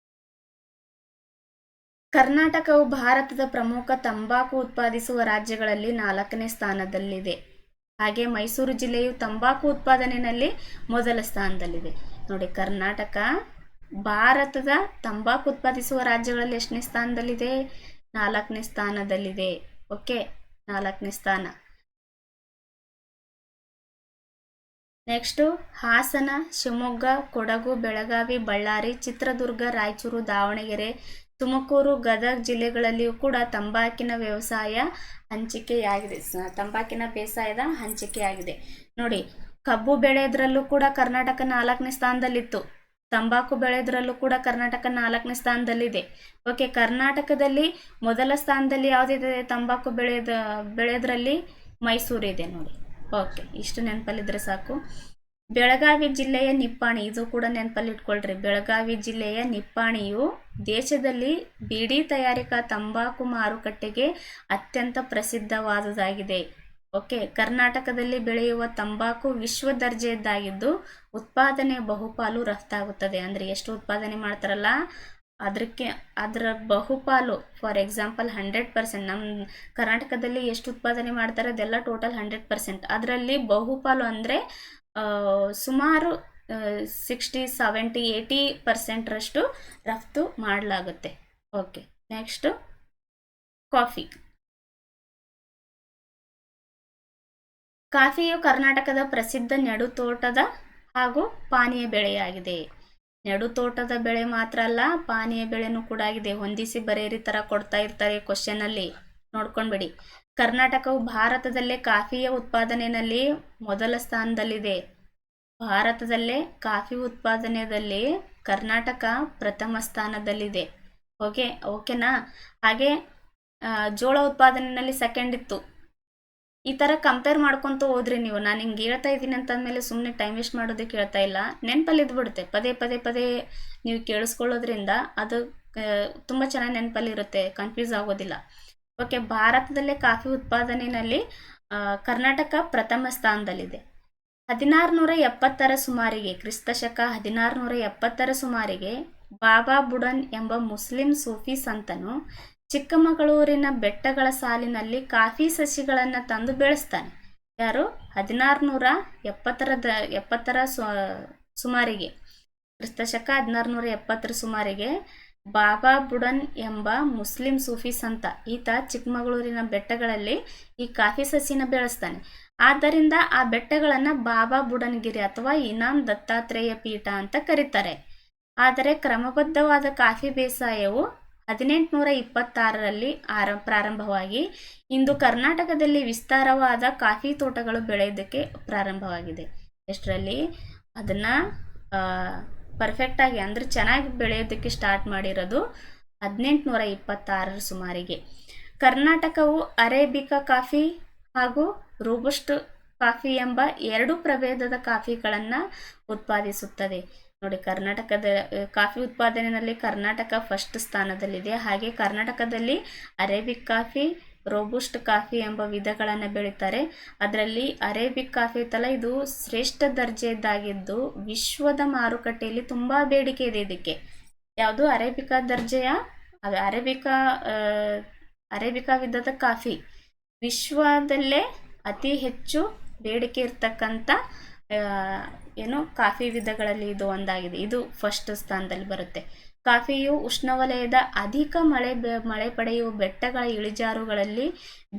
S1: ಕರ್ನಾಟಕವು ಭಾರತದ ಪ್ರಮುಖ ತಂಬಾಕು ಉತ್ಪಾದಿಸುವ ರಾಜ್ಯಗಳಲ್ಲಿ 4ನೇ ಸ್ಥಾನದಲ್ಲಿದೆ. ಹಾಗೆ ಮೈಸೂರು ಜಿಲ್ಲೆಯು ತಂಬಾಕು ಉತ್ಪಾದನೆಯಲ್ಲಿ ಮೊದಲ ಸ್ಥಾನದಲ್ಲಿದೆ. ನೋಡಿ, ಕರ್ನಾಟಕ ಭಾರತದ ತಂಬಾಕು ಉತ್ಪಾದಿಸುವ ರಾಜ್ಯಗಳಲ್ಲಿ ಎಷ್ಟನೇ ಸ್ಥಾನದಲ್ಲಿದೆ? 4ನೇ ಸ್ಥಾನದಲ್ಲಿದೆ. ಓಕೆ, 4ನೇ ಸ್ಥಾನ. ನೆಕ್ಸ್ಟು ಹಾಸನ, ಶಿವಮೊಗ್ಗ, ಕೊಡಗು, ಬೆಳಗಾವಿ, ಬಳ್ಳಾರಿ, ಚಿತ್ರದುರ್ಗ, ರಾಯಚೂರು, ದಾವಣಗೆರೆ, ತುಮಕೂರು, ಗದಗ ಜಿಲ್ಲೆಗಳಲ್ಲಿಯೂ ಕೂಡ ತಂಬಾಕಿನ ಬೇಸಾಯದ ಹಂಚಿಕೆಯಾಗಿದೆ. ನೋಡಿ, ಕಬ್ಬು ಬೆಳೆಯೋದ್ರಲ್ಲೂ ಕೂಡ ಕರ್ನಾಟಕ 4ನೇ ಸ್ಥಾನದಲ್ಲಿತ್ತು. ತಂಬಾಕು ಬೆಳೆಯೋದ್ರಲ್ಲೂ ಕೂಡ ಕರ್ನಾಟಕ 4ನೇ ಸ್ಥಾನದಲ್ಲಿದೆ. ಓಕೆ, ಕರ್ನಾಟಕದಲ್ಲಿ ಮೊದಲ ಸ್ಥಾನದಲ್ಲಿ ಯಾವುದಿದೆ? ತಂಬಾಕು ಬೆಳೆಯೋದ್ರಲ್ಲಿ ಮೈಸೂರು ಇದೆ ನೋಡಿ. ಓಕೆ, ಇಷ್ಟು ನೆನಪಲ್ಲಿದ್ರೆ ಸಾಕು. ಬೆಳಗಾವಿ ಜಿಲ್ಲೆಯ ನಿಪ್ಪಾಣಿ, ಇದು ಕೂಡ ನೆನಪಲ್ಲಿ ಇಟ್ಕೊಳ್ರಿ. ಬೆಳಗಾವಿ ಜಿಲ್ಲೆಯ ನಿಪ್ಪಾಣಿಯು ದೇಶದಲ್ಲಿ ಬೀಡಿ ತಯಾರಿಕಾ ತಂಬಾಕು ಮಾರುಕಟ್ಟೆಗೆ ಅತ್ಯಂತ ಪ್ರಸಿದ್ಧವಾದುದಾಗಿದೆ. ಓಕೆ, ಕರ್ನಾಟಕದಲ್ಲಿ ಬೆಳೆಯುವ ತಂಬಾಕು ವಿಶ್ವ ದರ್ಜೆಯದ್ದಾಗಿದ್ದು ಉತ್ಪಾದನೆ ಬಹುಪಾಲು ರಫ್ತಾಗುತ್ತದೆ. ಅಂದರೆ ಎಷ್ಟು ಉತ್ಪಾದನೆ ಮಾಡ್ತಾರಲ್ಲ ಅದರ ಬಹುಪಾಲು, ಫಾರ್ ಎಕ್ಸಾಂಪಲ್ 100%. ನಮ್ಮ ಕರ್ನಾಟಕದಲ್ಲಿ ಎಷ್ಟು ಉತ್ಪಾದನೆ ಮಾಡ್ತಾರೆ ಅದೆಲ್ಲ ಟೋಟಲ್ 100%. ಅದರಲ್ಲಿ ಬಹುಪಾಲು ಅಂದರೆ ಸುಮಾರು 60-70-80% ರಫ್ತು ಮಾಡಲಾಗುತ್ತೆ. Okay, next coffee. ಕಾಫಿಯು ಕರ್ನಾಟಕದ ಪ್ರಸಿದ್ಧ ನೆಡುತೋಟದ ಹಾಗೂ ಪಾನೀಯ ಬೆಳೆಯಾಗಿದೆ. ನೆಡುತೋಟದ ಬೆಳೆ ಮಾತ್ರ ಅಲ್ಲ, ಪಾನೀಯ ಬೆಳೆನೂ ಕೂಡ ಆಗಿದೆ. ಹೊಂದಿಸಿ ಬರೆಯಿರಿ ಥರ ಕೊಡ್ತಾ ಇರ್ತಾರೆ ಕ್ವಶನಲ್ಲಿ, ನೋಡ್ಕೊಂಡ್ಬಿಡಿ. ಕರ್ನಾಟಕವು ಭಾರತದಲ್ಲೇ ಕಾಫಿಯ ಉತ್ಪಾದನೆಯಲ್ಲಿ ಮೊದಲ ಸ್ಥಾನದಲ್ಲಿದೆ. ಭಾರತದಲ್ಲೇ ಕಾಫಿ ಉತ್ಪಾದನೆಯಲ್ಲಿ ಕರ್ನಾಟಕ ಪ್ರಥಮ ಸ್ಥಾನದಲ್ಲಿದೆ. ಓಕೆನಾ. ಹಾಗೆ ಜೋಳ ಉತ್ಪಾದನೆಯಲ್ಲಿ ಸೆಕೆಂಡ್ ಇತ್ತು. ಈ ಥರ ಕಂಪೇರ್ ಮಾಡ್ಕೊತ ಹೋದ್ರಿ ನೀವು. ನಾನು ಹಿಂಗೆ ಹೇಳ್ತಾ ಇದ್ದೀನಿ ಅಂತಂದಮೇಲೆ ಸುಮ್ಮನೆ ಟೈಮ್ ವೇಸ್ಟ್ ಮಾಡೋದಕ್ಕೆ ಹೇಳ್ತಾ ಇಲ್ಲ, ನೆನಪಲ್ಲಿ ಇದ್ಬಿಡುತ್ತೆ. ಪದೇ ಪದೇ ಪದೇ ನೀವು ಕೇಳಿಸ್ಕೊಳ್ಳೋದ್ರಿಂದ ಅದು ತುಂಬ ಚೆನ್ನಾಗಿ ನೆನಪಲ್ಲಿರುತ್ತೆ, ಕನ್ಫ್ಯೂಸ್ ಆಗೋದಿಲ್ಲ. ಓಕೆ, ಭಾರತದಲ್ಲೇ ಕಾಫಿ ಉತ್ಪಾದನೆಯಲ್ಲಿ ಕರ್ನಾಟಕ ಪ್ರಥಮ ಸ್ಥಾನದಲ್ಲಿದೆ. 1670 ಸುಮಾರಿಗೆ, ಕ್ರಿಸ್ತಶಕ 1670 ಸುಮಾರಿಗೆ ಬಾಬಾ ಬುಡನ್ ಎಂಬ ಮುಸ್ಲಿಂ ಸೂಫಿ ಸಂತನು ಚಿಕ್ಕಮಗಳೂರಿನ ಬೆಟ್ಟಗಳ ಸಾಲಿನಲ್ಲಿ ಕಾಫಿ ಸಸಿಗಳನ್ನು ತಂದು ಬೆಳೆಸ್ತಾನೆ. ಯಾರು? 1670 ಸುಮಾರಿಗೆ, ಕ್ರಿಸ್ತಶಕ 1670 ಸುಮಾರಿಗೆ ಬಾಬಾ ಬುಡನ್ ಎಂಬ ಮುಸ್ಲಿಂ ಸೂಫಿ ಸಂತ, ಈತ ಚಿಕ್ಕಮಗಳೂರಿನ ಬೆಟ್ಟಗಳಲ್ಲಿ ಈ ಕಾಫಿ ಸಸಿನ ಬೆಳೆಸ್ತಾನೆ. ಆದ್ದರಿಂದ ಆ ಬೆಟ್ಟಗಳನ್ನು ಬಾಬಾ ಬುಡನ್ಗಿರಿ ಅಥವಾ ಇನಾಮ್ ದತ್ತಾತ್ರೇಯ ಪೀಠ ಅಂತ ಕರೀತಾರೆ. ಆದರೆ ಕ್ರಮಬದ್ಧವಾದ ಕಾಫಿ ಬೇಸಾಯವು 1826ರಲ್ಲಿ ಪ್ರಾರಂಭವಾಗಿ ಇಂದು ಕರ್ನಾಟಕದಲ್ಲಿ ವಿಸ್ತಾರವಾದ ಕಾಫಿ ತೋಟಗಳು ಬೆಳೆಯೋದಕ್ಕೆ ಪ್ರಾರಂಭವಾಗಿದೆ. ಎಷ್ಟರಲ್ಲಿ? ಅದನ್ನು ಪರ್ಫೆಕ್ಟಾಗಿ ಅಂದರೆ ಚೆನ್ನಾಗಿ ಬೆಳೆಯೋದಕ್ಕೆ ಸ್ಟಾರ್ಟ್ ಮಾಡಿರೋದು 1826 ಸುಮಾರಿಗೆ. ಕರ್ನಾಟಕವು ಅರೇಬಿಕಾ ಕಾಫಿ ಹಾಗೂ ರೋಬಸ್ಟ್ ಕಾಫಿ ಎಂಬ 2 ಪ್ರಭೇದದ ಕಾಫಿಗಳನ್ನು ಉತ್ಪಾದಿಸುತ್ತದೆ. ನೋಡಿ, ಕರ್ನಾಟಕದ ಕಾಫಿ ಉತ್ಪಾದನೆಯಲ್ಲಿ ಕರ್ನಾಟಕ ಫಸ್ಟ್ ಸ್ಥಾನದಲ್ಲಿದೆ. ಹಾಗೆ ಕರ್ನಾಟಕದಲ್ಲಿ ಅರೇಬಿಕ್ ಕಾಫಿ, ರೋಬಸ್ಟ್ ಕಾಫಿ ಎಂಬ ವಿಧಗಳನ್ನು ಬೆಳೀತಾರೆ. ಅದರಲ್ಲಿ ಅರೇಬಿಕ್ ಕಾಫಿ ಇತ್ತಲ್ಲ, ಇದು ಶ್ರೇಷ್ಠ ದರ್ಜೆಯದ್ದಾಗಿದ್ದು ವಿಶ್ವದ ಮಾರುಕಟ್ಟೆಯಲ್ಲಿ ತುಂಬ ಬೇಡಿಕೆ ಇದೆ ಇದಕ್ಕೆ. ಯಾವುದು? ಅರೇಬಿಕಾ ದರ್ಜೆಯ, ಅದು ಅರೇಬಿಕಾ ವಿಧದ ಕಾಫಿ ವಿಶ್ವದಲ್ಲೇ ಅತಿ ಹೆಚ್ಚು ಬೇಡಿಕೆ ಇರ್ತಕ್ಕಂಥ ಕಾಫಿ ವಿಧಗಳಲ್ಲಿ ಇದು ಒಂದಾಗಿದೆ. ಇದು ಫಸ್ಟ್ ಸ್ಥಾನದಲ್ಲಿ ಬರುತ್ತೆ. ಕಾಫಿಯು ಉಷ್ಣವಲಯದ ಅಧಿಕ ಮಳೆ ಪಡೆಯುವ ಬೆಟ್ಟಗಳ ಇಳಿಜಾರುಗಳಲ್ಲಿ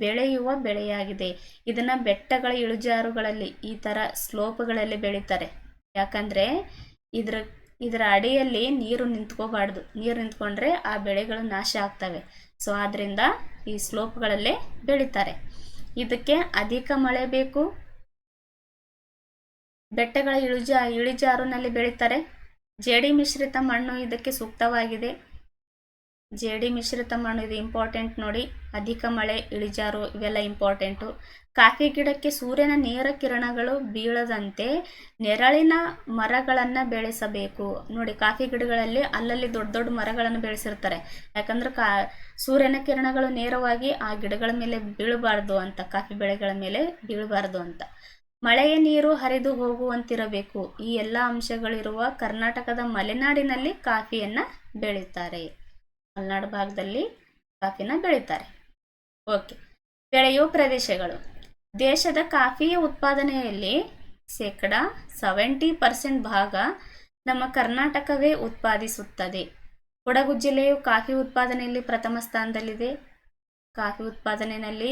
S1: ಬೆಳೆಯುವ ಬೆಳೆಯಾಗಿದೆ. ಇದನ್ನು ಬೆಟ್ಟಗಳ ಇಳಿಜಾರುಗಳಲ್ಲಿ, ಈ ಥರ ಸ್ಲೋಪ್ಗಳಲ್ಲಿ ಬೆಳೀತಾರೆ. ಯಾಕಂದರೆ ಇದರ ಅಡಿಯಲ್ಲಿ ನೀರು ನಿಂತ್ಕೋಬಾರ್ದು. ನೀರು ನಿಂತ್ಕೊಂಡ್ರೆ ಆ ಬೆಳೆಗಳು ನಾಶ ಆಗ್ತವೆ. ಸೊ ಆದ್ದರಿಂದ ಈ ಸ್ಲೋಪ್ಗಳಲ್ಲೇ ಬೆಳೀತಾರೆ. ಇದಕ್ಕೆ ಅಧಿಕ ಮಳೆ ಬೇಕು, ಬೆಟ್ಟಗಳ ಇಳಿಜಾರುನಲ್ಲಿ ಬೆಳೀತಾರೆ. ಜೇಡಿ ಮಿಶ್ರಿತ ಮಣ್ಣು ಇದಕ್ಕೆ ಸೂಕ್ತವಾಗಿದೆ. ಜೇಡಿ ಮಿಶ್ರಿತ ಮಣ್ಣು ಇದು ಇಂಪಾರ್ಟೆಂಟ್ ನೋಡಿ. ಅಧಿಕ ಮಳೆ, ಇಳಿಜಾರು ಇವೆಲ್ಲ ಇಂಪಾರ್ಟೆಂಟು. ಕಾಫಿ ಗಿಡಕ್ಕೆ ಸೂರ್ಯನ ನೇರ ಕಿರಣಗಳು ಬೀಳದಂತೆ ನೆರಳಿನ ಮರಗಳನ್ನು ಬೆಳೆಸಬೇಕು. ನೋಡಿ, ಕಾಫಿ ಗಿಡಗಳಲ್ಲಿ ಅಲ್ಲಲ್ಲಿ ದೊಡ್ಡ ದೊಡ್ಡ ಮರಗಳನ್ನು ಬೆಳೆಸಿರ್ತಾರೆ. ಯಾಕಂದ್ರೆ ಸೂರ್ಯನ ಕಿರಣಗಳು ನೇರವಾಗಿ ಆ ಗಿಡಗಳ ಮೇಲೆ ಬೀಳಬಾರ್ದು ಅಂತ, ಕಾಫಿ ಬೆಳೆಗಳ ಮೇಲೆ ಬೀಳಬಾರ್ದು ಅಂತ. ಮಳೆಯ ನೀರು ಹರಿದು ಹೋಗುವಂತಿರಬೇಕು. ಈ ಎಲ್ಲ ಅಂಶಗಳಿರುವ ಕರ್ನಾಟಕದ ಮಲೆನಾಡಿನಲ್ಲಿ ಕಾಫಿಯನ್ನು ಬೆಳೀತಾರೆ. ಮಲೆನಾಡು ಭಾಗದಲ್ಲಿ ಕಾಫಿನ ಬೆಳೀತಾರೆ. ಓಕೆ, ಬೆಳೆಯುವ ಪ್ರದೇಶಗಳು. ದೇಶದ ಕಾಫಿಯ ಉತ್ಪಾದನೆಯಲ್ಲಿ 70% ಭಾಗ ನಮ್ಮ ಕರ್ನಾಟಕವೇ ಉತ್ಪಾದಿಸುತ್ತದೆ. ಕೊಡಗು ಜಿಲ್ಲೆಯು ಕಾಫಿ ಉತ್ಪಾದನೆಯಲ್ಲಿ ಪ್ರಥಮ ಸ್ಥಾನದಲ್ಲಿದೆ. ಕಾಫಿ ಉತ್ಪಾದನೆಯಲ್ಲಿ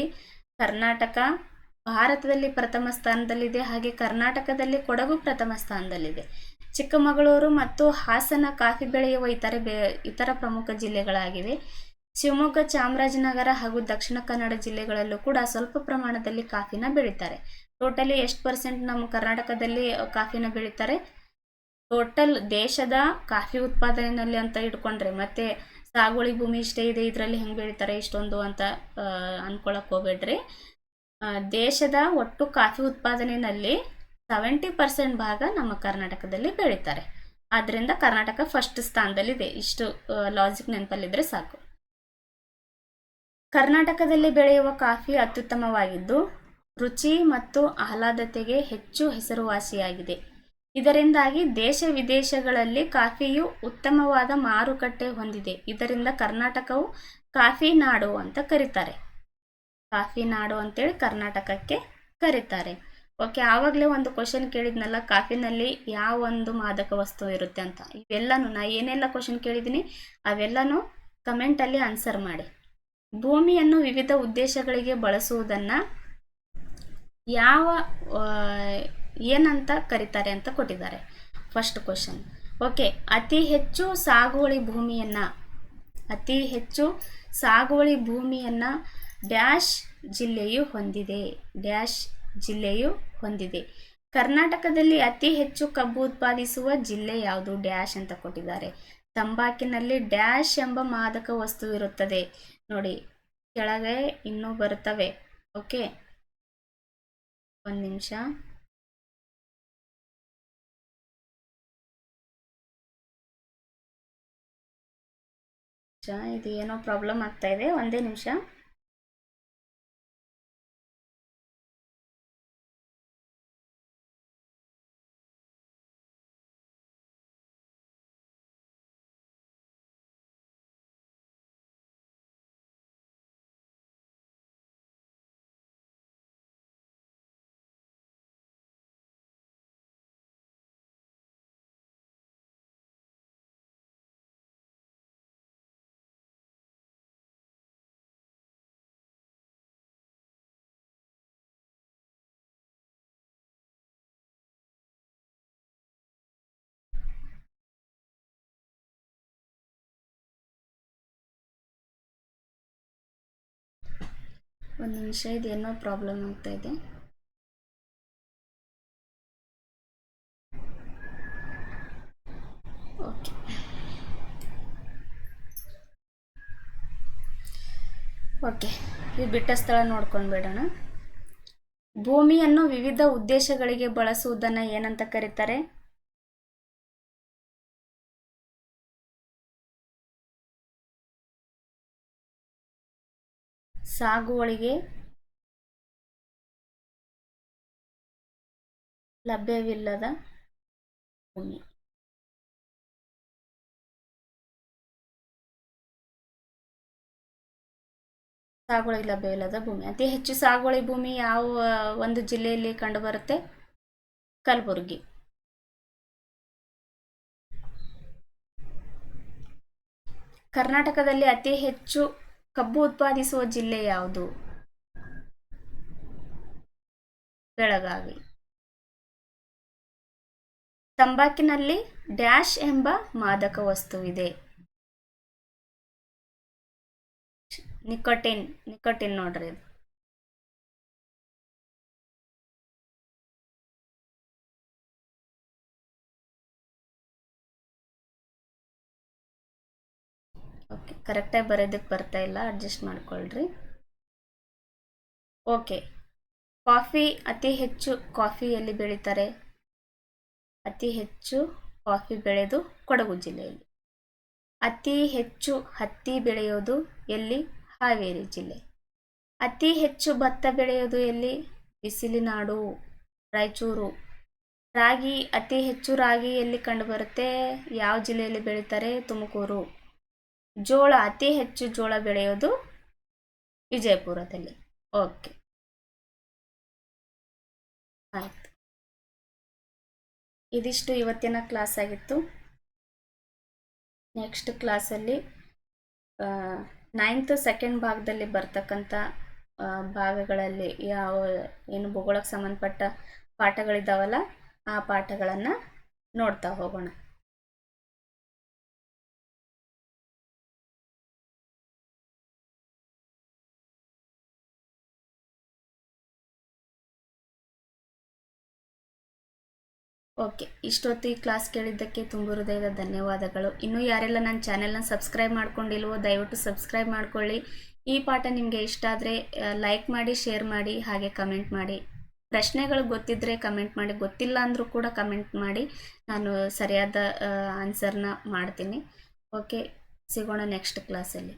S1: ಕರ್ನಾಟಕ ಭಾರತದಲ್ಲಿ ಪ್ರಥಮ ಸ್ಥಾನದಲ್ಲಿದೆ. ಹಾಗೆ ಕರ್ನಾಟಕದಲ್ಲಿ ಕೊಡಗು ಪ್ರಥಮ ಸ್ಥಾನದಲ್ಲಿದೆ. ಚಿಕ್ಕಮಗಳೂರು ಮತ್ತು ಹಾಸನ ಕಾಫಿ ಬೆಳೆಯುವ ಇತರ ಪ್ರಮುಖ ಜಿಲ್ಲೆಗಳಾಗಿವೆ. ಶಿವಮೊಗ್ಗ, ಚಾಮರಾಜನಗರ ಹಾಗೂ ದಕ್ಷಿಣ ಕನ್ನಡ ಜಿಲ್ಲೆಗಳಲ್ಲೂ ಕೂಡ ಸ್ವಲ್ಪ ಪ್ರಮಾಣದಲ್ಲಿ ಕಾಫಿನ ಬೆಳೀತಾರೆ. ಟೋಟಲಿ ಎಷ್ಟು % ನಮ್ಮ ಕರ್ನಾಟಕದಲ್ಲಿ ಕಾಫಿನ ಬೆಳೀತಾರೆ? ಟೋಟಲ್ ದೇಶದ ಕಾಫಿ ಉತ್ಪಾದನೆಯಲ್ಲಿ ಅಂತ ಇಟ್ಕೊಂಡ್ರೆ, ಮತ್ತೆ ಸಾಗುವಳಿ ಭೂಮಿ ಇಷ್ಟೇ ಇದೆ, ಇದರಲ್ಲಿ ಹೆಂಗೆ ಬೆಳೀತಾರೆ ಇಷ್ಟೊಂದು ಅಂತ ಅನ್ಕೊಳಕ್ಕೆ ಹೋಗ್ಬೇಡ್ರಿ. ದೇಶದ ಒಟ್ಟು ಕಾಫಿ ಉತ್ಪಾದನೆಯಲ್ಲಿ 70% ಭಾಗ ನಮ್ಮ ಕರ್ನಾಟಕದಲ್ಲಿ ಬೆಳೀತಾರೆ. ಆದ್ದರಿಂದ ಕರ್ನಾಟಕ ಫಸ್ಟ್ ಸ್ಥಾನದಲ್ಲಿದೆ. ಇಷ್ಟು ಲಾಜಿಕ್ ನೆನಪಲ್ಲಿದ್ದರೆ ಸಾಕು. ಕರ್ನಾಟಕದಲ್ಲಿ ಬೆಳೆಯುವ ಕಾಫಿ ಅತ್ಯುತ್ತಮವಾಗಿದ್ದು ರುಚಿ ಮತ್ತು ಆಹ್ಲಾದತೆಗೆ ಹೆಚ್ಚು ಹೆಸರುವಾಸಿಯಾಗಿದೆ. ಇದರಿಂದಾಗಿ ದೇಶ ವಿದೇಶಗಳಲ್ಲಿ ಕಾಫಿಯು ಉತ್ತಮವಾದ ಮಾರುಕಟ್ಟೆ ಹೊಂದಿದೆ. ಇದರಿಂದ ಕರ್ನಾಟಕವು ಕಾಫಿ ನಾಡು ಅಂತ ಕರೀತಾರೆ. ಕಾಫಿ ನಾಡು ಅಂತೇಳಿ ಕರ್ನಾಟಕಕ್ಕೆ ಕರೀತಾರೆ. ಓಕೆ, ಆವಾಗಲೇ ಒಂದು ಕ್ವಶನ್ ಕೇಳಿದ್ನಲ್ಲ, ಕಾಫಿನಲ್ಲಿ ಯಾವ ಒಂದು ಮಾದಕ ವಸ್ತು ಇರುತ್ತೆ ಅಂತ. ಇವೆಲ್ಲನೂ ನಾ ಏನೆಲ್ಲ ಕ್ವಶನ್ ಕೇಳಿದ್ದೀನಿ ಅವೆಲ್ಲನೂ ಕಮೆಂಟಲ್ಲಿ ಆನ್ಸರ್ ಮಾಡಿ. ಭೂಮಿಯನ್ನು ವಿವಿಧ ಉದ್ದೇಶಗಳಿಗೆ ಬಳಸುವುದನ್ನು ಯಾವ ಏನಂತ ಕರೀತಾರೆ ಅಂತ ಕೊಟ್ಟಿದ್ದಾರೆ. First question. ಓಕೆ, ಅತಿ ಹೆಚ್ಚು ಸಾಗುವಳಿ ಭೂಮಿಯನ್ನು ಡ್ಯಾಶ್ ಜಿಲ್ಲೆಯು ಹೊಂದಿದೆ. ಡ್ಯಾಶ್ ಜಿಲ್ಲೆಯು ಹೊಂದಿದೆ. ಕರ್ನಾಟಕದಲ್ಲಿ ಅತಿ ಹೆಚ್ಚು ಕಬ್ಬು ಉತ್ಪಾದಿಸುವ ಜಿಲ್ಲೆ ಯಾವುದು? ಡ್ಯಾಶ್ ಅಂತ ಕೊಟ್ಟಿದ್ದಾರೆ. ತಂಬಾಕಿನಲ್ಲಿ ಡ್ಯಾಶ್ ಎಂಬ ಮಾದಕ ವಸ್ತು ಇರುತ್ತದೆ. ನೋಡಿ, ಕೆಳಗೆ ಇನ್ನೂ ಬರುತ್ತವೆ. ಓಕೆ, ಒಂದು ನಿಮಿಷ. ಇದು ಏನೋ ಪ್ರಾಬ್ಲಮ್ ಆಗ್ತಾ ಇದೆ, ಒಂದೇ ನಿಮಿಷ. ಒಂದು ನಿಮಿಷ, ಇದೇನೋ ಪ್ರಾಬ್ಲಮ್ ಆಗ್ತಾ ಇದೆ. ಓಕೆ, ಓಕೆ, ಇದು ಬಿಟ್ಟ ಸ್ಥಳ ನೋಡ್ಕೊಂಡು ಬಿಡೋಣ. ಭೂಮಿಯನ್ನು ವಿವಿಧ ಉದ್ದೇಶಗಳಿಗೆ ಬಳಸುವುದನ್ನು ಏನಂತ ಕರೀತಾರೆ? ಸಾಗುವಳಿಗೆ ಲಭ್ಯವಿಲ್ಲದ ಭೂಮಿ. ಸಾಗುವಳಿಗೆ ಲಭ್ಯವಿಲ್ಲದ ಭೂಮಿ. ಅತಿ ಹೆಚ್ಚು ಸಾಗುವಳಿ ಭೂಮಿ ಯಾವ ಒಂದು ಜಿಲ್ಲೆಯಲ್ಲಿ ಕಂಡುಬರುತ್ತೆ? ಕಲಬುರಗಿ. ಕರ್ನಾಟಕದಲ್ಲಿ ಅತಿ ಹೆಚ್ಚು ಕಬ್ಬು ಉತ್ಪಾದಿಸುವ ಜಿಲ್ಲೆ ಯಾವುದು? ಬೆಳಗಾವಿ. ತಂಬಾಕಿನಲ್ಲಿ ಡ್ಯಾಶ್ ಎಂಬ ಮಾದಕ ವಸ್ತುವಿದೆ. ನಿಕೋಟಿನ್ ನೋಡ್ರಿ ಇದು. ಓಕೆ, ಕರೆಕ್ಟಾಗಿ ಬರೋದಕ್ಕೆ ಬರ್ತಾ ಇಲ್ಲ, ಅಡ್ಜಸ್ಟ್ ಮಾಡ್ಕೊಳ್ರಿ. ಓಕೆ, ಅತಿ ಹೆಚ್ಚು ಕಾಫಿ ಎಲ್ಲಿ ಬೆಳೀತಾರೆ? ಅತಿ ಹೆಚ್ಚು ಕಾಫಿ ಬೆಳೆದು ಕೊಡಗು ಜಿಲ್ಲೆಯಲ್ಲಿ. ಅತಿ ಹೆಚ್ಚು ಹತ್ತಿ ಬೆಳೆಯೋದು ಎಲ್ಲಿ? ಹಾವೇರಿ ಜಿಲ್ಲೆ. ಅತಿ ಹೆಚ್ಚು ಭತ್ತ ಬೆಳೆಯೋದು ಎಲ್ಲಿ? ಬಿಸಿಲಿನಾಡು, ರಾಯಚೂರು. ಅತಿ ಹೆಚ್ಚು ರಾಗಿ ಎಲ್ಲಿ ಕಂಡುಬರುತ್ತೆ? ಯಾವ ಜಿಲ್ಲೆಯಲ್ಲಿ ಬೆಳೀತಾರೆ? ತುಮಕೂರು. ಅತಿ ಹೆಚ್ಚು ಜೋಳ ಬೆಳೆಯೋದು ವಿಜಯಪುರದಲ್ಲಿ. ಓಕೆ, ಆಯ್ತು. ಇದಿಷ್ಟು ಇವತ್ತಿನ ಕ್ಲಾಸ್ ಆಗಿತ್ತು. ನೆಕ್ಸ್ಟ್ ಕ್ಲಾಸಲ್ಲಿ 9th ಸೆಕೆಂಡ್ ಭಾಗದಲ್ಲಿ ಬರ್ತಕ್ಕಂಥ ಭಾಗಗಳಲ್ಲಿ ಏನು ಭೂಗೋಳಕ್ಕೆ ಸಂಬಂಧಪಟ್ಟ ಪಾಠಗಳಿದ್ದಾವಲ್ಲ, ಆ ಪಾಠಗಳನ್ನು ನೋಡ್ತಾ ಹೋಗೋಣ. ಓಕೆ, ಇಷ್ಟೊತ್ತು ಈ ಕ್ಲಾಸ್ ಕೇಳಿದ್ದಕ್ಕೆ ತುಂಬ ಹೃದಯದ ಧನ್ಯವಾದಗಳು. ಇನ್ನೂ ಯಾರೆಲ್ಲ ನನ್ನ ಚಾನೆಲ್ನ ಸಬ್ಸ್ಕ್ರೈಬ್ ಮಾಡ್ಕೊಂಡಿಲ್ವೋ ದಯವಿಟ್ಟು ಸಬ್ಸ್ಕ್ರೈಬ್ ಮಾಡ್ಕೊಳ್ಳಿ. ಈ ಪಾಠ ನಿಮಗೆ ಇಷ್ಟ ಆದರೆ ಲೈಕ್ ಮಾಡಿ, ಶೇರ್ ಮಾಡಿ, ಹಾಗೆ ಕಮೆಂಟ್ ಮಾಡಿ. ಪ್ರಶ್ನೆಗಳು ಗೊತ್ತಿದ್ದರೆ ಕಮೆಂಟ್ ಮಾಡಿ, ಗೊತ್ತಿಲ್ಲ ಅಂದರೂ ಕೂಡ ಕಮೆಂಟ್ ಮಾಡಿ, ನಾನು ಸರಿಯಾದ ಆನ್ಸರ್ನ ಮಾಡ್ತೀನಿ. ಓಕೆ, ಸಿಗೋಣ ನೆಕ್ಸ್ಟ್ ಕ್ಲಾಸಲ್ಲಿ.